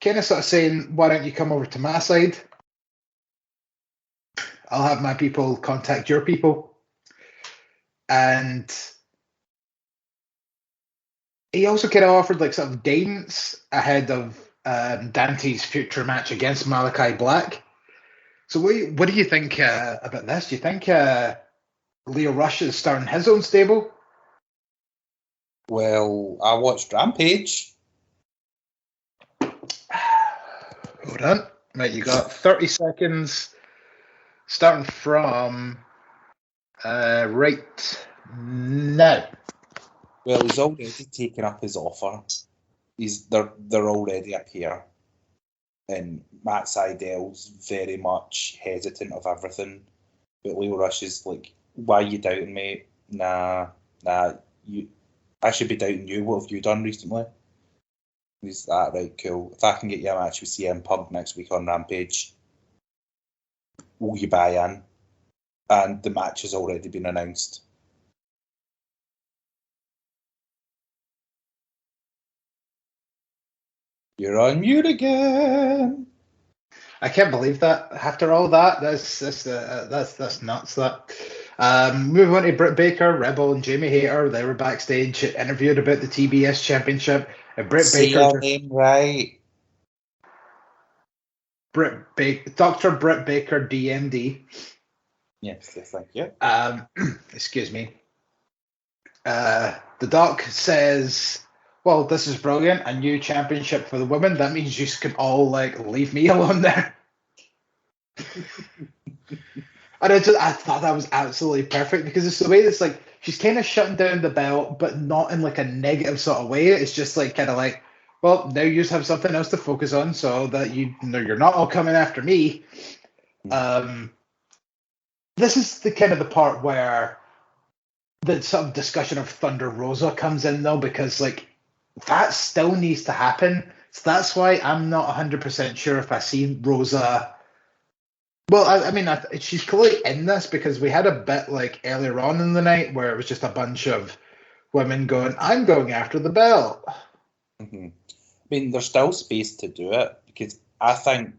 sort of saying, why don't you come over to my side? I'll have my people contact your people. And he also kind of offered sort of guidance ahead of Dante's future match against Malachi Black. So what do you think about this? Do you think Leo Rush is starting his own stable? Well, I watched Rampage. Hold on. Right, you got 30 seconds starting from right now. Well, he's already taken up his offer. They're already up here. And Matt Seidel's very much hesitant of everything. But Leo Rush is why are you doubting me? Nah, I should be doubting you. What have you done recently? He's right, cool. If I can get you a match with CM Punk next week on Rampage, will you buy in? And the match has already been announced. You're on mute again. I can't believe that. After all that, that's nuts. That. Moving on to Britt Baker, Rebel, and Jamie Hayter. They were backstage, interviewed about the TBS Championship. Britt Say Baker. your name right. Dr. Britt Baker, DMD. Yes, thank you. Excuse me. The doc says, well, this is brilliant. A new championship for the women. That means you can all leave me alone there. And I thought that was absolutely perfect because it's the way that's she's kind of shutting down the belt, but not in a negative sort of way. It's just well, now you just have something else to focus on, so that you're not all coming after me. This is the kind of the part where the sort of discussion of Thunder Rosa comes in, though, because that still needs to happen. So that's why I'm not 100% sure if I see Rosa. Well, I mean, she's clearly in this because we had a bit earlier on in the night where it was just a bunch of women going, I'm going after the belt. Mm-hmm. I mean, there's still space to do it because I think.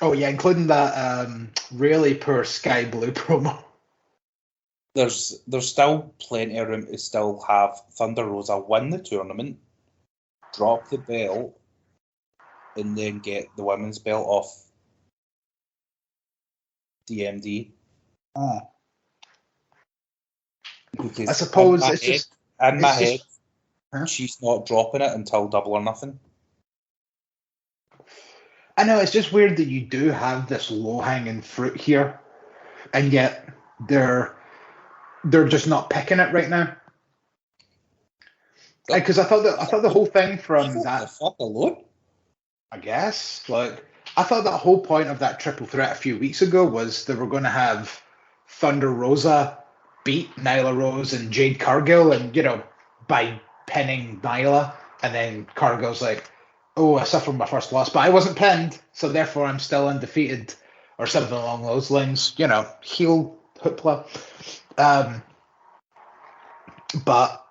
Oh, yeah, including that really poor Sky Blue promo. There's still plenty of room to still have Thunder Rosa win the tournament, drop the belt, and then get the women's belt off DMD. Oh. Because I suppose in my head, she's not dropping it until Double or Nothing. I know, it's just weird that you do have this low-hanging fruit here, and yet they're just not picking it right now. Because I thought the whole thing from that. The fuck alone? I guess I thought that whole point of that triple threat a few weeks ago was they were going to have Thunder Rosa beat Nyla Rose and Jade Cargill, and by pinning Nyla, and then Cargill's oh, I suffered my first loss, but I wasn't pinned, so therefore I'm still undefeated, or something along those lines. Heel hoopla. But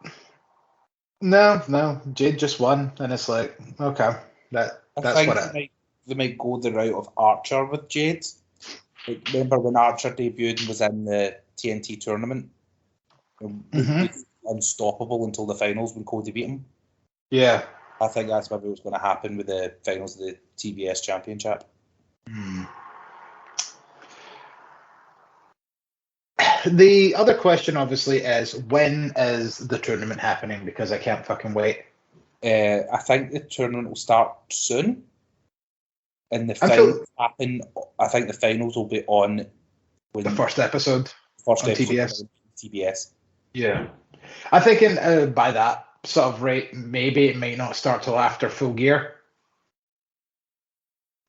no, Jade just won, and it's okay, that's what they might go the route of Archer with Jade. Remember when Archer debuted and was in the TNT tournament? Was unstoppable until the finals when Cody beat him. Yeah. I think that's maybe what's going to happen with the finals of the TBS Championship. The other question, obviously, is when is the tournament happening? Because I can't fucking wait. I think the tournament will start soon. And the finals happen. I think the finals will be on the first episode on TBS. Yeah. I'm thinking by that sort of rate, maybe it might not start till after Full Gear.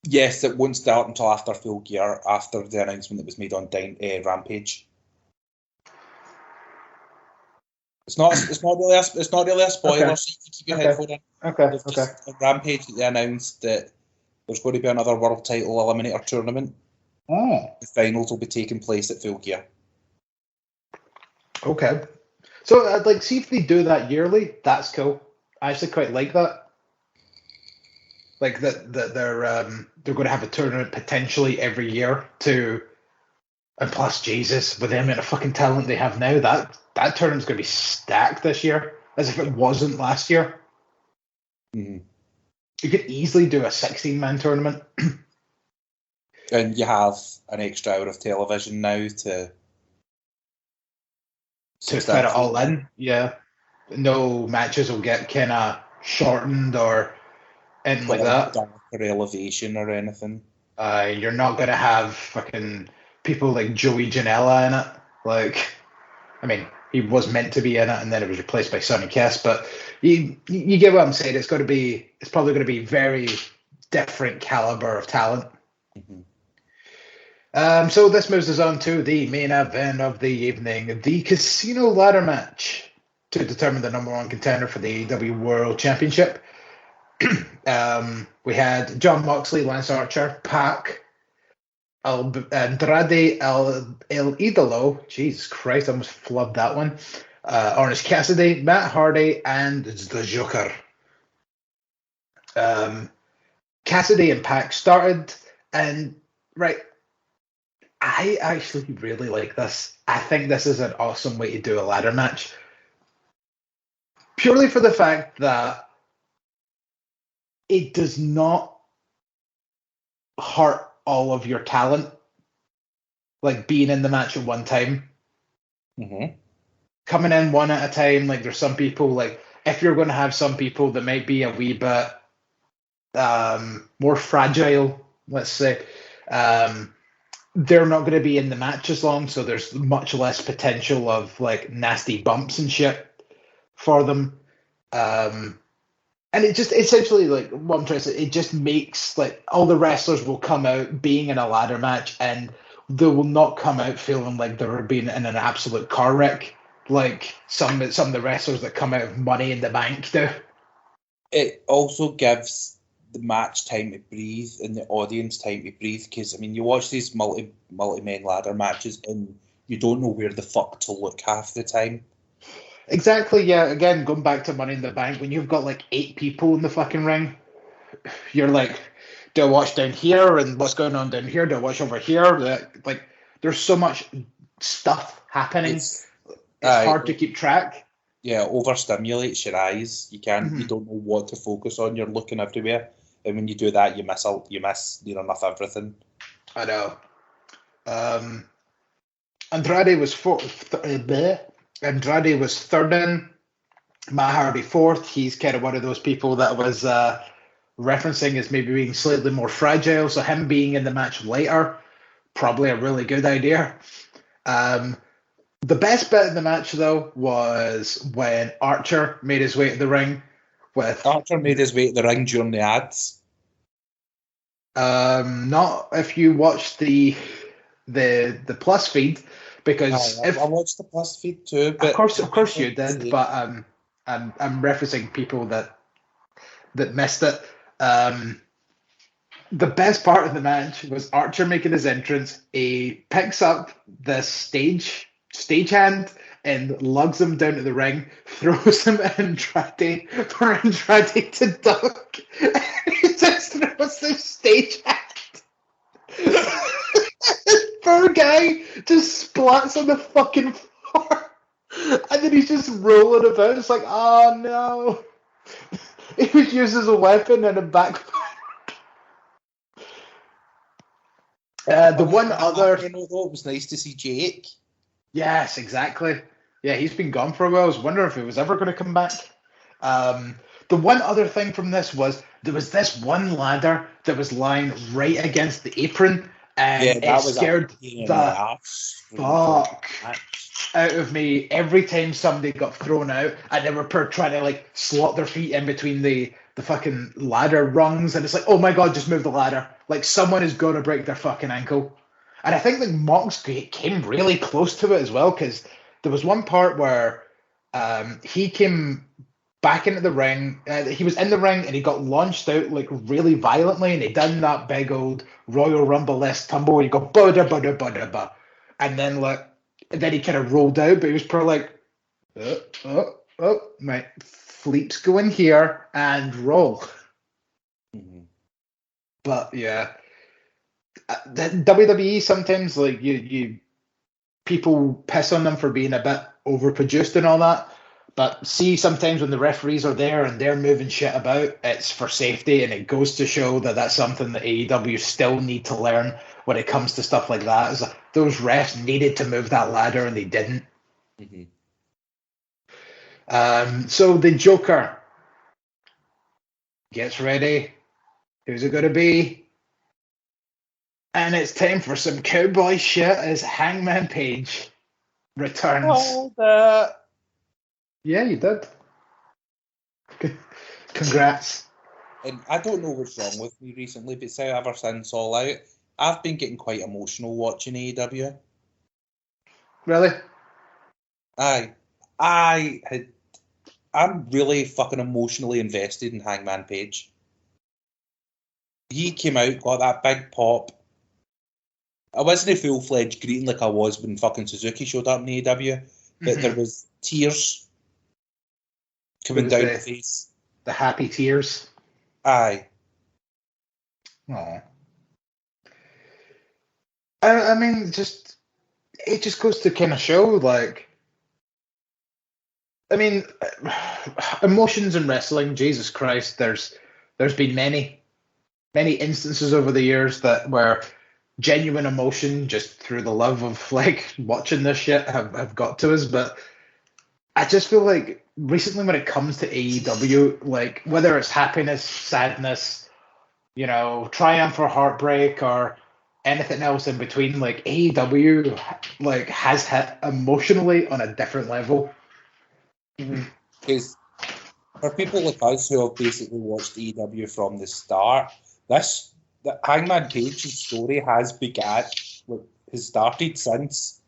Yes, it won't start until after Full Gear, after the announcement that was made on Rampage. It's not really a spoiler, okay. so you can keep your headphone in. Okay. On Rampage, they announced that there's going to be another world title eliminator tournament. Oh. The finals will be taking place at Full Gear. Okay. So I'd see if they do that yearly. That's cool. I actually quite like that. That they're going to have a tournament potentially every year and plus Jesus, with the amount of fucking talent they have now, that tournament's going to be stacked this year, as if it wasn't last year. Mm-hmm. You could easily do a 16-man tournament. And you have an extra hour of television now to fit it all in. Yeah. No matches will get kind of shortened or anything like that. Or elevation or anything. You're not going to have fucking people like Joey Janela in it. I mean, he was meant to be in it, and then it was replaced by Sonny Kiss. But you get what I'm saying. It's probably going to be very different caliber of talent. Mm-hmm. So this moves us on to the main event of the evening, the Casino Ladder match to determine the number one contender for the AEW World Championship. We had Jon Moxley, Lance Archer, Pac, Andrade El Idolo, Jesus Christ, I almost flubbed that one. Orange Cassidy, Matt Hardy, and the Joker. Cassidy and Pac started, and I actually really like this. I think this is an awesome way to do a ladder match. Purely for the fact that it does not hurt all of your talent, like being in the match at one time. Mm-hmm. Coming in one at a time, like there's some people, like if you're going to have some people that might be a wee bit more fragile, let's say, they're not going to be in the match as long, so there's much less potential of like nasty bumps and shit for them. And it just essentially, like, what I'm trying to say, it just makes, like, all the wrestlers will come out being in a ladder match and they will not come out feeling like they're being in an absolute car wreck like some of the wrestlers that come out of Money in the Bank do. It also gives the match time to breathe and the audience time to breathe, because, I mean, you watch these multi-man ladder matches and you don't know where the fuck to look half the time. Exactly, yeah. Again, going back to Money in the Bank, when you've got like 8 people in the fucking ring, you're like, do I watch down here and what's going on down here? Do I watch over here? Like, there's so much stuff happening. It's hard to keep track. Yeah, it overstimulates your eyes. You can't. You don't know what to focus on. You're looking everywhere, and when you do that, you miss out. You miss enough everything. I know. Andrade was Andrade was third in. Matt Hardy fourth. He's kind of one of those people that was referencing as maybe being slightly more fragile. So him being in the match later, probably a really good idea. The best bit in the match, though, was when Archer made his way to the ring. Archer made his way to the ring during the ads. Not if you watch the plus feed, because I watched the plus feed too. But of course you did. But I'm referencing people that missed it. The best part of the match was Archer making his entrance. He picks up the stagehand and lugs him down to the ring, throws him at Andrade for Andrade to duck. And he just throws the stagehand. Poor guy just splats on the fucking floor. And then he's just rolling about. It's like, oh no. He was used as a weapon and a backfire. It was nice to see Jake. Yes, exactly. Yeah, he's been gone for a while. I was wondering if he was ever going to come back. The one other thing from this was there was this one ladder that was lying right against the apron, and it scared the fuck out of me every time somebody got thrown out and they were trying to like slot their feet in between the fucking ladder rungs, and it's like, oh my god, just move the ladder. Like someone is going to break their fucking ankle. And I think that Mox came really close to it as well, because there was one part where he came back into the ring. He was in the ring and he got launched out like really violently, and he done that big old Royal Rumble-esque tumble where you go bada bada bada ba, and then he kind of rolled out, but he was probably like, my fleet's going here and roll. Mm-hmm. But yeah. The WWE sometimes, like, you people piss on them for being a bit overproduced and all that, but see, sometimes when the referees are there and they're moving shit about, it's for safety, and it goes to show that that's something that AEW still need to learn when it comes to stuff like that. Is those refs needed to move that ladder and they didn't. Mm-hmm. So the Joker gets ready. Who's it going to be? And it's time for some cowboy shit as Hangman Page returns. Oh, that. Yeah, you did. Congrats. And I don't know what's wrong with me recently, but say ever since All Out, I've been getting quite emotional watching AEW. Really? I'm really fucking emotionally invested in Hangman Page. He came out, got that big pop. I wasn't a full-fledged greeting like I was when fucking Suzuki showed up in AEW, but there was tears coming down the face. The happy tears? Aye. Aww. I mean, it just goes to kind of show, like, I mean, emotions in wrestling, Jesus Christ, there's been many. many instances over the years that where genuine emotion just through the love of like watching this shit have got to us. But I just feel like recently when it comes to AEW, like whether it's happiness, sadness, triumph or heartbreak or anything else in between, like AEW like has hit emotionally on a different level. Because for people like us who have basically watched AEW from the start, the Hangman Page's story has started since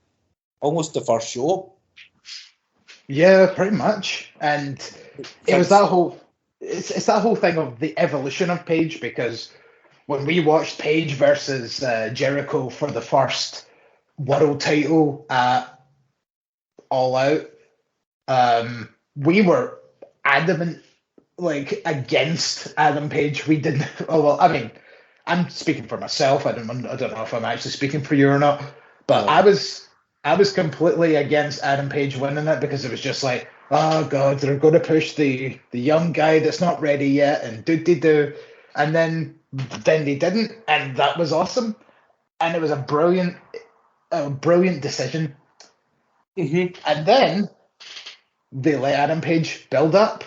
almost the first show. Yeah, pretty much. And it was that whole it's that whole thing of the evolution of Page, because when we watched Page versus Jericho for the first world title at All Out, we were adamant like against Adam Page. We didn't. Oh well, I mean, I'm speaking for myself. I don't know if I'm actually speaking for you or not, but I was completely against Adam Page winning it because it was just like, oh god, they're going to push the young guy that's not ready yet, and do, and then they didn't, and that was awesome, and it was a brilliant decision. Mm-hmm. And then they let Adam Page build up.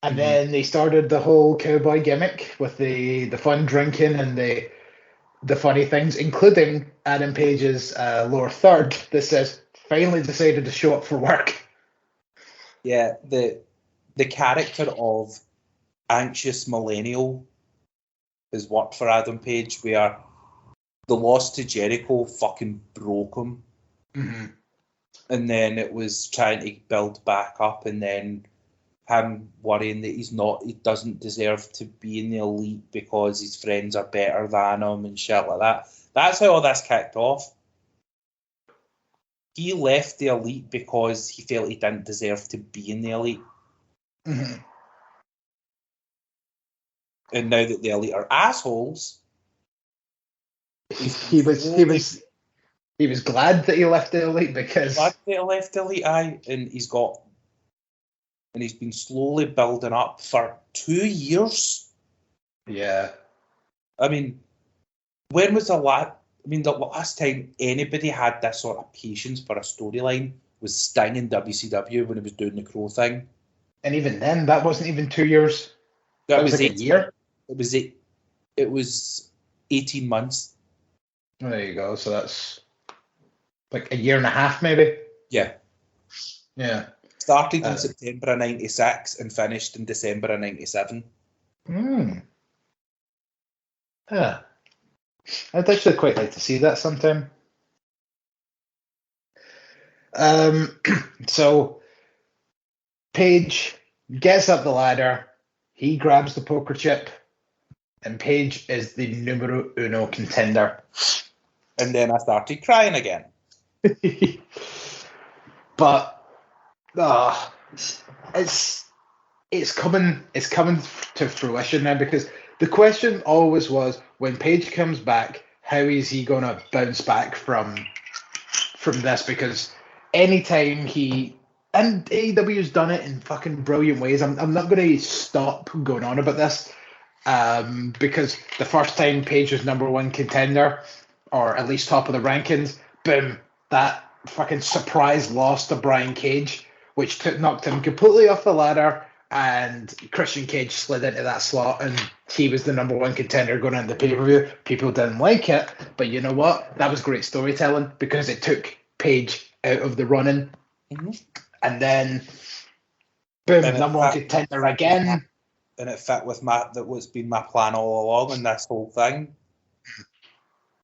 And then they started the whole cowboy gimmick with the fun drinking and the funny things, including Adam Page's lower third that says, finally decided to show up for work. Yeah, the character of anxious millennial has worked for Adam Page, where the loss to Jericho fucking broke him. Mm-hmm. And then it was trying to build back up, and then him worrying that he doesn't deserve to be in the elite because his friends are better than him and shit like that. That's how all this kicked off. He left the elite because he felt he didn't deserve to be in the elite. Mm-hmm. And now that the elite are assholes, he was glad that he left the elite because glad that he left the elite, and he's been slowly building up for 2 years. Yeah. I mean, when was the last time anybody had this sort of patience for a storyline was Sting in WCW when he was doing the Crow thing. And even then, that wasn't even 2 years. That was like a year. It was 18 months. There you go. So that's like a year and a half, maybe. Yeah. Yeah. Started in September of 96 and finished in December of 97. Yeah. I'd actually quite like to see that sometime. So Page gets up the ladder, he grabs the poker chip, and Page is the numero uno contender. And then I started crying again. But it's coming to fruition now, because the question always was, when Page comes back, how is he gonna bounce back from this? Because anytime and AEW's done it in fucking brilliant ways. I'm not gonna stop going on about this. Because the first time Page was number one contender, or at least top of the rankings, boom, that fucking surprise loss to Brian Cage, which knocked him completely off the ladder, and Christian Cage slid into that slot, and he was the number one contender going into the pay-per-view. People didn't like it, but you know what? That was great storytelling, because it took Page out of the running. Mm-hmm. And then, boom, number one contender again. And it fit with what's been my plan all along in this whole thing.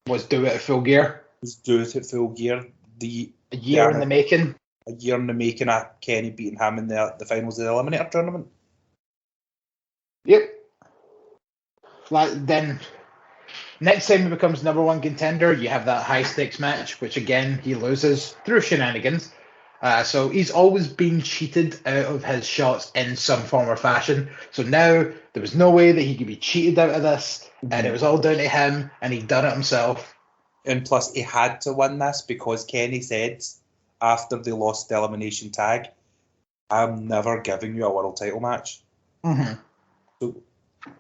Was do it at Full Gear. A year in the making. A year in the making of Kenny beating him in the finals of the Eliminator tournament. Yep. Then, next time he becomes number one contender, you have that high stakes match, which again he loses through shenanigans. So he's always been cheated out of his shots in some form or fashion. So now there was no way that he could be cheated out of this, and it was all down to him, and he'd done it himself. And plus, he had to win this because Kenny said after they lost the elimination tag, "I'm never giving you a world title match." Mm-hmm. So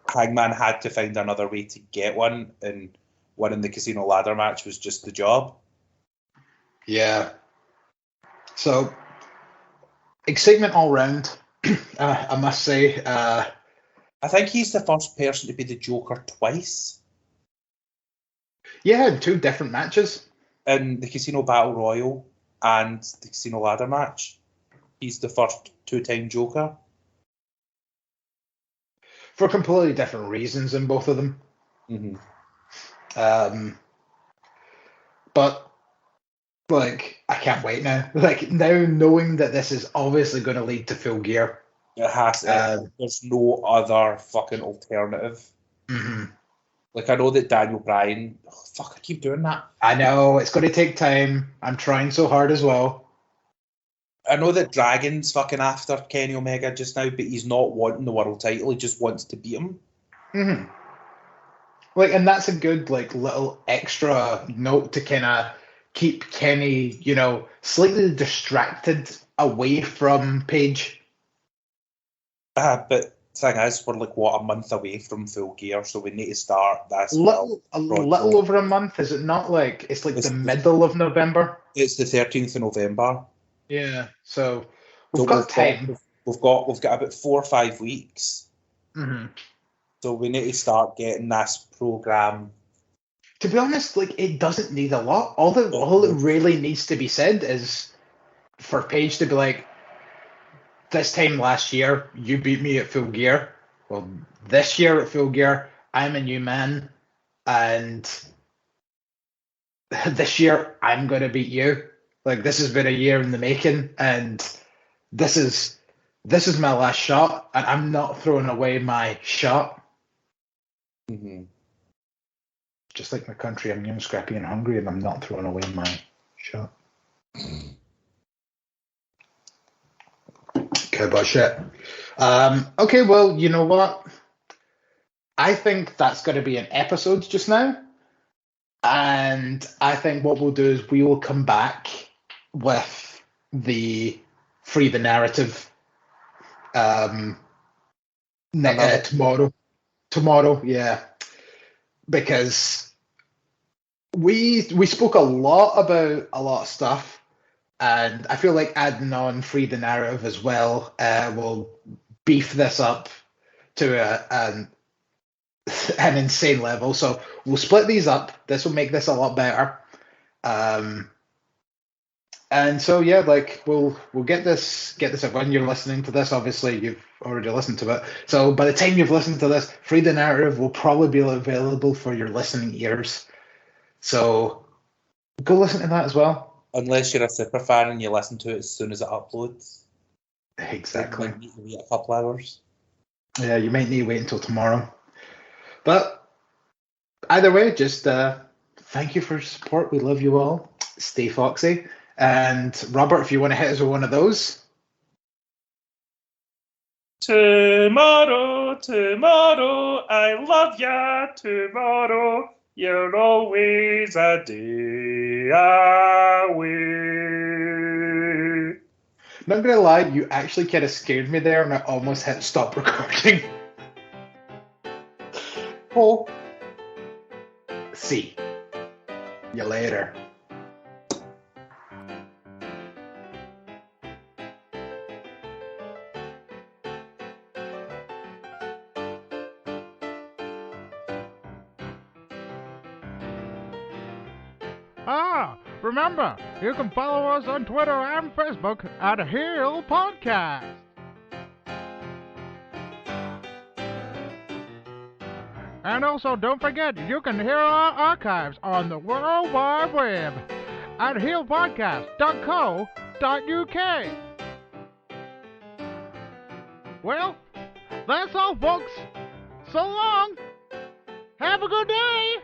Hangman had to find another way to get one, and winning the casino ladder match was just the job. Yeah. So, excitement all round, I must say. I think he's the first person to be the Joker twice. Yeah, 2 different matches. In the Casino Battle Royal and the Casino Ladder match. He's the first 2-time Joker. For completely different reasons in both of them. Mm-hmm. But, like, I can't wait now. Like, now knowing that this is obviously going to lead to Full Gear. It has to. There's no other fucking alternative. Mm-hmm. Like, I know that Daniel Bryan... Oh, fuck, I keep doing that. I know, it's going to take time. I'm trying so hard as well. I know that Dragon's fucking after Kenny Omega just now, but he's not wanting the world title. He just wants to beat him. Mm-hmm. Like, and that's a good, like, little extra note to kind of keep Kenny, you know, slightly distracted away from Paige. But the thing is, we're like, what, a month away from Full Gear, so we need to start this. A little over a month, is it not? Like, it's like the middle of November. It's the 13th of November. Yeah, so we've got time. We've got about 4 or 5 weeks. Mm-hmm. So we need to start getting this program. To be honest, like, it doesn't need a lot. All it really needs to be said is for Paige to be like, this time last year, you beat me at Full Gear. Well, this year at Full Gear, I'm a new man, and this year I'm going to beat you. Like, this has been a year in the making, and this is my last shot, and I'm not throwing away my shot. Mm-hmm. Just like my country, I'm young, scrappy, and hungry, and I'm not throwing away my shot. Cowboy shit. Okay, well, you know what? I think that's going to be an episode just now. And I think what we'll do is we will come back with the Free the Narrative tomorrow, yeah. Because we spoke a lot about a lot of stuff, and I feel like adding on Free the Narrative as well will beef this up to an insane level. So we'll split these up. This will make this a lot better. And so yeah, like we'll get this up. When you're listening to this, obviously you've already listened to it. So by the time you've listened to this, Free the Narrative will probably be available for your listening ears. So go listen to that as well. Unless you're a super fan and you listen to it as soon as it uploads. Exactly. You need to wait a couple hours. Yeah, you might need to wait until tomorrow. But either way, just thank you for your support. We love you all. Stay foxy. And Robert, if you want to hit us with one of those. Tomorrow, I love ya. Tomorrow, you're always a day away. Not gonna lie, you actually kind of scared me there, and I almost hit stop recording. Oh. See you later. Remember, you can follow us on Twitter and Facebook at Heel Podcast. And also, don't forget, you can hear our archives on the World Wide Web at heelpodcast.co.uk. Well, that's all, folks. So long. Have a good day.